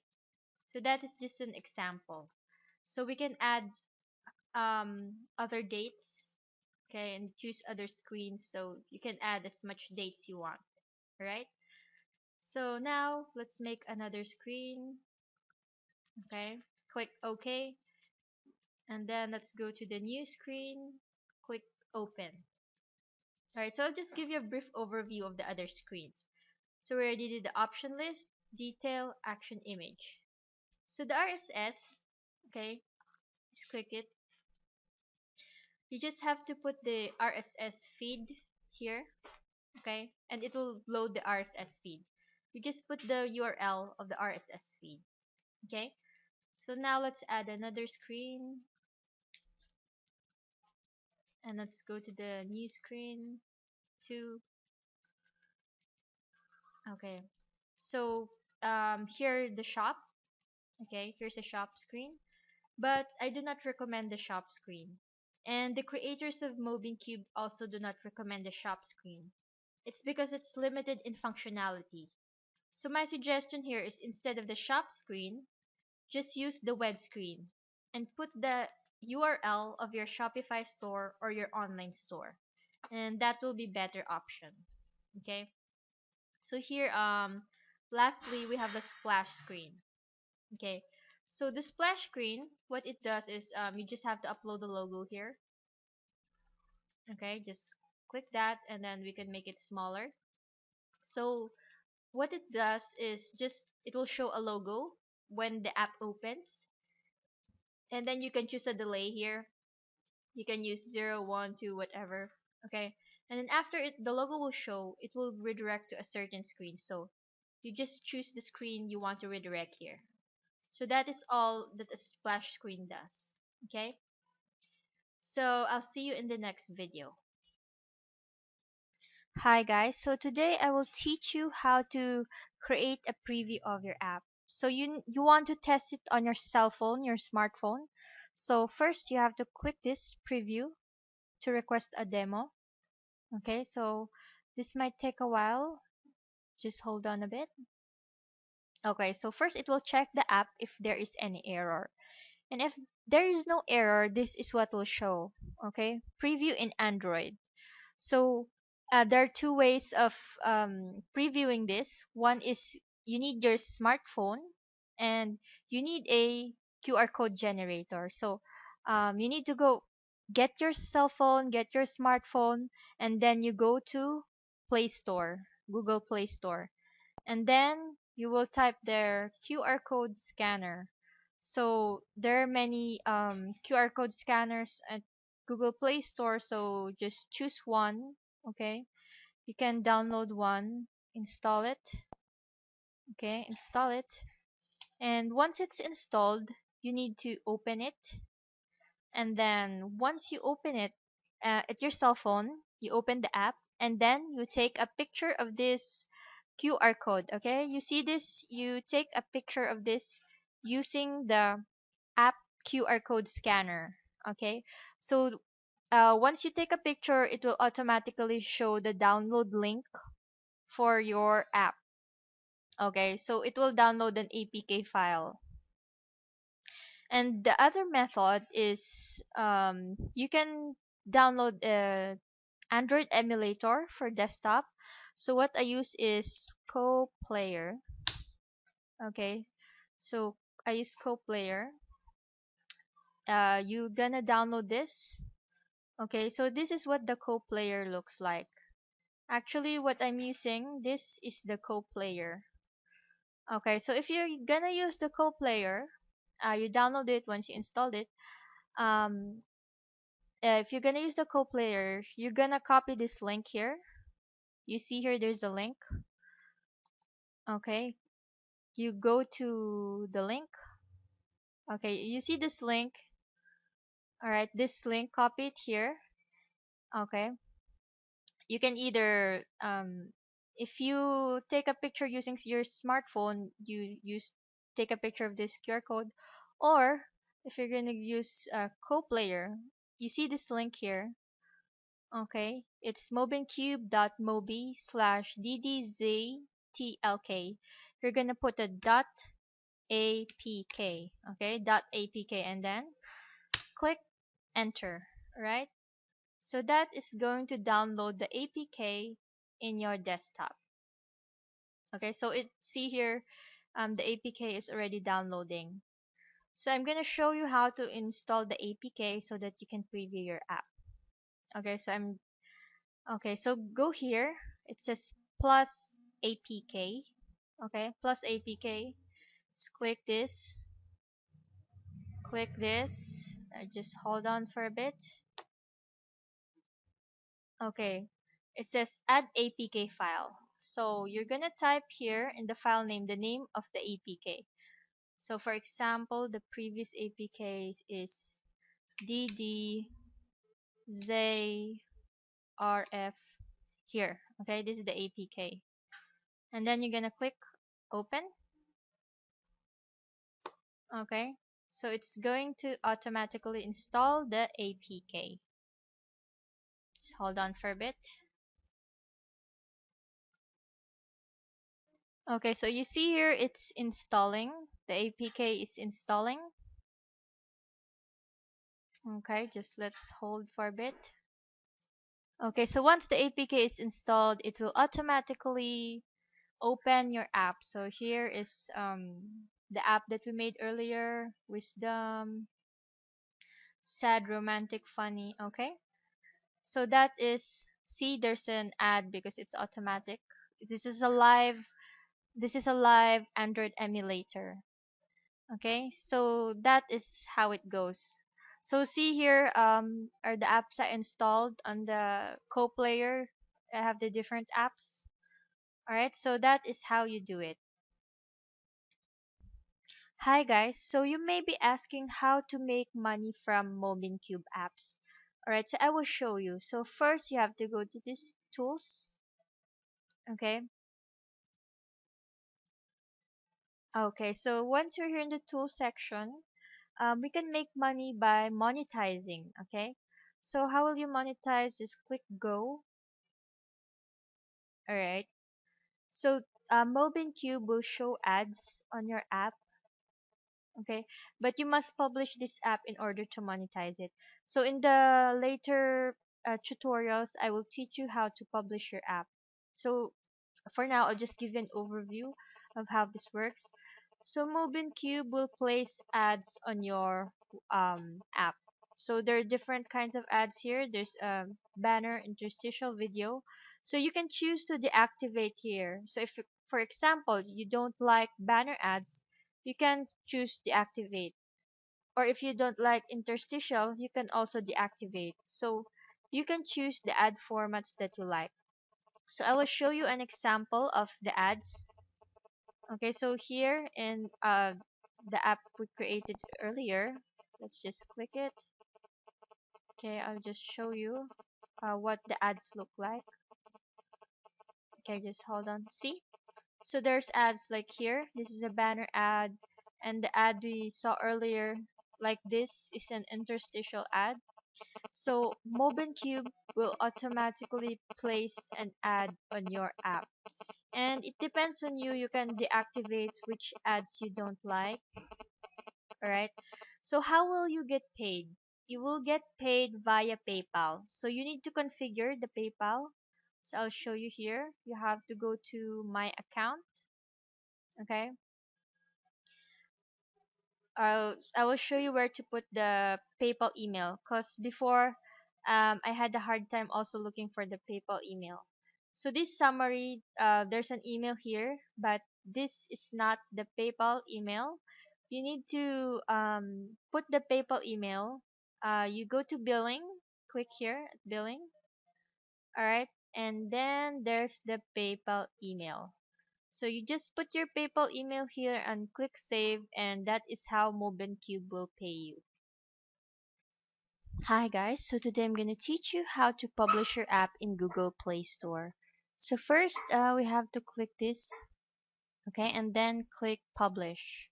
so that is just an example. So we can add other dates, okay, and choose other screens, so you can add as much dates you want. All right, so now let's make another screen. Okay, click OK, and then let's go to the new screen, click open. Alright, so I'll just give you a brief overview of the other screens. So we already did the option list, detail, action image. So the RSS, okay, just click it. You just have to put the RSS feed here, okay, and it will load the RSS feed. You just put the URL of the RSS feed, okay. So now let's add another screen, and let's go to the new screen 2. Okay, so here the shop. Okay, here's a shop screen, but I do not recommend the shop screen. And the creators of Mobincube also do not recommend the shop screen. It's because it's limited in functionality. So my suggestion here is instead of the shop screen, just use the web screen and put the URL of your Shopify store or your online store. And that will be better option. Okay? So here lastly we have the splash screen. Okay, so the splash screen, what it does is you just have to upload the logo here. Okay, just click that and then we can make it smaller. So what it does is just it will show a logo when the app opens, and then you can choose a delay here. You can use 0, 1, 2, whatever. Okay, and then after it the logo will show, it will redirect to a certain screen. So you just choose the screen you want to redirect here. So that is all that a splash screen does. Okay, so I'll see you in the next video. Hi guys, so today I will teach you how to create a preview of your app. So you want to test it on your cell phone, your smartphone. So first you have to click this preview to request a demo. Okay, so this might take a while. Just hold on a bit. Okay, so first it will check the app if there is any error. And if there is no error, this is what will show. Okay, preview in Android. So there are two ways of previewing this. One is you need your smartphone and you need a QR code generator. So you need to go get your cell phone, get your smartphone, and then you go to Play Store, Google Play Store, and then you will type their QR code scanner. So there are many QR code scanners at Google Play Store, so just choose one. Okay, you can download one, install it. Okay, install it, and once it's installed, you need to open it. And then once you open it at your cell phone, you open the app, and then you take a picture of this QR code. Okay, you see this, you take a picture of this using the app QR code scanner. Okay, so once you take a picture, it will automatically show the download link for your app. Okay, so it will download an APK file. And the other method is you can download Android emulator for desktop. So what I use is Co-Player. Okay, so I use Co-Player. You're gonna download this. Okay, so this is what the Co-Player looks like. Actually, what I'm using, this is the Co-Player. Okay, so if you're gonna use the Co-Player, you download it once you installed it. Um, if you're gonna use the Co-Player, you're gonna copy this link here. You see here, there's a link. Okay, you go to the link. Okay, you see this link. All right, this link, copy it here. Okay, you can either if you take a picture using your smartphone, you use take a picture of this QR code, or if you're gonna use Co-Player, you see this link here. Okay, it's mobincube.mobi/ddztlk. You're gonna put a .apk. Okay, .apk, and then click enter. Right, so that is going to download the APK in your desktop. Okay, so it see here, the APK is already downloading. So I'm gonna show you how to install the APK so that you can preview your app. Okay, so go here. It says plus APK. Okay, plus APK. Just click this. Click this. Just hold on for a bit. Okay, it says add APK file. So you're gonna type here in the file name the name of the APK. So for example, the previous APK is DDZRF here. Okay, this is the APK. And then you're gonna click open. Okay, so it's going to automatically install the APK. Just hold on for a bit. Okay, so you see here it's installing. The APK is installing. Okay, just let's hold for a bit. Okay, so once the APK is installed, it will automatically open your app. So here is the app that we made earlier, Wisdom, Sad, Romantic, Funny. Okay, so that is, see, there's an ad because it's automatic. This is a live this is a live Android emulator. Okay, so that is how it goes. So see here, are the apps I installed on the Co-Player. I have the different apps. Alright, so that is how you do it. Hi guys, so you may be asking how to make money from Mobincube apps. Alright, so I will show you. So first you have to go to this tools. Okay. Okay, so once you're here in the tool section, we can make money by monetizing. Okay, so how will you monetize? Just click go. All right. So Mobincube will show ads on your app. Okay, but you must publish this app in order to monetize it. So in the later tutorials, I will teach you how to publish your app. So for now, I'll just give you an overview of how this works. So Mobincube will place ads on your app. So there are different kinds of ads here. There's banner, interstitial, video. So you can choose to deactivate here. So if, for example, you don't like banner ads, you can choose deactivate. Or if you don't like interstitial, you can also deactivate. So you can choose the ad formats that you like. So I will show you an example of the ads. Okay, so here in the app we created earlier, let's just click it. Okay, I'll just show you what the ads look like. Okay, just hold on. See? So there's ads like here. This is a banner ad, and the ad we saw earlier, like this, is an interstitial ad. So Mobincube will automatically place an ad on your app. And it depends on you. You can deactivate which ads you don't like. Alright. So how will you get paid? You will get paid via PayPal. So you need to configure the PayPal. So I'll show you here. You have to go to my account. Okay. I will show you where to put the PayPal email, because before I had a hard time also looking for the PayPal email. So this summary, there's an email here, but this is not the PayPal email. You need to put the PayPal email. You go to billing, click here at billing. All right, and then there's the PayPal email. So you just put your PayPal email here and click save, and that is how Mobincube will pay you. Hi guys, so today I'm going to teach you how to publish your app in Google Play Store. So first we have to click this, okay, and then click publish.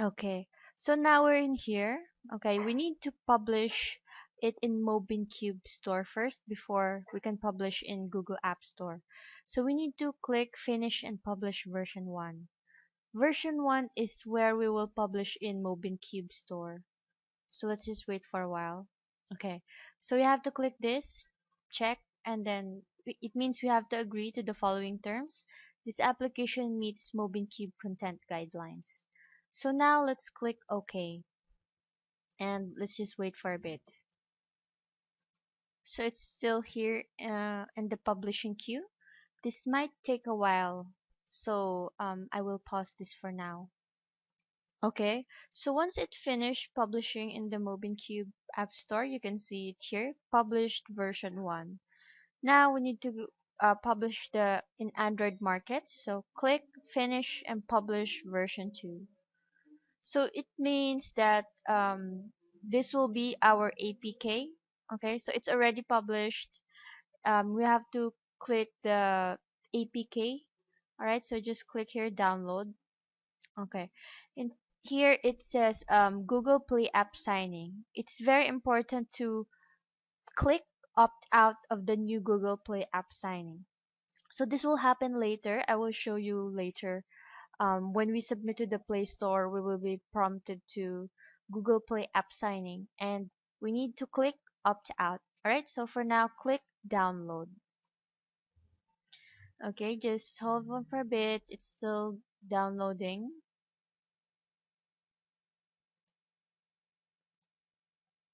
Okay, so now we're in here. Okay, we need to publish it in Mobincube Store first before we can publish in Google App Store. So we need to click finish and publish version 1. Version 1 is where we will publish in Mobincube Store. So let's just wait for a while. Okay, so we have to click this, check, and then it means we have to agree to the following terms. This application meets Mobincube content guidelines. So now let's click OK, and let's just wait for a bit. So it's still here in the publishing queue. This might take a while, so I will pause this for now. Okay, so once it finished publishing in the Mobincube App Store, you can see it here, published version 1. Now we need to publish the in Android markets, so click finish and publish version 2. So it means that this will be our APK. Okay, so it's already published. We have to click the APK. Alright, so just click here, download. Okay. In here it says Google Play app signing. It's very important to click opt out of the new Google Play app signing. So this will happen later. I will show you later. When we submit to the Play Store, we will be prompted to Google Play app signing, and we need to click opt out. Alright, so for now, click download. Okay, just hold on for a bit. It's still downloading.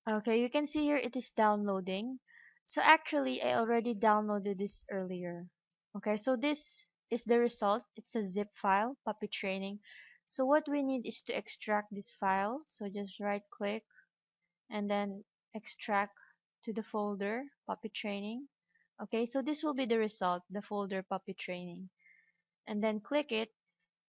Okay, you can see here it is downloading. So actually, I already downloaded this earlier. Okay, so this is the result. It's a zip file, puppy training. So what we need is to extract this file. So just right click and then extract to the folder, puppy training. Okay, so this will be the result, the folder puppy training. And then click it,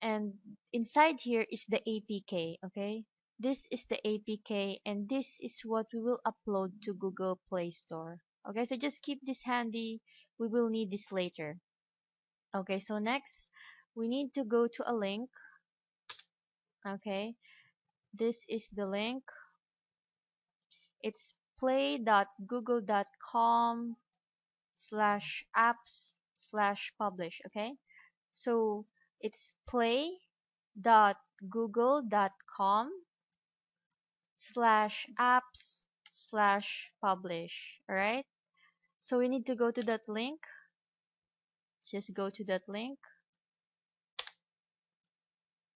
and inside here is the APK. Okay, this is the APK, and this is what we will upload to Google Play Store. Okay, so just keep this handy. We will need this later. Okay, so next we need to go to a link. Okay, this is the link. It's play.google.com play.apps/publish. Okay, so it's play.google.com/apps/publish. All right, so we need to go to that link. Just go to that link.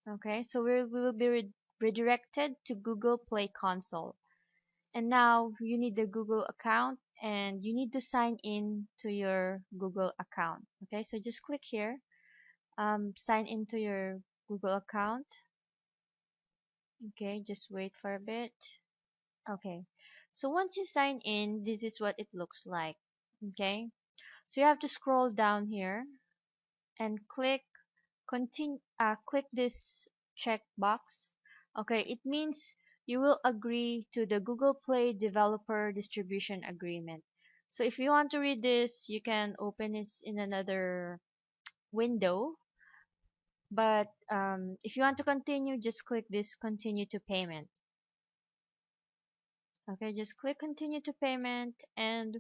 Okay, so we will be redirected to Google Play Console. And now you need the Google account and you need to sign in to your Google account. Okay, so just click here, sign into your Google account. Okay, just wait for a bit. Okay, so once you sign in, this is what it looks like. Okay, so you have to scroll down here and click this checkbox. Okay, it means you will agree to the Google Play Developer Distribution Agreement. So if you want to read this, you can open it in another window. But if you want to continue, just click this Continue to Payment. Okay, just click Continue to Payment and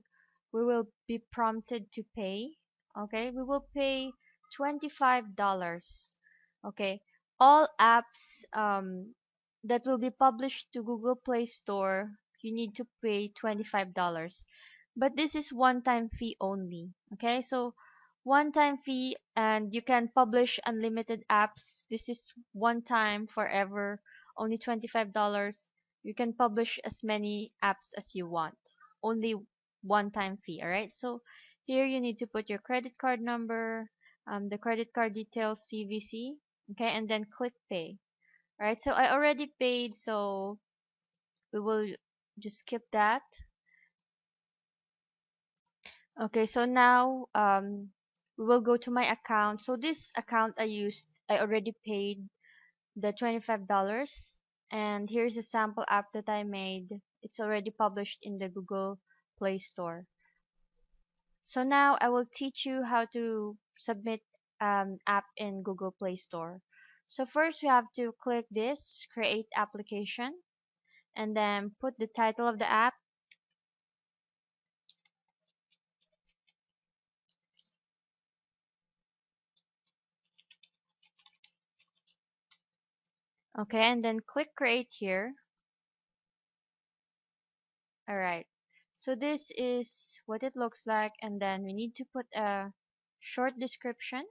we will be prompted to pay. Okay, we will pay $25. Okay, all apps that will be published to Google Play Store, you need to pay $25. But this is one-time fee only. Okay, so one-time fee and you can publish unlimited apps. This is one time forever, only $25. You can publish as many apps as you want. Only one-time fee, all right? So here you need to put your credit card number, the credit card details, CVC, okay, and then click pay. All right, so I already paid, so we will just skip that. Okay, so now we will go to my account. So this account I already paid the $25, and here's a sample app that I made. It's already published in the Google Play Store. So now I will teach you how to submit app in Google Play Store. So first we have to click this create application and then put the title of the app. Okay, and then click create here. Alright, so this is what it looks like, and then we need to put a short description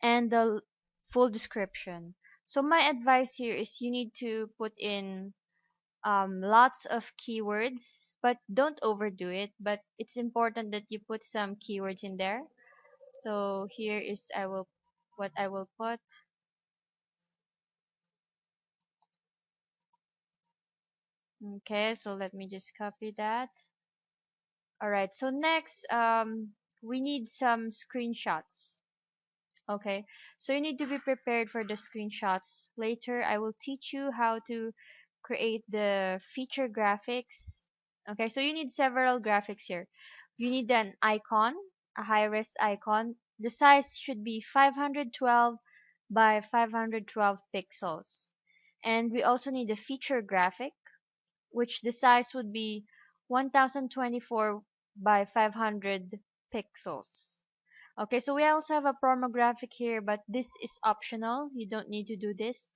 and the full description. So my advice here is you need to put in lots of keywords, but don't overdo it. But it's important that you put some keywords in there. So here is what I will put. Okay, so let me just copy that. All right, so next we need some screenshots. Okay, so you need to be prepared for the screenshots. Later, I will teach you how to create the feature graphics. Okay, so you need several graphics here. You need an icon, a high-res icon. The size should be 512 by 512 pixels. And we also need a feature graphic, which the size would be 1024 by 500 pixels. Okay, so we also have a promo graphic here, but this is optional. You don't need to do this.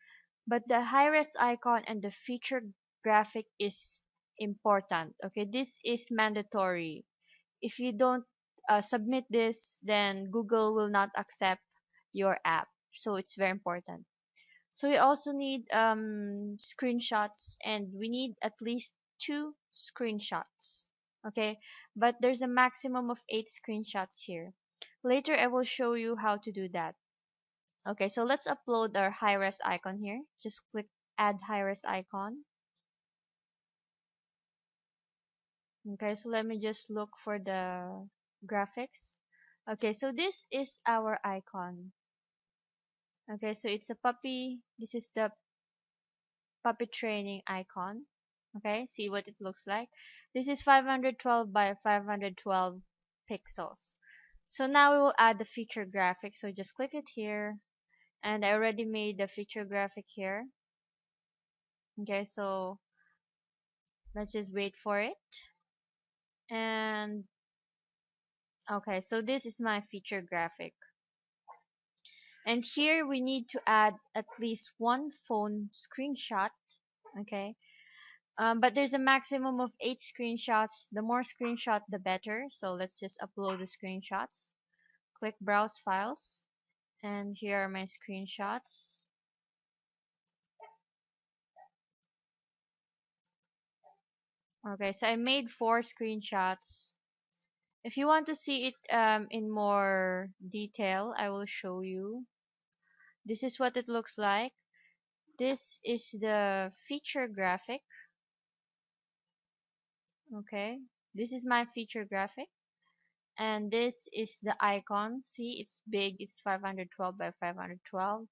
But the high-res icon and the feature graphic is important. Okay, this is mandatory. If you don't submit this, then Google will not accept your app. So it's very important. So we also need screenshots, and we need at least 2 screenshots. Okay, but there's a maximum of 8 screenshots here. Later I will show you how to do that. Okay, so let's upload our high-res icon here. Just click add high-res icon. Okay, so let me just look for the graphics. Okay, so this is our icon. Okay, so it's a puppy. This is the puppy training icon. Okay, see what it looks like. This is 512 by 512 pixels. So now we will add the feature graphic. So just click it here, and I already made the feature graphic here. Okay, so let's just wait for it. And okay, so this is my feature graphic. And here we need to add at least one phone screenshot. Okay. But there's a maximum of 8 screenshots. The more screenshot, the better. So let's just upload the screenshots. Click Browse Files. And here are my screenshots. Okay, so I made 4 screenshots. If you want to see it in more detail, I will show you. This is what it looks like. This is the feature graphic. Okay, this is my feature graphic. And this is the icon. See, it's big. It's 512 by 512.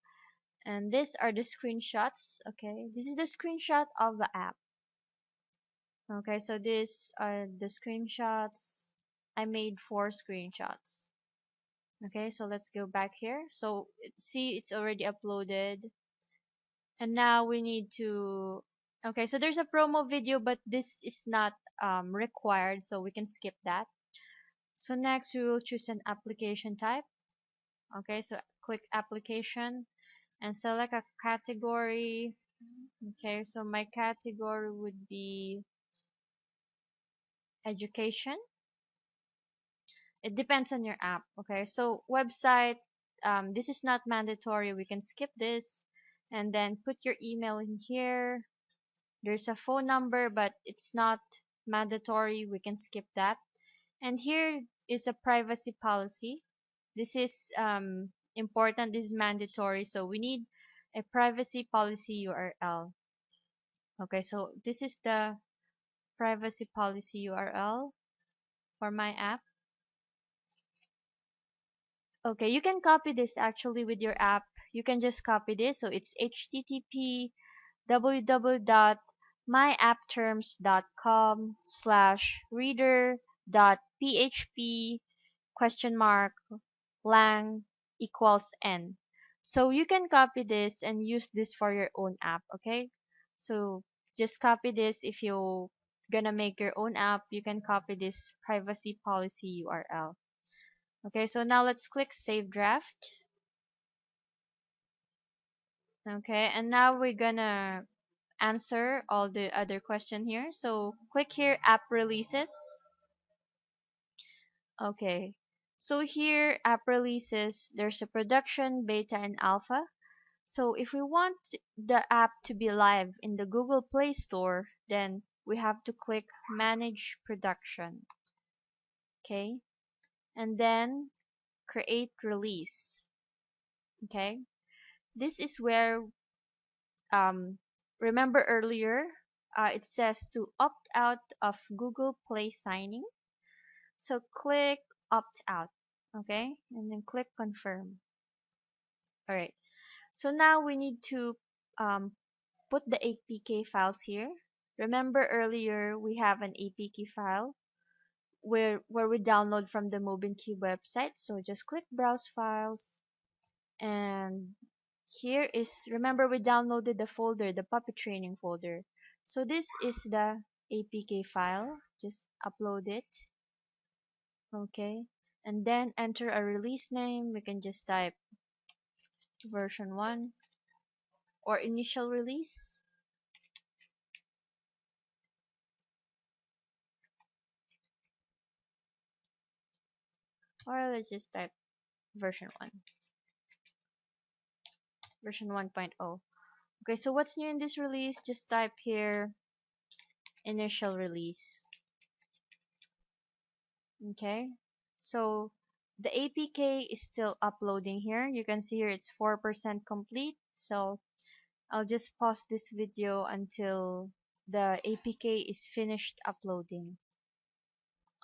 And these are the screenshots. Okay, this is the screenshot of the app. Okay, so these are the screenshots. I made 4 screenshots. Okay, so let's go back here. So see, it's already uploaded. And now we need to, okay, so there's a promo video, but this is not required, so we can skip that. So next we will choose an application type. Okay, so click application and select a category. Okay, so my category would be education. It depends on your app. Okay, so website, this is not mandatory. We can skip this and then put your email in here. There's a phone number, but it's not mandatory. We can skip that. And here is a privacy policy. This is important. This is mandatory. So we need a privacy policy URL. Okay, so this is the privacy policy URL for my app. Okay, you can copy this actually with your app. You can just copy this. So it's http www.myappterms.com/reader.php lang equals n. So you can copy this and use this for your own app, okay? So just copy this. If you gonna make your own app, you can copy this privacy policy URL. Okay, so now let's click Save Draft. Okay, and now we're gonna answer all the other question here. So click here, App Releases. Okay, so here, App Releases, there's a production, beta, and alpha. So if we want the app to be live in the Google Play Store, then we have to click Manage Production. Okay, and then Create Release. Okay, this is where remember earlier, it says to opt out of Google Play signing. So click opt out. Okay, and then click confirm. All right. So now we need to um, put the APK files here. Remember earlier we have an APK file where we download from the Mobincube website. So just click Browse Files, and here is, remember we downloaded the folder, the puppet training folder. So this is the APK file. Just upload it. Okay, and then enter a release name. We can just type version 1 or initial release. Or let's just type version 1. Version 1.0. Okay, so what's new in this release? Just type here initial release. Okay, so the APK is still uploading here. You can see here it's 4% complete. So I'll just pause this video until the APK is finished uploading.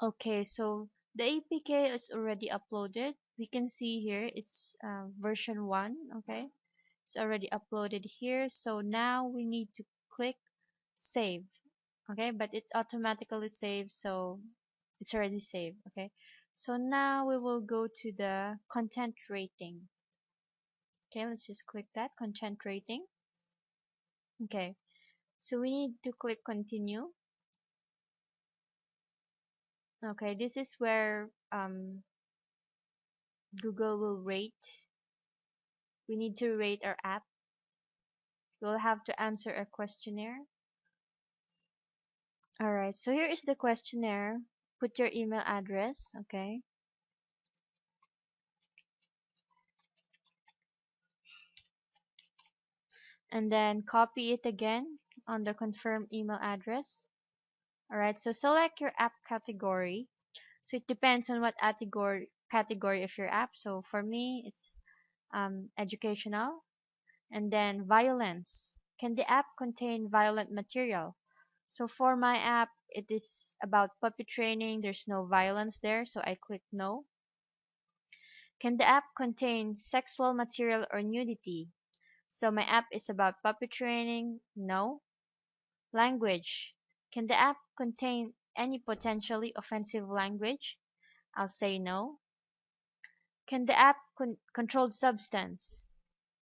Okay, so the APK is already uploaded. We can see here it's version 1. Okay, it's already uploaded here. So now we need to click save. Okay, but it automatically saves, so it's already saved. Okay, so now we will go to the content rating. Okay, let's just click that content rating. Okay, So we need to click continue. Okay, this is where Google will rate. We need to rate our app. We'll have to answer a questionnaire. Alright, so here is the questionnaire. Put your email address, okay? And then copy it again on the confirm email address. Alright, so select your app category. So it depends on what category of your app. So for me, it's educational. And then violence. Can the app contain violent material? So for my app, it is about puppy training. There's no violence there, so I click no. Can the app contain sexual material or nudity? So my app is about puppy training. No. Language. Can the app contain any potentially offensive language? I'll say no. Can the app controlled substance?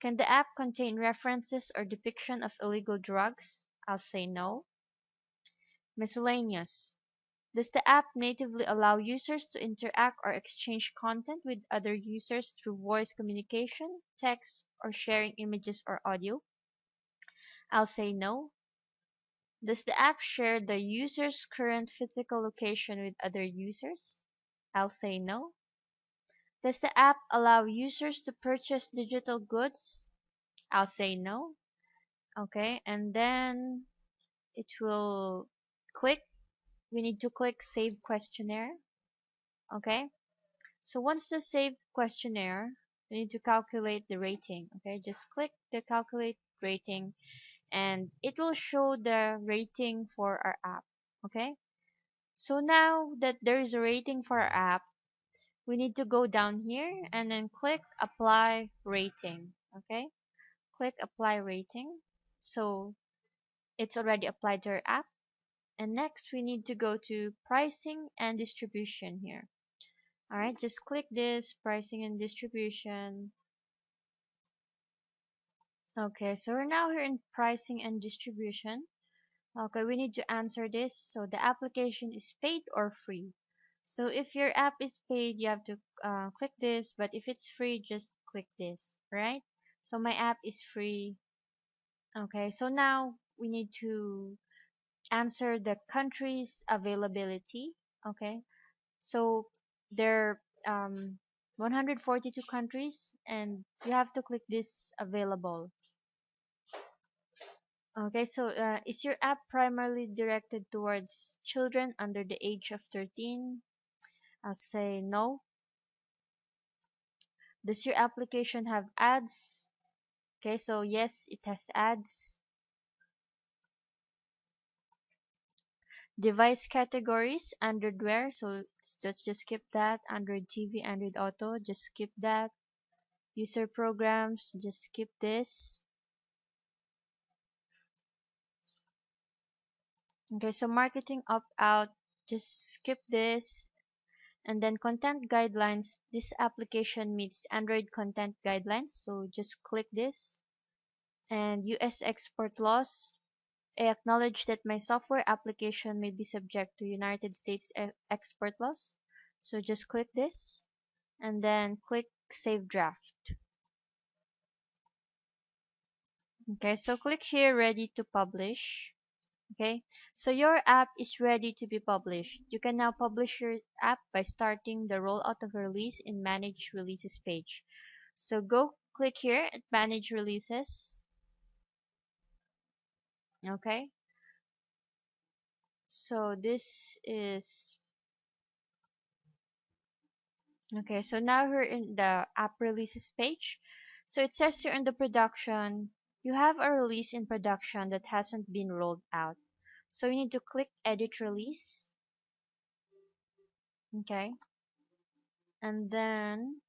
Can the app contain references or depiction of illegal drugs? I'll say no. Miscellaneous. Does the app natively allow users to interact or exchange content with other users through voice communication, text, or sharing images or audio? I'll say no. Does the app share the user's current physical location with other users? I'll say no. Does the app allow users to purchase digital goods? I'll say no. Okay, and then it will click. We need to click Save Questionnaire. Okay, so once the Save Questionnaire, we need to calculate the rating. Okay, just click the Calculate Rating and it will show the rating for our app. Okay, so now that there is a rating for our app, we need to go down here and then click Apply Rating. Okay, click Apply Rating. So it's already applied to our app. And next we need to go to pricing and distribution here. Alright, just click this pricing and distribution. Okay, so we're now here in pricing and distribution. Okay, we need to answer this. So the application is paid or free. So if your app is paid, you have to click this, but if it's free, just click this, right? So my app is free. Okay, so now we need to answer the country's availability. Okay, so there are 142 countries and you have to click this available. Okay, so is your app primarily directed towards children under the age of 13? I'll say no. Does your application have ads? Okay, so yes, it has ads. Device categories, Android Wear, so let's just skip that. Android TV, Android Auto, just skip that. User programs, just skip this. Okay, so marketing opt-out, just skip this. And then content guidelines, this application meets Android content guidelines, so just click this. And US export laws, I acknowledge that my software application may be subject to United States export laws, so just click this. And then click Save Draft. Okay, so click here, Ready to Publish. Okay, so your app is ready to be published. You can now publish your app by starting the rollout of a release in Manage Releases page. So go click here at Manage Releases. Okay, so this is okay. So now we're in the app releases page. So it says here in the production, you have a release in production that hasn't been rolled out. So you need to click Edit Release. Okay, and then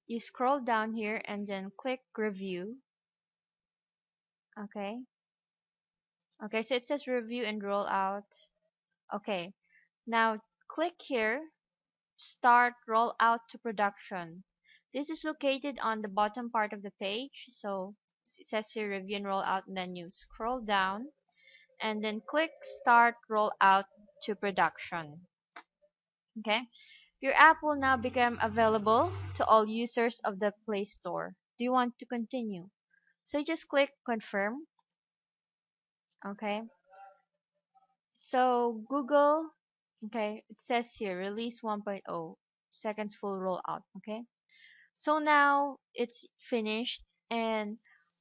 you scroll down here and then click Review. Okay, okay, so it says Review and Rollout. Okay, now click here, Start Rollout to Production. This is located on the bottom part of the page, so It says here review and roll out, and then you scroll down and then click start rollout to production. Okay, your app will now become available to all users of the Play Store. Do you want to continue? So you just click confirm. Okay, so Google, okay, it says here release 1.0 seconds full rollout. Okay, so now it's finished, and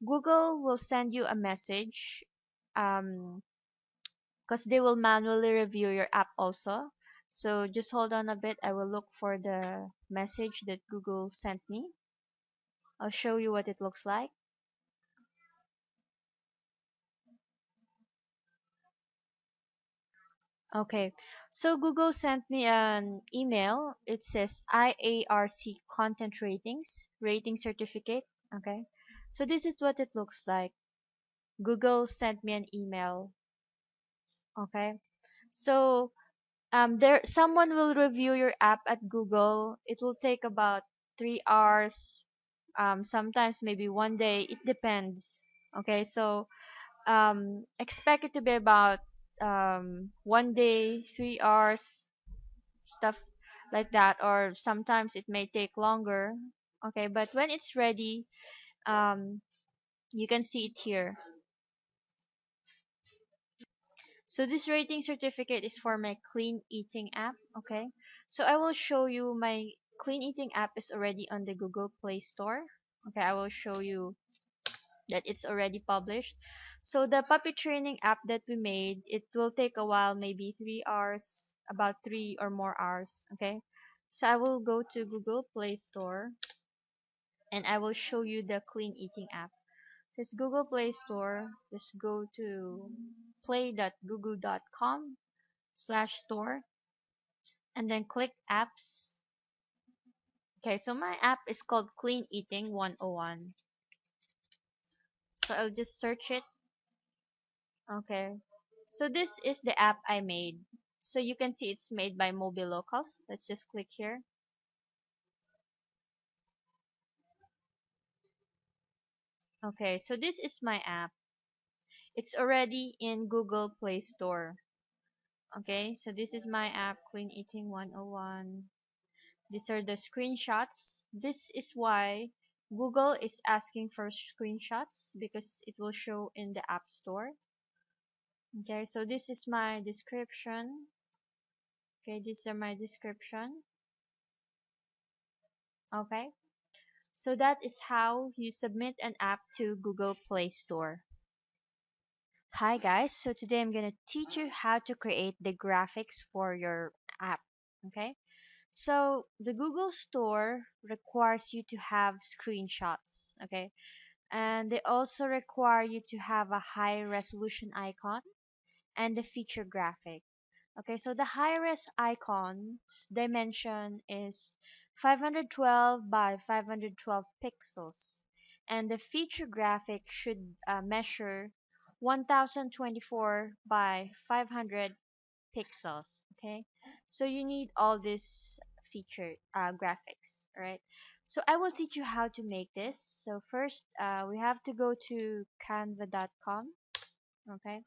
Google will send you a message, um because they will manually review your app also. So just hold on a bit. I will look for the message that Google sent me. I'll show you what it looks like. Okay. So Google sent me an email. It says IARC content ratings, rating certificate. Okay. So this is what it looks like. Google sent me an email. Okay. So there someone will review your app at Google. It will take about 3 hours, sometimes maybe one day. It depends. Okay, so expect it to be about one day, 3 hours, stuff like that, or sometimes it may take longer. Okay, but when it's ready, um, you can see it here. So this rating certificate is for my clean eating app. Okay, so I will show you my clean eating app is already on the Google Play Store. Okay, I will show you that it's already published. So the puppy training app that we made, it will take a while, maybe 3 hours, about 3 or more hours. Okay, so I will go to Google Play Store and I will show you the clean eating app. This Google Play Store, just go to play.google.com/store and then click apps. Okay, so my app is called Clean Eating 101. So I'll just search it. Okay, so this is the app I made. So you can see it's made by Mobile Locals. Let's just click here. Okay, so this is my app. It's already in Google Play Store. Okay, so this is my app, Clean Eating 101. These are the screenshots. This is why Google is asking for screenshots, because it will show in the App Store. Okay, so this is my description. Okay, these are my description. Okay, so that is how you submit an app to Google Play Store. Hi guys, so today I'm going to teach you how to create the graphics for your app. Okay, so the Google Store requires you to have screenshots. Okay, and they also require you to have a high resolution icon and a feature graphic. Okay, so the high res icon's dimension is 512 by 512 pixels, and the feature graphic should measure 1024 by 500 pixels. Okay, so you need all these feature graphics. All right, so I will teach you how to make this. So first, we have to go to canva.com. Okay,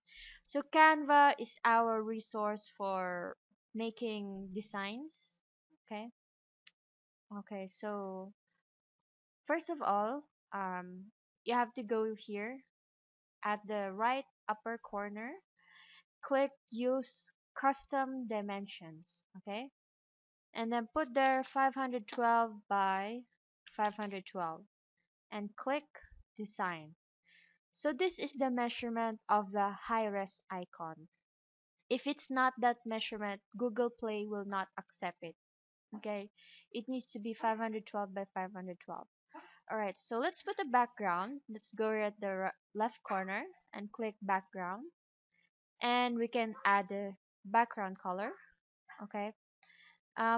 so Canva is our resource for making designs. Okay, okay, so first of all, um, you have to go here at the right upper corner, click use custom dimensions. Okay, and then put there 512 by 512 and click design. So this is the measurement of the high res icon. If it's not that measurement, Google Play will not accept it. Okay, it needs to be 512 by 512. Alright, so let's put a background. Let's go here at the left corner and click background, and we can add a background color. Okay,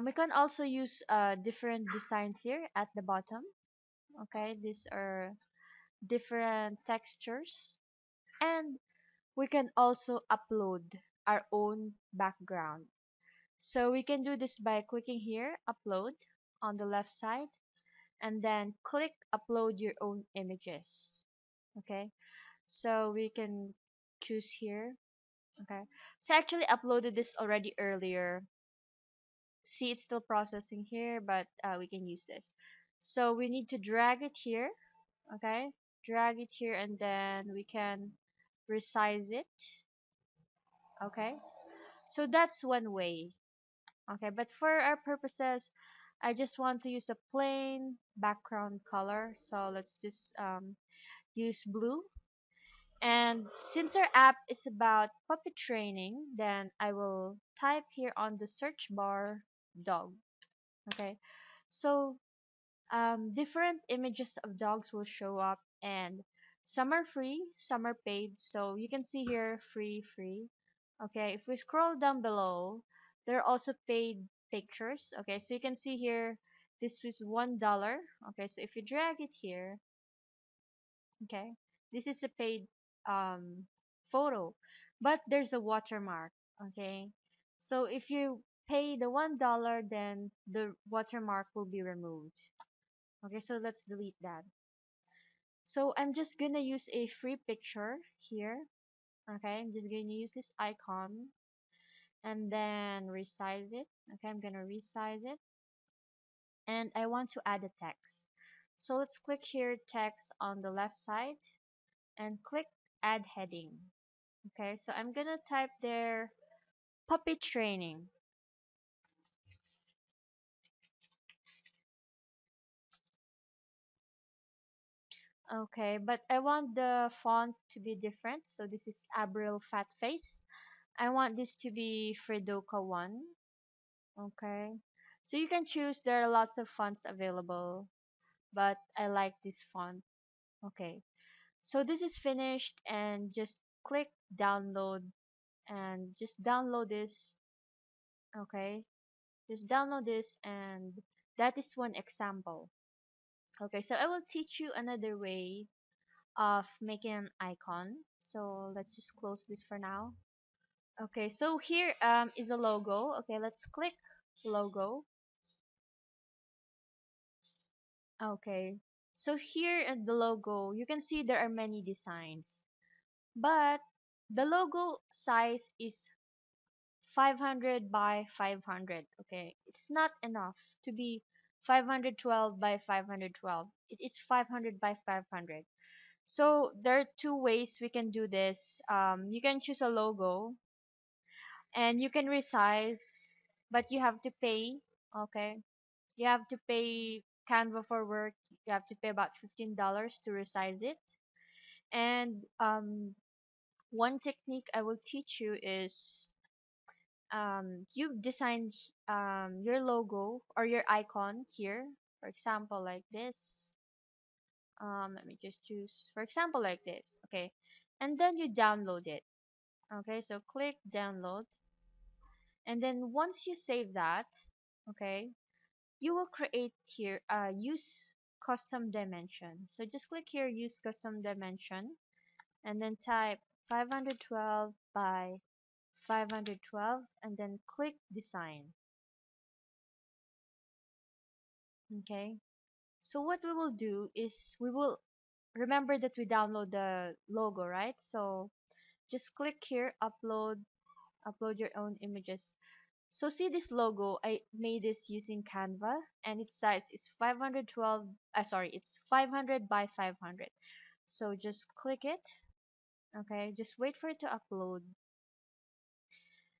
we can also use different designs here at the bottom. Okay, these are different textures, and we can also upload our own background. So we can do this by clicking here, upload, on the left side, and then click upload your own images. Okay, so we can choose here. Okay, so I actually uploaded this already earlier. See, it's still processing here, but we can use this. So we need to drag it here. Okay, drag it here, and then we can resize it. Okay, so that's one way. Okay, but for our purposes, I just want to use a plain background color. So let's just use blue. And since our app is about puppy training, then I will type here on the search bar dog. Okay, so different images of dogs will show up, and some are free, some are paid. So you can see here free, free. Okay, if we scroll down below, there are also paid pictures. Okay, so you can see here this is $1. Okay, so if you drag it here, okay, this is a paid photo, but there's a watermark. Okay, so if you pay the $1, then the watermark will be removed. Okay, so let's delete that. So I'm just gonna use a free picture here. Okay, I'm just gonna use this icon and then resize it. Okay, I'm gonna resize it, and I want to add a text. So let's click here, text on the left side, and click add heading. Okay, so I'm gonna type there puppy training. Okay, but I want the font to be different. So this is Abril Fat Face. I want this to be Fredoka 1. Okay, so you can choose. There are lots of fonts available, but I like this font. Okay, so this is finished, and just click download and just download this. Okay, just download this, and that is one example. Okay, so I will teach you another way of making an icon. So let's just close this for now. Okay, so here is a logo. Okay, let's click logo. Okay, so here at the logo, you can see there are many designs, but the logo size is 500 by 500. Okay, it's not enough to be 512 by 512. It is 500 by 500. So there are two ways we can do this. You can choose a logo, and you can resize, but you have to pay. Okay, you have to pay Canva for work. You have to pay about $15 to resize it. And one technique I will teach you is you design your logo or your icon here. For example, like this. Let me just choose. For example, like this. Okay, and then you download it. Okay, so click download, and then once you save that, okay, you will create here use custom dimension. So just click here, use custom dimension, and then type 512 by 512, and then click design. Okay, so what we will do is we will remember that we download the logo, right? So just click here, upload your own images. So see this logo, I made this using Canva, and its size is 512, sorry, it's 500 by 500. So just click it. Okay, just wait for it to upload.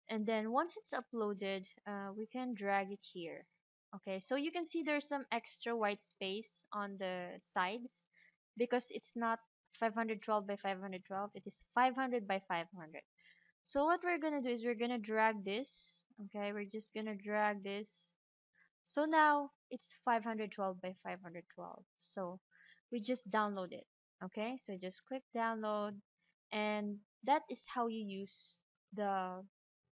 And then once it's uploaded, we can drag it here. Okay, so you can see there's some extra white space on the sides because it's not 512 by 512, it is 500 by 500. So what we're gonna do is we're gonna drag this. Okay, we're just gonna drag this. So now it's 512 by 512. So we just download it. Okay, so just click download, and that is how you use the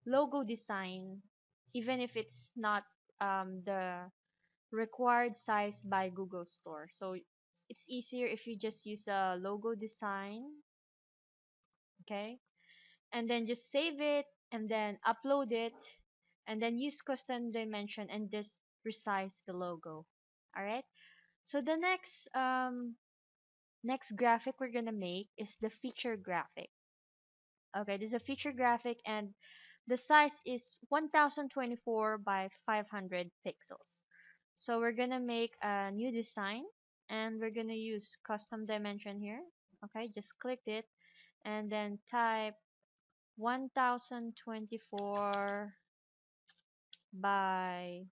logo design, even if it's not the required size by Google Store. So it's easier if you just use a logo design. Okay, and then just save it, and then upload it, and then use custom dimension and just resize the logo. All right, so the next next graphic we're gonna make is the feature graphic. Okay, this is a feature graphic, and the size is 1024 by 500 pixels. So we're gonna make a new design, and we're gonna use custom dimension here. Okay, just click it and then type 1024 by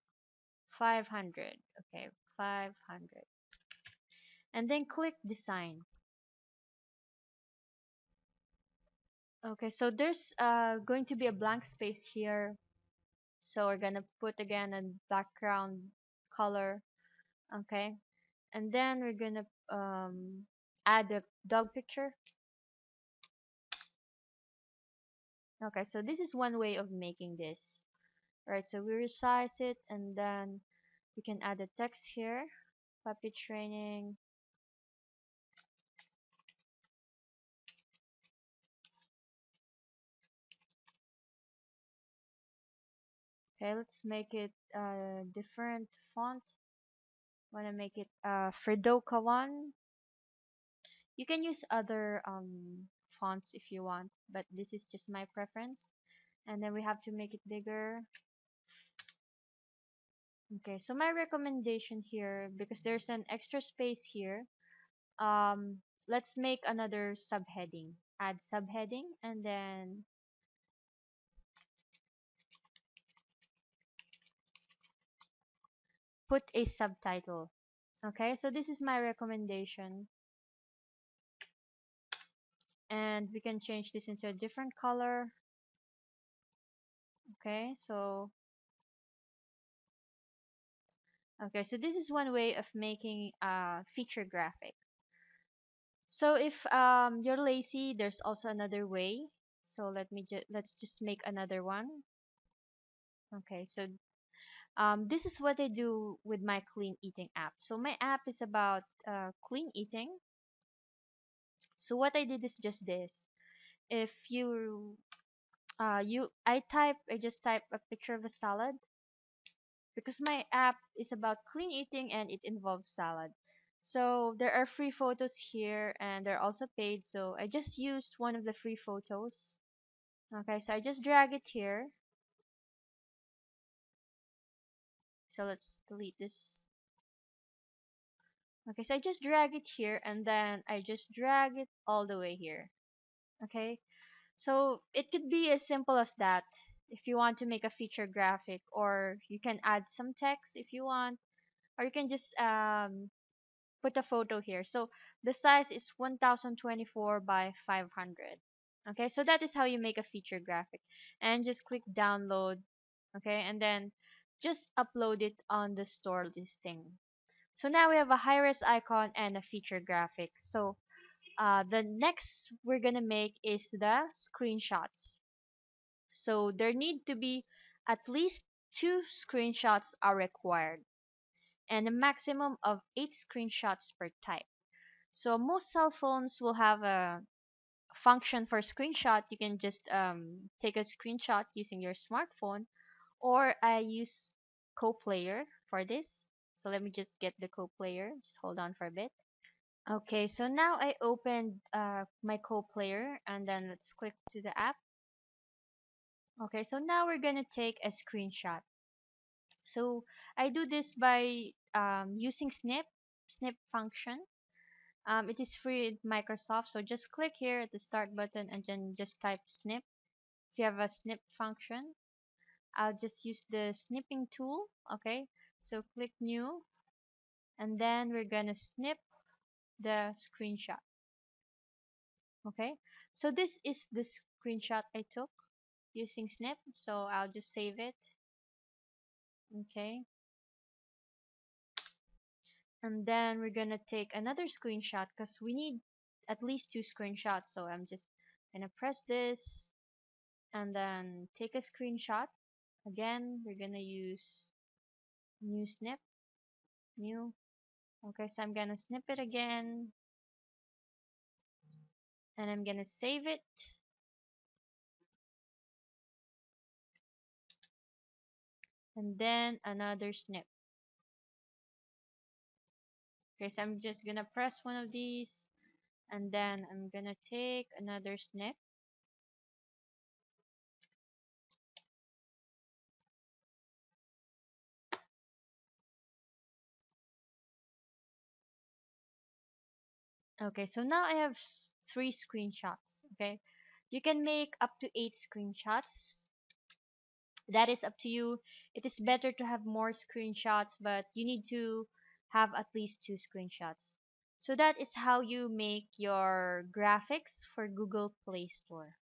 500. Okay, 500. And then click design. Okay, so there's going to be a blank space here. So we're gonna put again a background color. Okay, and then we're gonna add a dog picture. Okay, so this is one way of making this. Right, so we resize it, and then we can add a text here. Puppy training. Okay, let's make it a different font. Wanna make it Fredoka one. You can use other fonts if you want, but this is just my preference. And then we have to make it bigger. Okay, so my recommendation here, because there's an extra space here, let's make another subheading. Add subheading, and then put a subtitle. Okay, so this is my recommendation, and we can change this into a different color. Okay, so so this is one way of making a feature graphic. So if you're lazy, there's also another way. So let's just make another one. Okay, so this is what I do with my clean eating app. So my app is about clean eating. So what I did is just this. If you I just type a picture of a salad, because my app is about clean eating and it involves salad. So there are free photos here, and they're also paid. So I just used one of the free photos. Okay, so I just drag it here. So let's delete this. Okay, so I just drag it here, and then I just drag it all the way here. Okay, so it could be as simple as that if you want to make a feature graphic, or you can add some text if you want, or you can just put a photo here. So the size is 1024 by 500. Okay, so that is how you make a feature graphic. And just click download. Okay, and then just upload it on the store listing. So now we have a high-res icon and a feature graphic. So the next we're gonna make is the screenshots. So there need to be at least 2 screenshots are required, and a maximum of 8 screenshots per type. So most cell phones will have a function for screenshot. You can just take a screenshot using your smartphone, or I use CoPlayer for this. So let me just get the CoPlayer. Just hold on for a bit. Okay, so now I opened my CoPlayer, and then let's click to the app. Okay, so now we're gonna take a screenshot. So I do this by using snip function. It is free in Microsoft, so just click here at the start button and then just type snip. If you have a snip function, I'll just use the snipping tool. Okay, so click new, and then we're gonna snip the screenshot. Okay, so this is the screenshot I took using snip, so I'll just save it. Okay, and then we're gonna take another screenshot because we need at least 2 screenshots. So I'm just gonna press this and then take a screenshot. Again, we're gonna use new snip, new. Okay, so I'm gonna snip it again, and I'm gonna save it. And then another snip. Okay, so I'm just gonna press one of these, And then I'm gonna take another snip. Okay, so now I have three screenshots. Okay, you can make up to 8 screenshots. That is up to you. It is better to have more screenshots, but you need to have at least 2 screenshots. So that is how you make your graphics for Google Play Store.